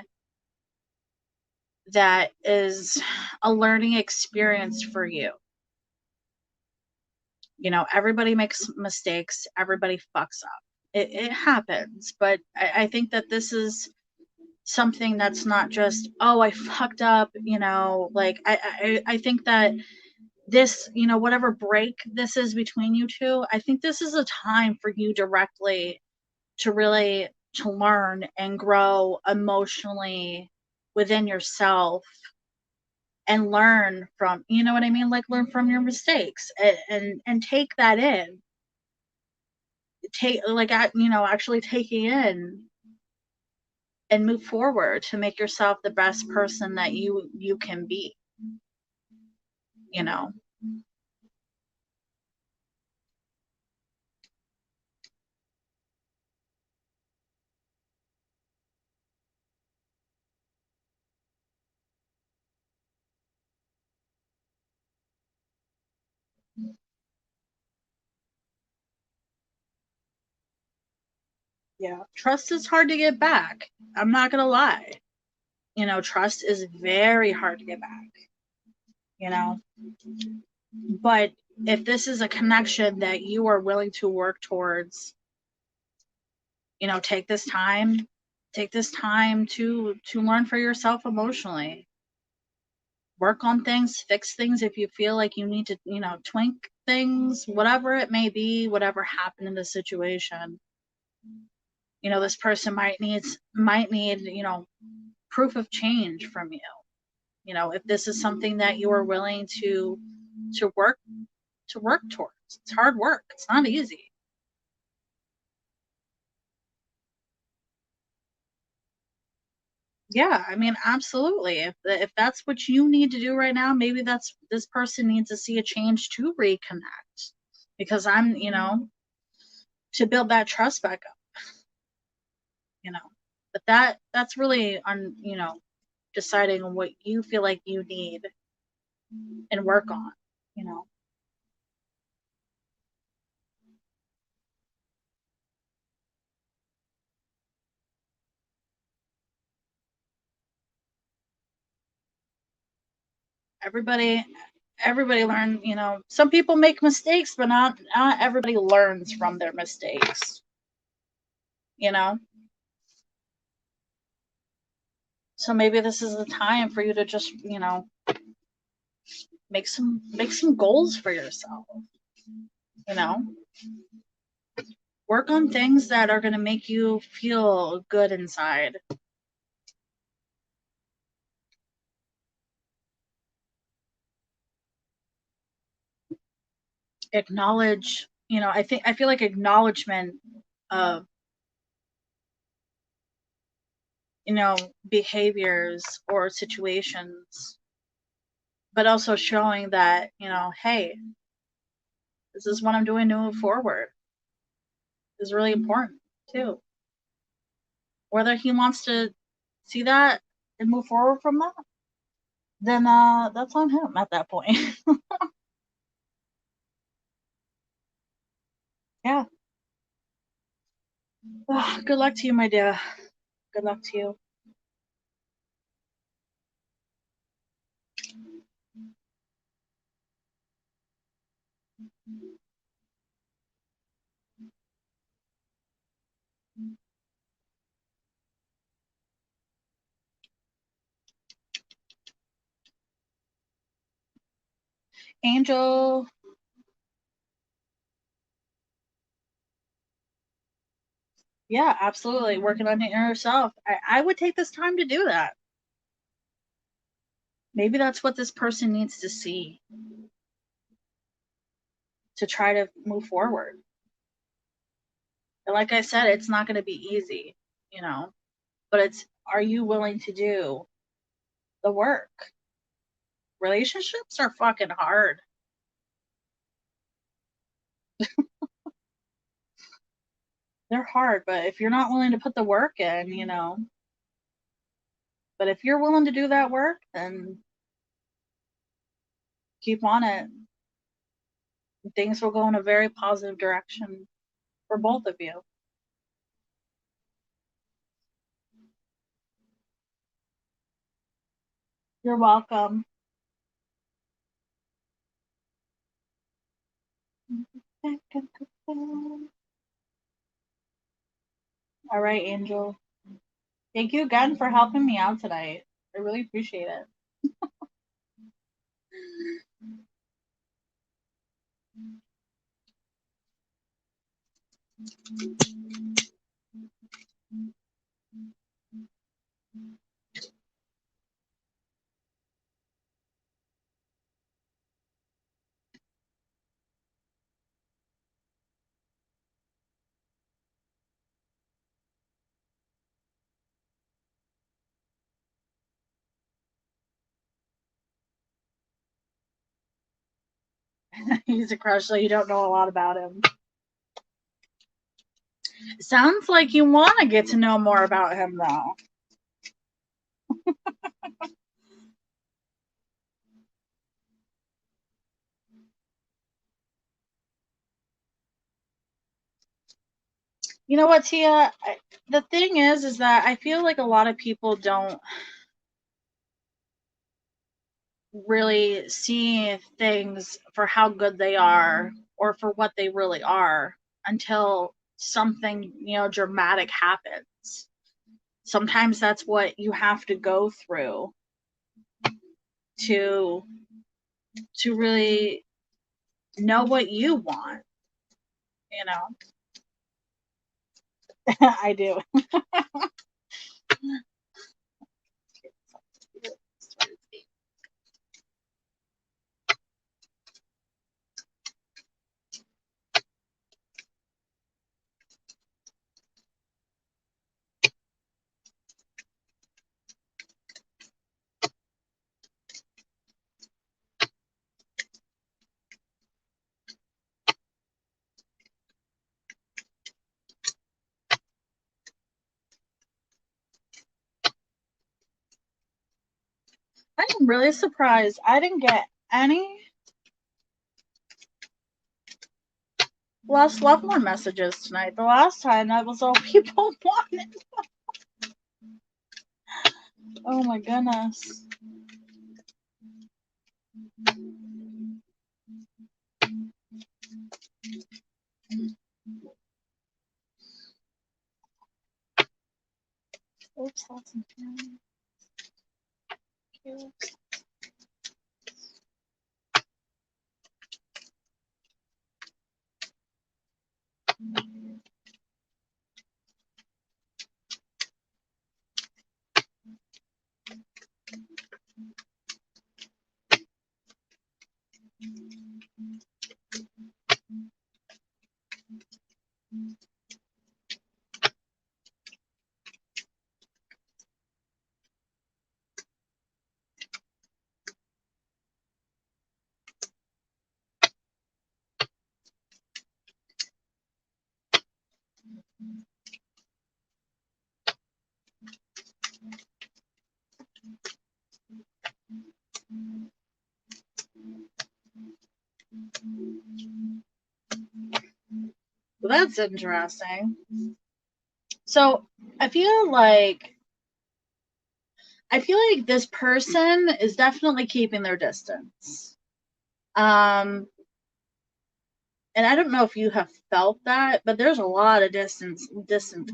that is a learning experience for you. You know, everybody makes mistakes, everybody fucks up. It happens, but I think that this is something that's not just, oh, I fucked up, you know, like I think that this, you know, whatever break this is between you two, I think this is a time for you directly to really to learn and grow emotionally within yourself, and learn from, you know what I mean, like learn from your mistakes, and take that in, take like you know, actually taking in and move forward to make yourself the best person that you can be, you know. Yeah. Trust is hard to get back. I'm not going to lie. You know, trust is very hard to get back, you know. But if this is a connection that you are willing to work towards, you know, take this time to learn for yourself emotionally. Work on things, fix things if you feel like you need to, you know, twink things, whatever it may be, whatever happened in the situation. You know, this person might need, you know, proof of change from you. You know, if this is something that you are willing to work towards. It's hard work. It's not easy. Yeah, I mean, absolutely. If that's what you need to do right now, maybe this person needs to see a change to reconnect. Because I'm, you know, to build that trust back up, you know. But that's really on, you know, deciding on what you feel like you need and work on, you know. Everybody everybody learn, you know, some people make mistakes, but not everybody learns from their mistakes, you know. So maybe this is the time for you to just, you know, make some goals for yourself, you know. Work on things that are going to make you feel good inside. Acknowledge, you know, I feel like acknowledgement of, you know, behaviors or situations, but also showing that, you know, hey, this is what I'm doing to move forward is really important too. Whether he wants to see that and move forward from that, then that's on him at that point. Yeah. Good luck to you, my dear. Good luck to you. Angel. Yeah, absolutely. Working on your inner self. I would take this time to do that. Maybe that's what this person needs to see to try to move forward. And like I said, it's not going to be easy, you know, but it's, are you willing to do the work? Relationships are fucking hard. They're hard, but if you're not willing to put the work in, you know, but if you're willing to do that work, then keep on it. Things will go in a very positive direction for both of you. You're welcome. All right, Angel. Thank you again for helping me out tonight. I really appreciate it. He's a crush, so you don't know a lot about him. Sounds like you want to get to know more about him, though. You know what, Tia? The thing is that I feel like a lot of people don't really see things for how good they are or for what they really are until something, dramatic happens. Sometimes that's what you have to go through to really know what you want, you know. I do. I am really surprised I didn't get any Lost Loved One messages tonight. The last time that was all people wanted. Oh my goodness. Oops, that's cute. Well, that's interesting. So I feel like this person is definitely keeping their distance. And I don't know if you have felt that, but there's a lot of distance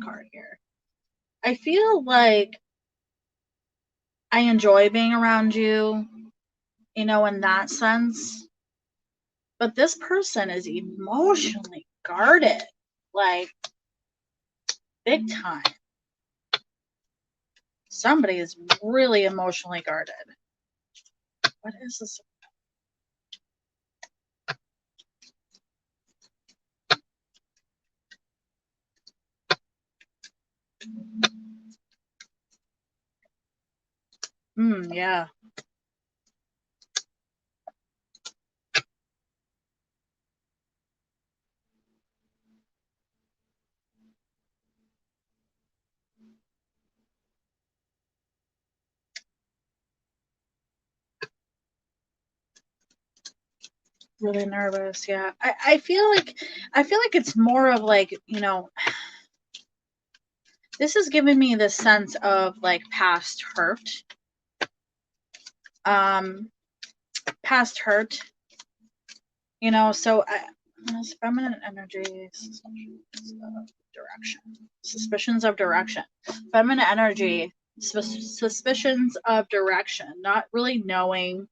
card here. I feel like I enjoy being around you, in that sense. But this person is emotionally guarded, like big time. Somebody is really emotionally guarded. What is this? Yeah. Really nervous. Yeah. I feel like it's more of like, this is giving me the sense of like past hurt. Past hurt. So feminine energy, suspicions of direction. Feminine energy, suspicions of direction, not really knowing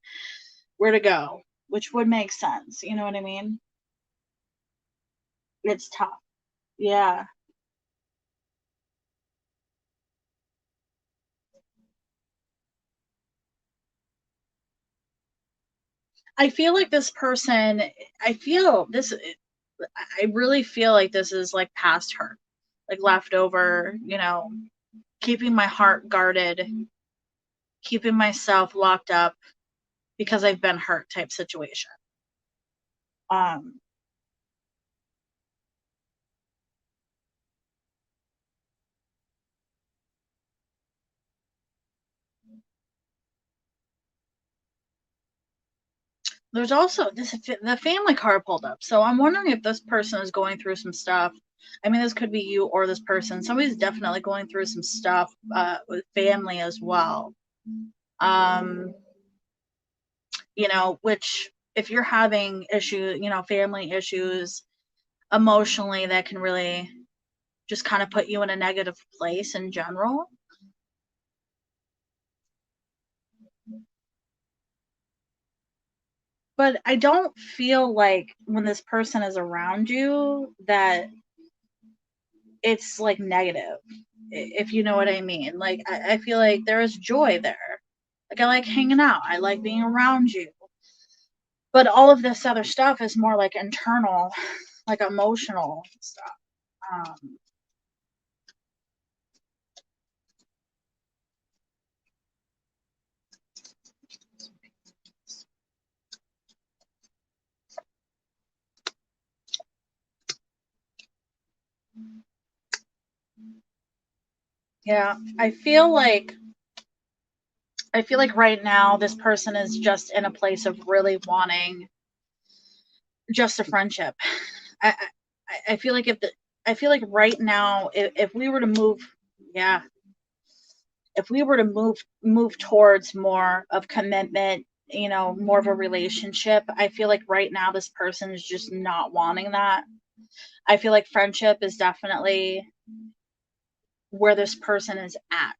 where to go, which would make sense. You know what I mean? It's tough. Yeah. I feel like this person, I really feel like this is like past hurt, like leftover, keeping my heart guarded, keeping myself locked up because I've been hurt type situation. There's also the family card pulled up. So I'm wondering if this person is going through some stuff I mean, this could be you or this person. Somebody's definitely going through some stuff with family as well. You know, which if you're having issues, you know, family issues emotionally, that can really just kind of put you in a negative place in general. But I don't feel like when this person is around you that it's like negative, if you know what I mean. Like, I feel like there is joy there. Like, I like hanging out, I like being around you. But all of this other stuff is more like internal, like emotional stuff. Um, yeah, I feel like right now this person is just in a place of really wanting just a friendship. I I feel like I feel like right now if we were to move, yeah, if we were to move towards more of commitment, you know, more of a relationship, I feel like right now this person is just not wanting that. I feel like friendship is definitely where this person is at.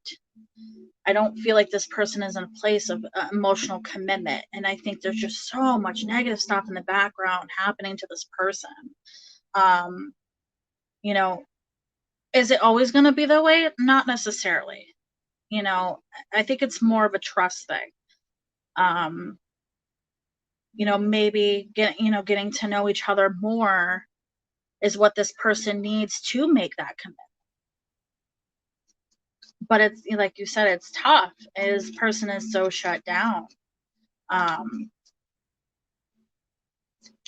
I don't feel like this person is in a place of emotional commitment. And I think there's just so much negative stuff in the background happening to this person. Um, you know, is it always going to be that way? Not necessarily. You know, I think it's more of a trust thing. Um, you know, maybe getting to know each other more is what this person needs to make that commitment. But it's like you said, it's tough. This person is so shut down. Um,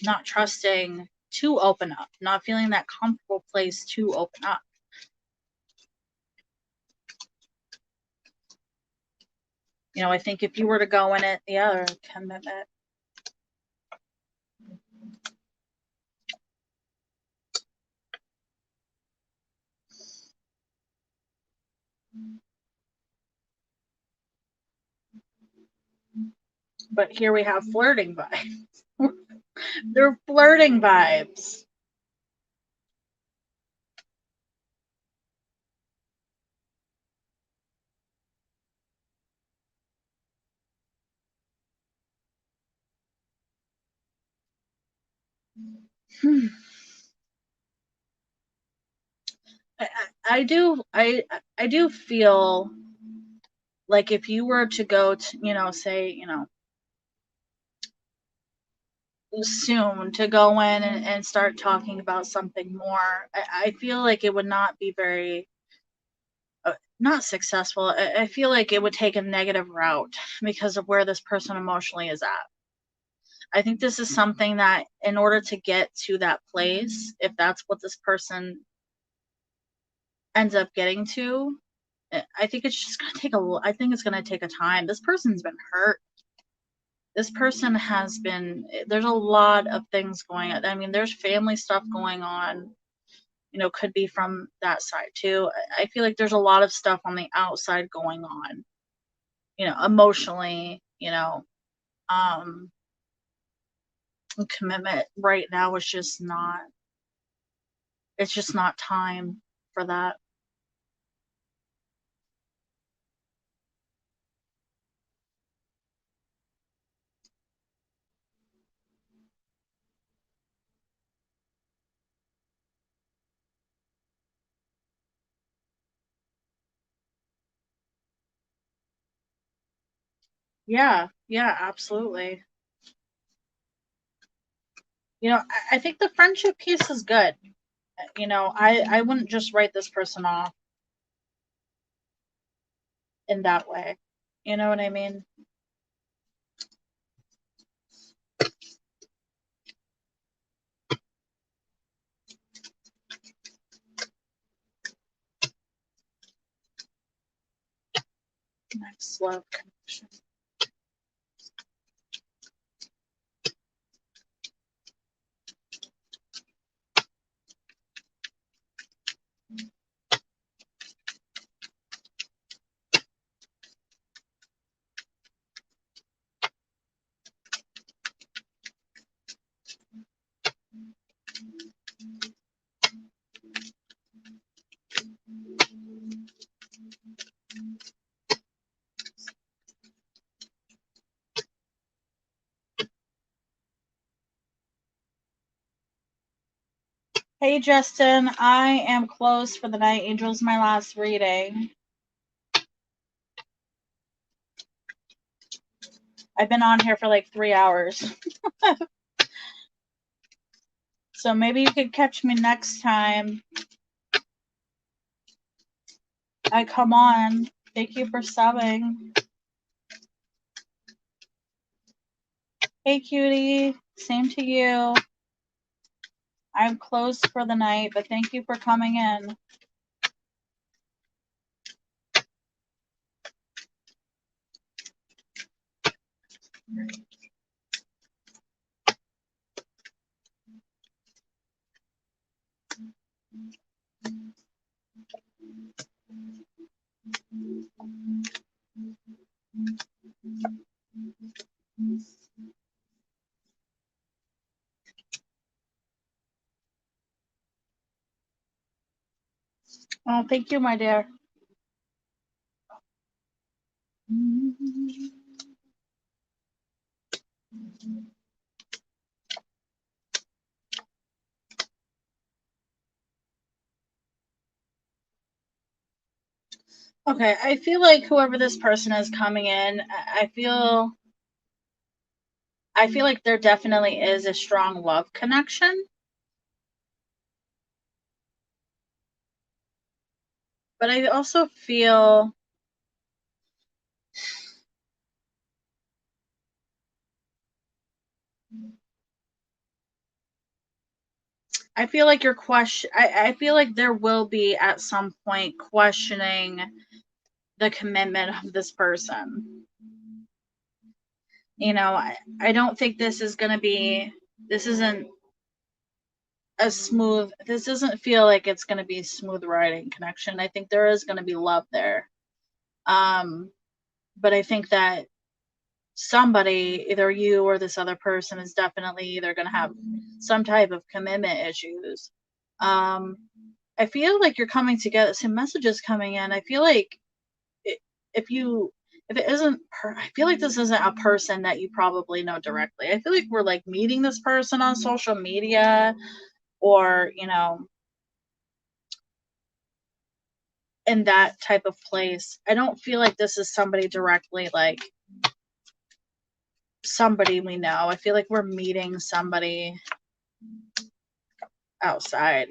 not trusting to open up, not feeling that comfortable place to open up. You know, I think if you were to go in it, the other commitment. But here we have flirting vibes. They're flirting vibes. Hmm. I do feel like if you were to go to, you know, say, you know, soon to go in and start talking about something more, I feel like it would not be very not successful. I feel like it would take a negative route because of where this person emotionally is at. I think this is something that in order to get to that place, if that's what this person ends up getting to, I think it's just gonna take I think it's gonna take a time. This person's been hurt. This person has been, there's a lot of things going on. I mean, there's family stuff going on, you know, could be from that side too. I feel like there's a lot of stuff on the outside going on, you know, emotionally, you know, um, commitment right now is just not, it's just not time for that. Yeah, yeah, absolutely. You know, I think the friendship piece is good. You know, I wouldn't just write this person off in that way. You know what I mean? Next love connection. Hey, Justin, I am closed for the night. Angel's my last reading. I've been on here for like 3 hours. So maybe you could catch me next time I come on. Thank you for subbing. Hey, cutie. Same to you. I'm closed for the night, but thank you for coming in. Oh, thank you, my dear. Okay, I feel like whoever this person is coming in, I feel like there definitely is a strong love connection. But I also feel like you're I feel like there will be at some point questioning the commitment of this person. You know, I don't think this is going to be, this isn't a smooth, this doesn't feel like it's going to be smooth riding connection. I think there is going to be love there. But I think that somebody, either you or this other person, is definitely either going to have some type of commitment issues. I feel like you're coming together, some messages coming in. I feel like if it isn't, I feel like this isn't a person that you probably know directly. I feel like we're like meeting this person on social media, or, you know, in that type of place. I don't feel like this is somebody directly, like somebody we know. I feel like we're meeting somebody outside.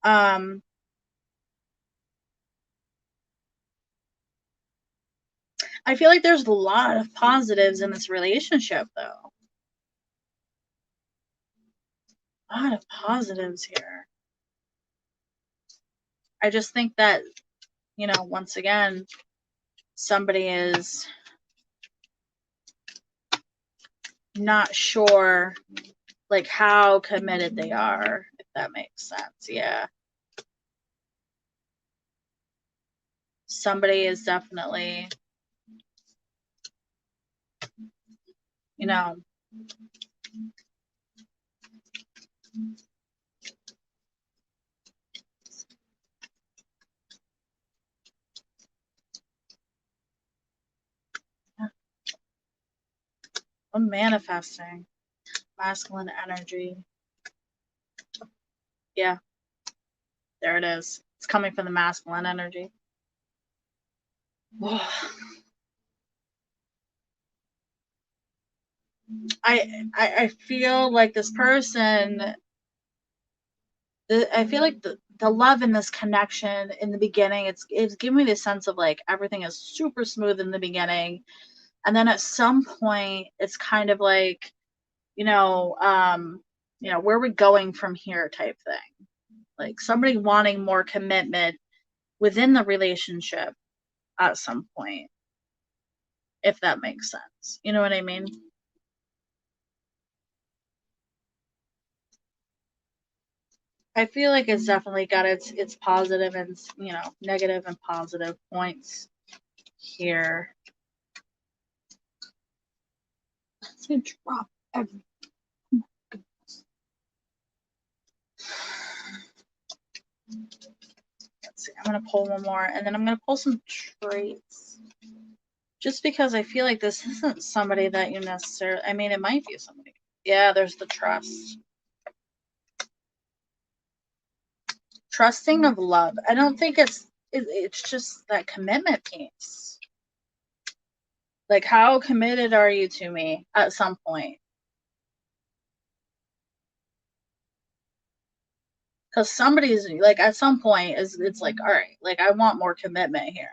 I feel like there's a lot of positives in this relationship, though. A lot of positives here. I just think that, you know, once again, somebody is not sure, like, how committed they are, if that makes sense. Yeah. Somebody is definitely, you know, I'm manifesting masculine energy. Yeah, there it is. It's coming from the masculine energy. I feel like this person, I feel like the love in this connection in the beginning, it's giving me the sense of like everything is super smooth in the beginning, and then at some point it's kind of like, you know, where are we going from here type thing. Like somebody wanting more commitment within the relationship at some point, if that makes sense. You know what I mean? I feel like it's definitely got its positive and, you know, negative and positive points here. It's gonna drop everything. Oh my goodness. Let's see. I'm gonna pull one more, and then I'm gonna pull some traits. Just because I feel like this isn't somebody that you necessarily. I mean, it might be somebody. Yeah, there's the trust. Trusting of love. I don't think it's just that commitment piece. Like, how committed are you to me at some point? Because somebody's like, at some point, it's like, all right, like, I want more commitment here.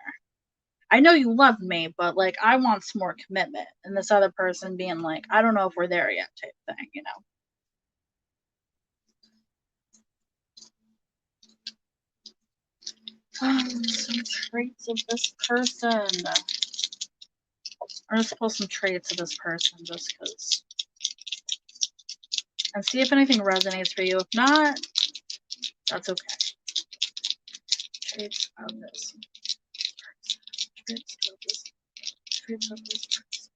I know you love me, but like, I want some more commitment. And this other person being like, I don't know if we're there yet, type thing, you know? Some traits of this person. I'm just pull some traits of this person just because. And see if anything resonates for you. If not, that's okay. Traits of this person. Traits of this. Traits of this person.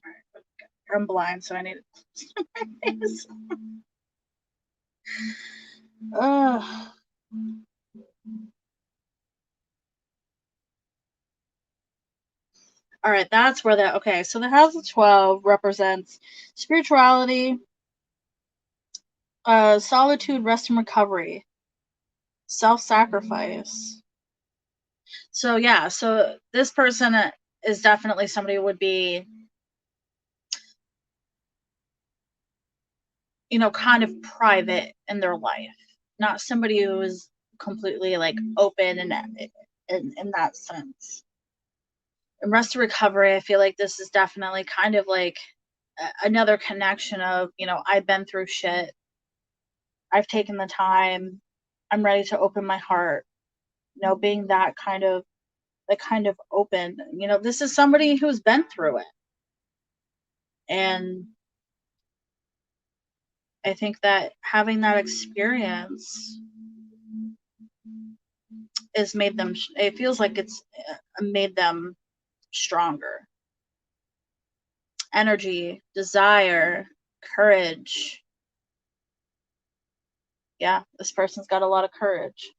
Alright, I'm blind, so I need to close my face. All right, that's where that. Okay, so the House of 12 represents spirituality, solitude, rest, and recovery, self-sacrifice. So yeah, so this person is definitely somebody who would be, you know, kind of private in their life, not somebody who is completely like open and in that sense. And rest and recovery, I feel like this is definitely kind of like another connection of, you know, I've been through shit. I've taken the time. I'm ready to open my heart. You know, being that kind of open. You know, this is somebody who's been through it. And I think that having that experience has made them, it feels like it's made them stronger. Energy, desire, courage. Yeah, this person's got a lot of courage.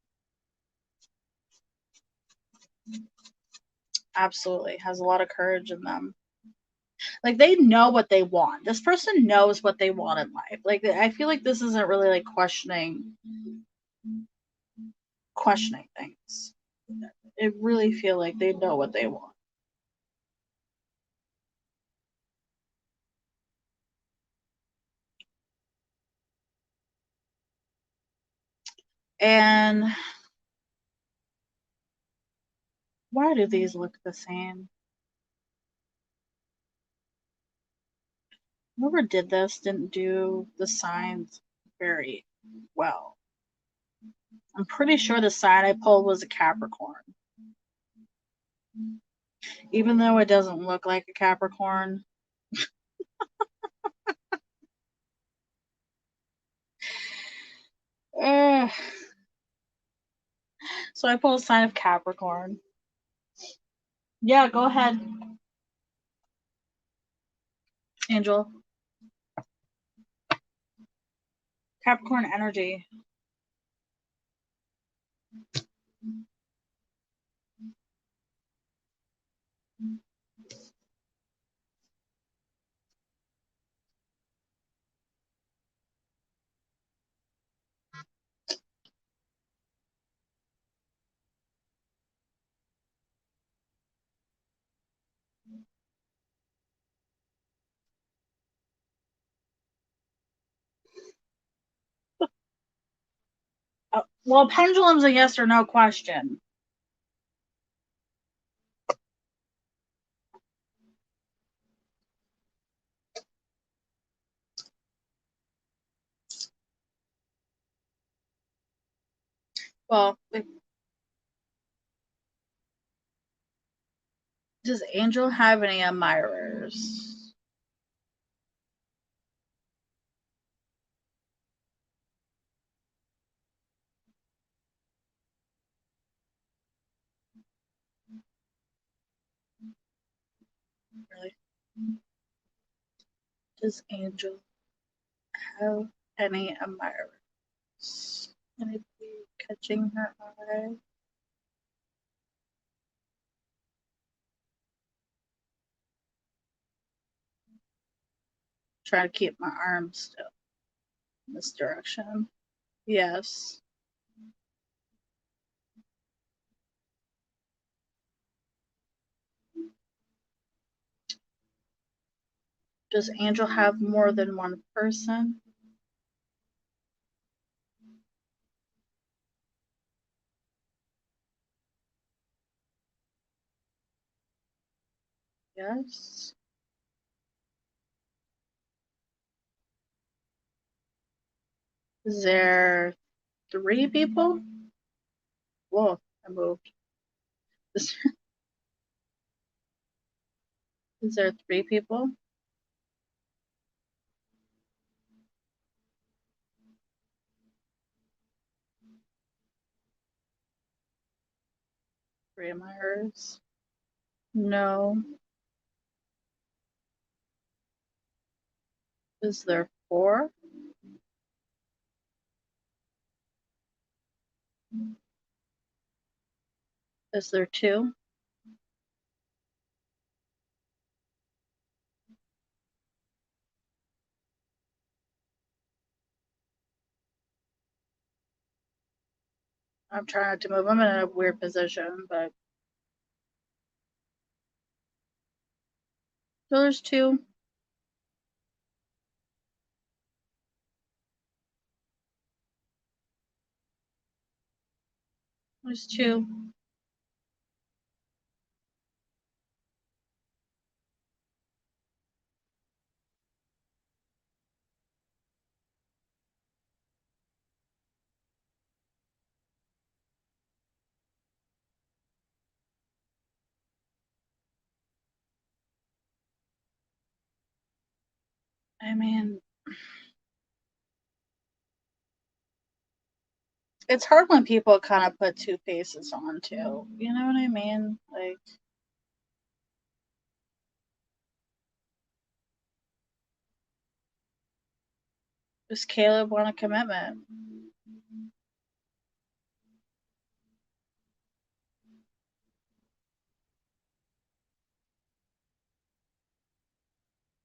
Absolutely has a lot of courage in them. Like, they know what they want. This person knows what they want in life. Like, I feel like this isn't really like questioning things. I really feel like they know what they want. And why do these look the same? Whoever did this didn't do the signs very well. I'm pretty sure the sign I pulled was a Capricorn. Even though it doesn't look like a Capricorn. So I pulled a sign of Capricorn. Yeah, go ahead, Angel. Capricorn energy. Well, pendulum's a yes or no question. Well, does Angel have any admirers? Really? Does Angel have any admirers? Anybody catching her eye? Try to keep my arms still. in this direction. Yes. Does Angel have more than one person? Yes. Is there 3 people? Whoa, I moved. Is there 3 people? Three of my hers? No. Is there 4? Is there 2? I'm trying not to move. I'm in a weird position, but so there's 2. There's 2. I mean, it's hard when people kind of put 2 faces on too. You know what I mean? Like, does Caleb want a commitment?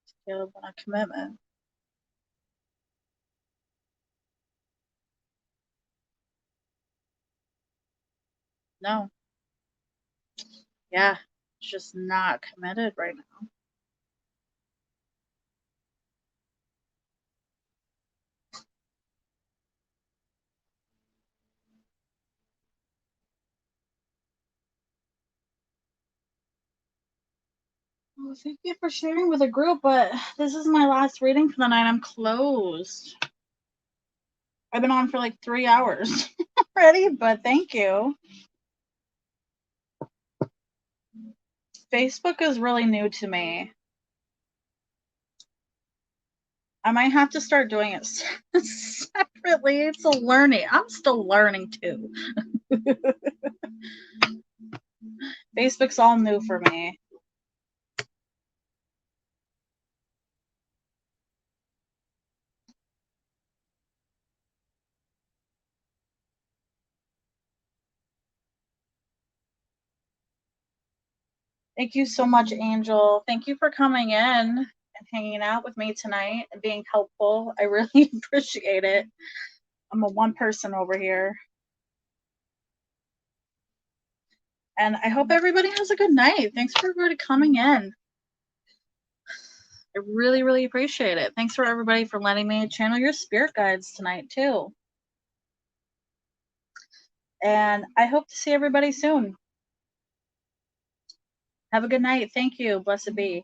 Does Caleb want a commitment? No. Yeah, it's just not committed right now. Well, thank you for sharing with the group, but this is my last reading for the night. I'm closed. I've been on for like 3 hours already, but thank you. Facebook is really new to me. I might have to start doing it separately. It's a learning. I'm still learning too. Facebook's all new for me. Thank you so much, Angel. Thank you for coming in and hanging out with me tonight and being helpful. I really appreciate it. I'm a one person over here. And I hope everybody has a good night. Thanks for everybody coming in. I really, really appreciate it. Thanks for everybody for letting me channel your spirit guides tonight, too. And I hope to see everybody soon. Have a good night. Thank you. Blessed be.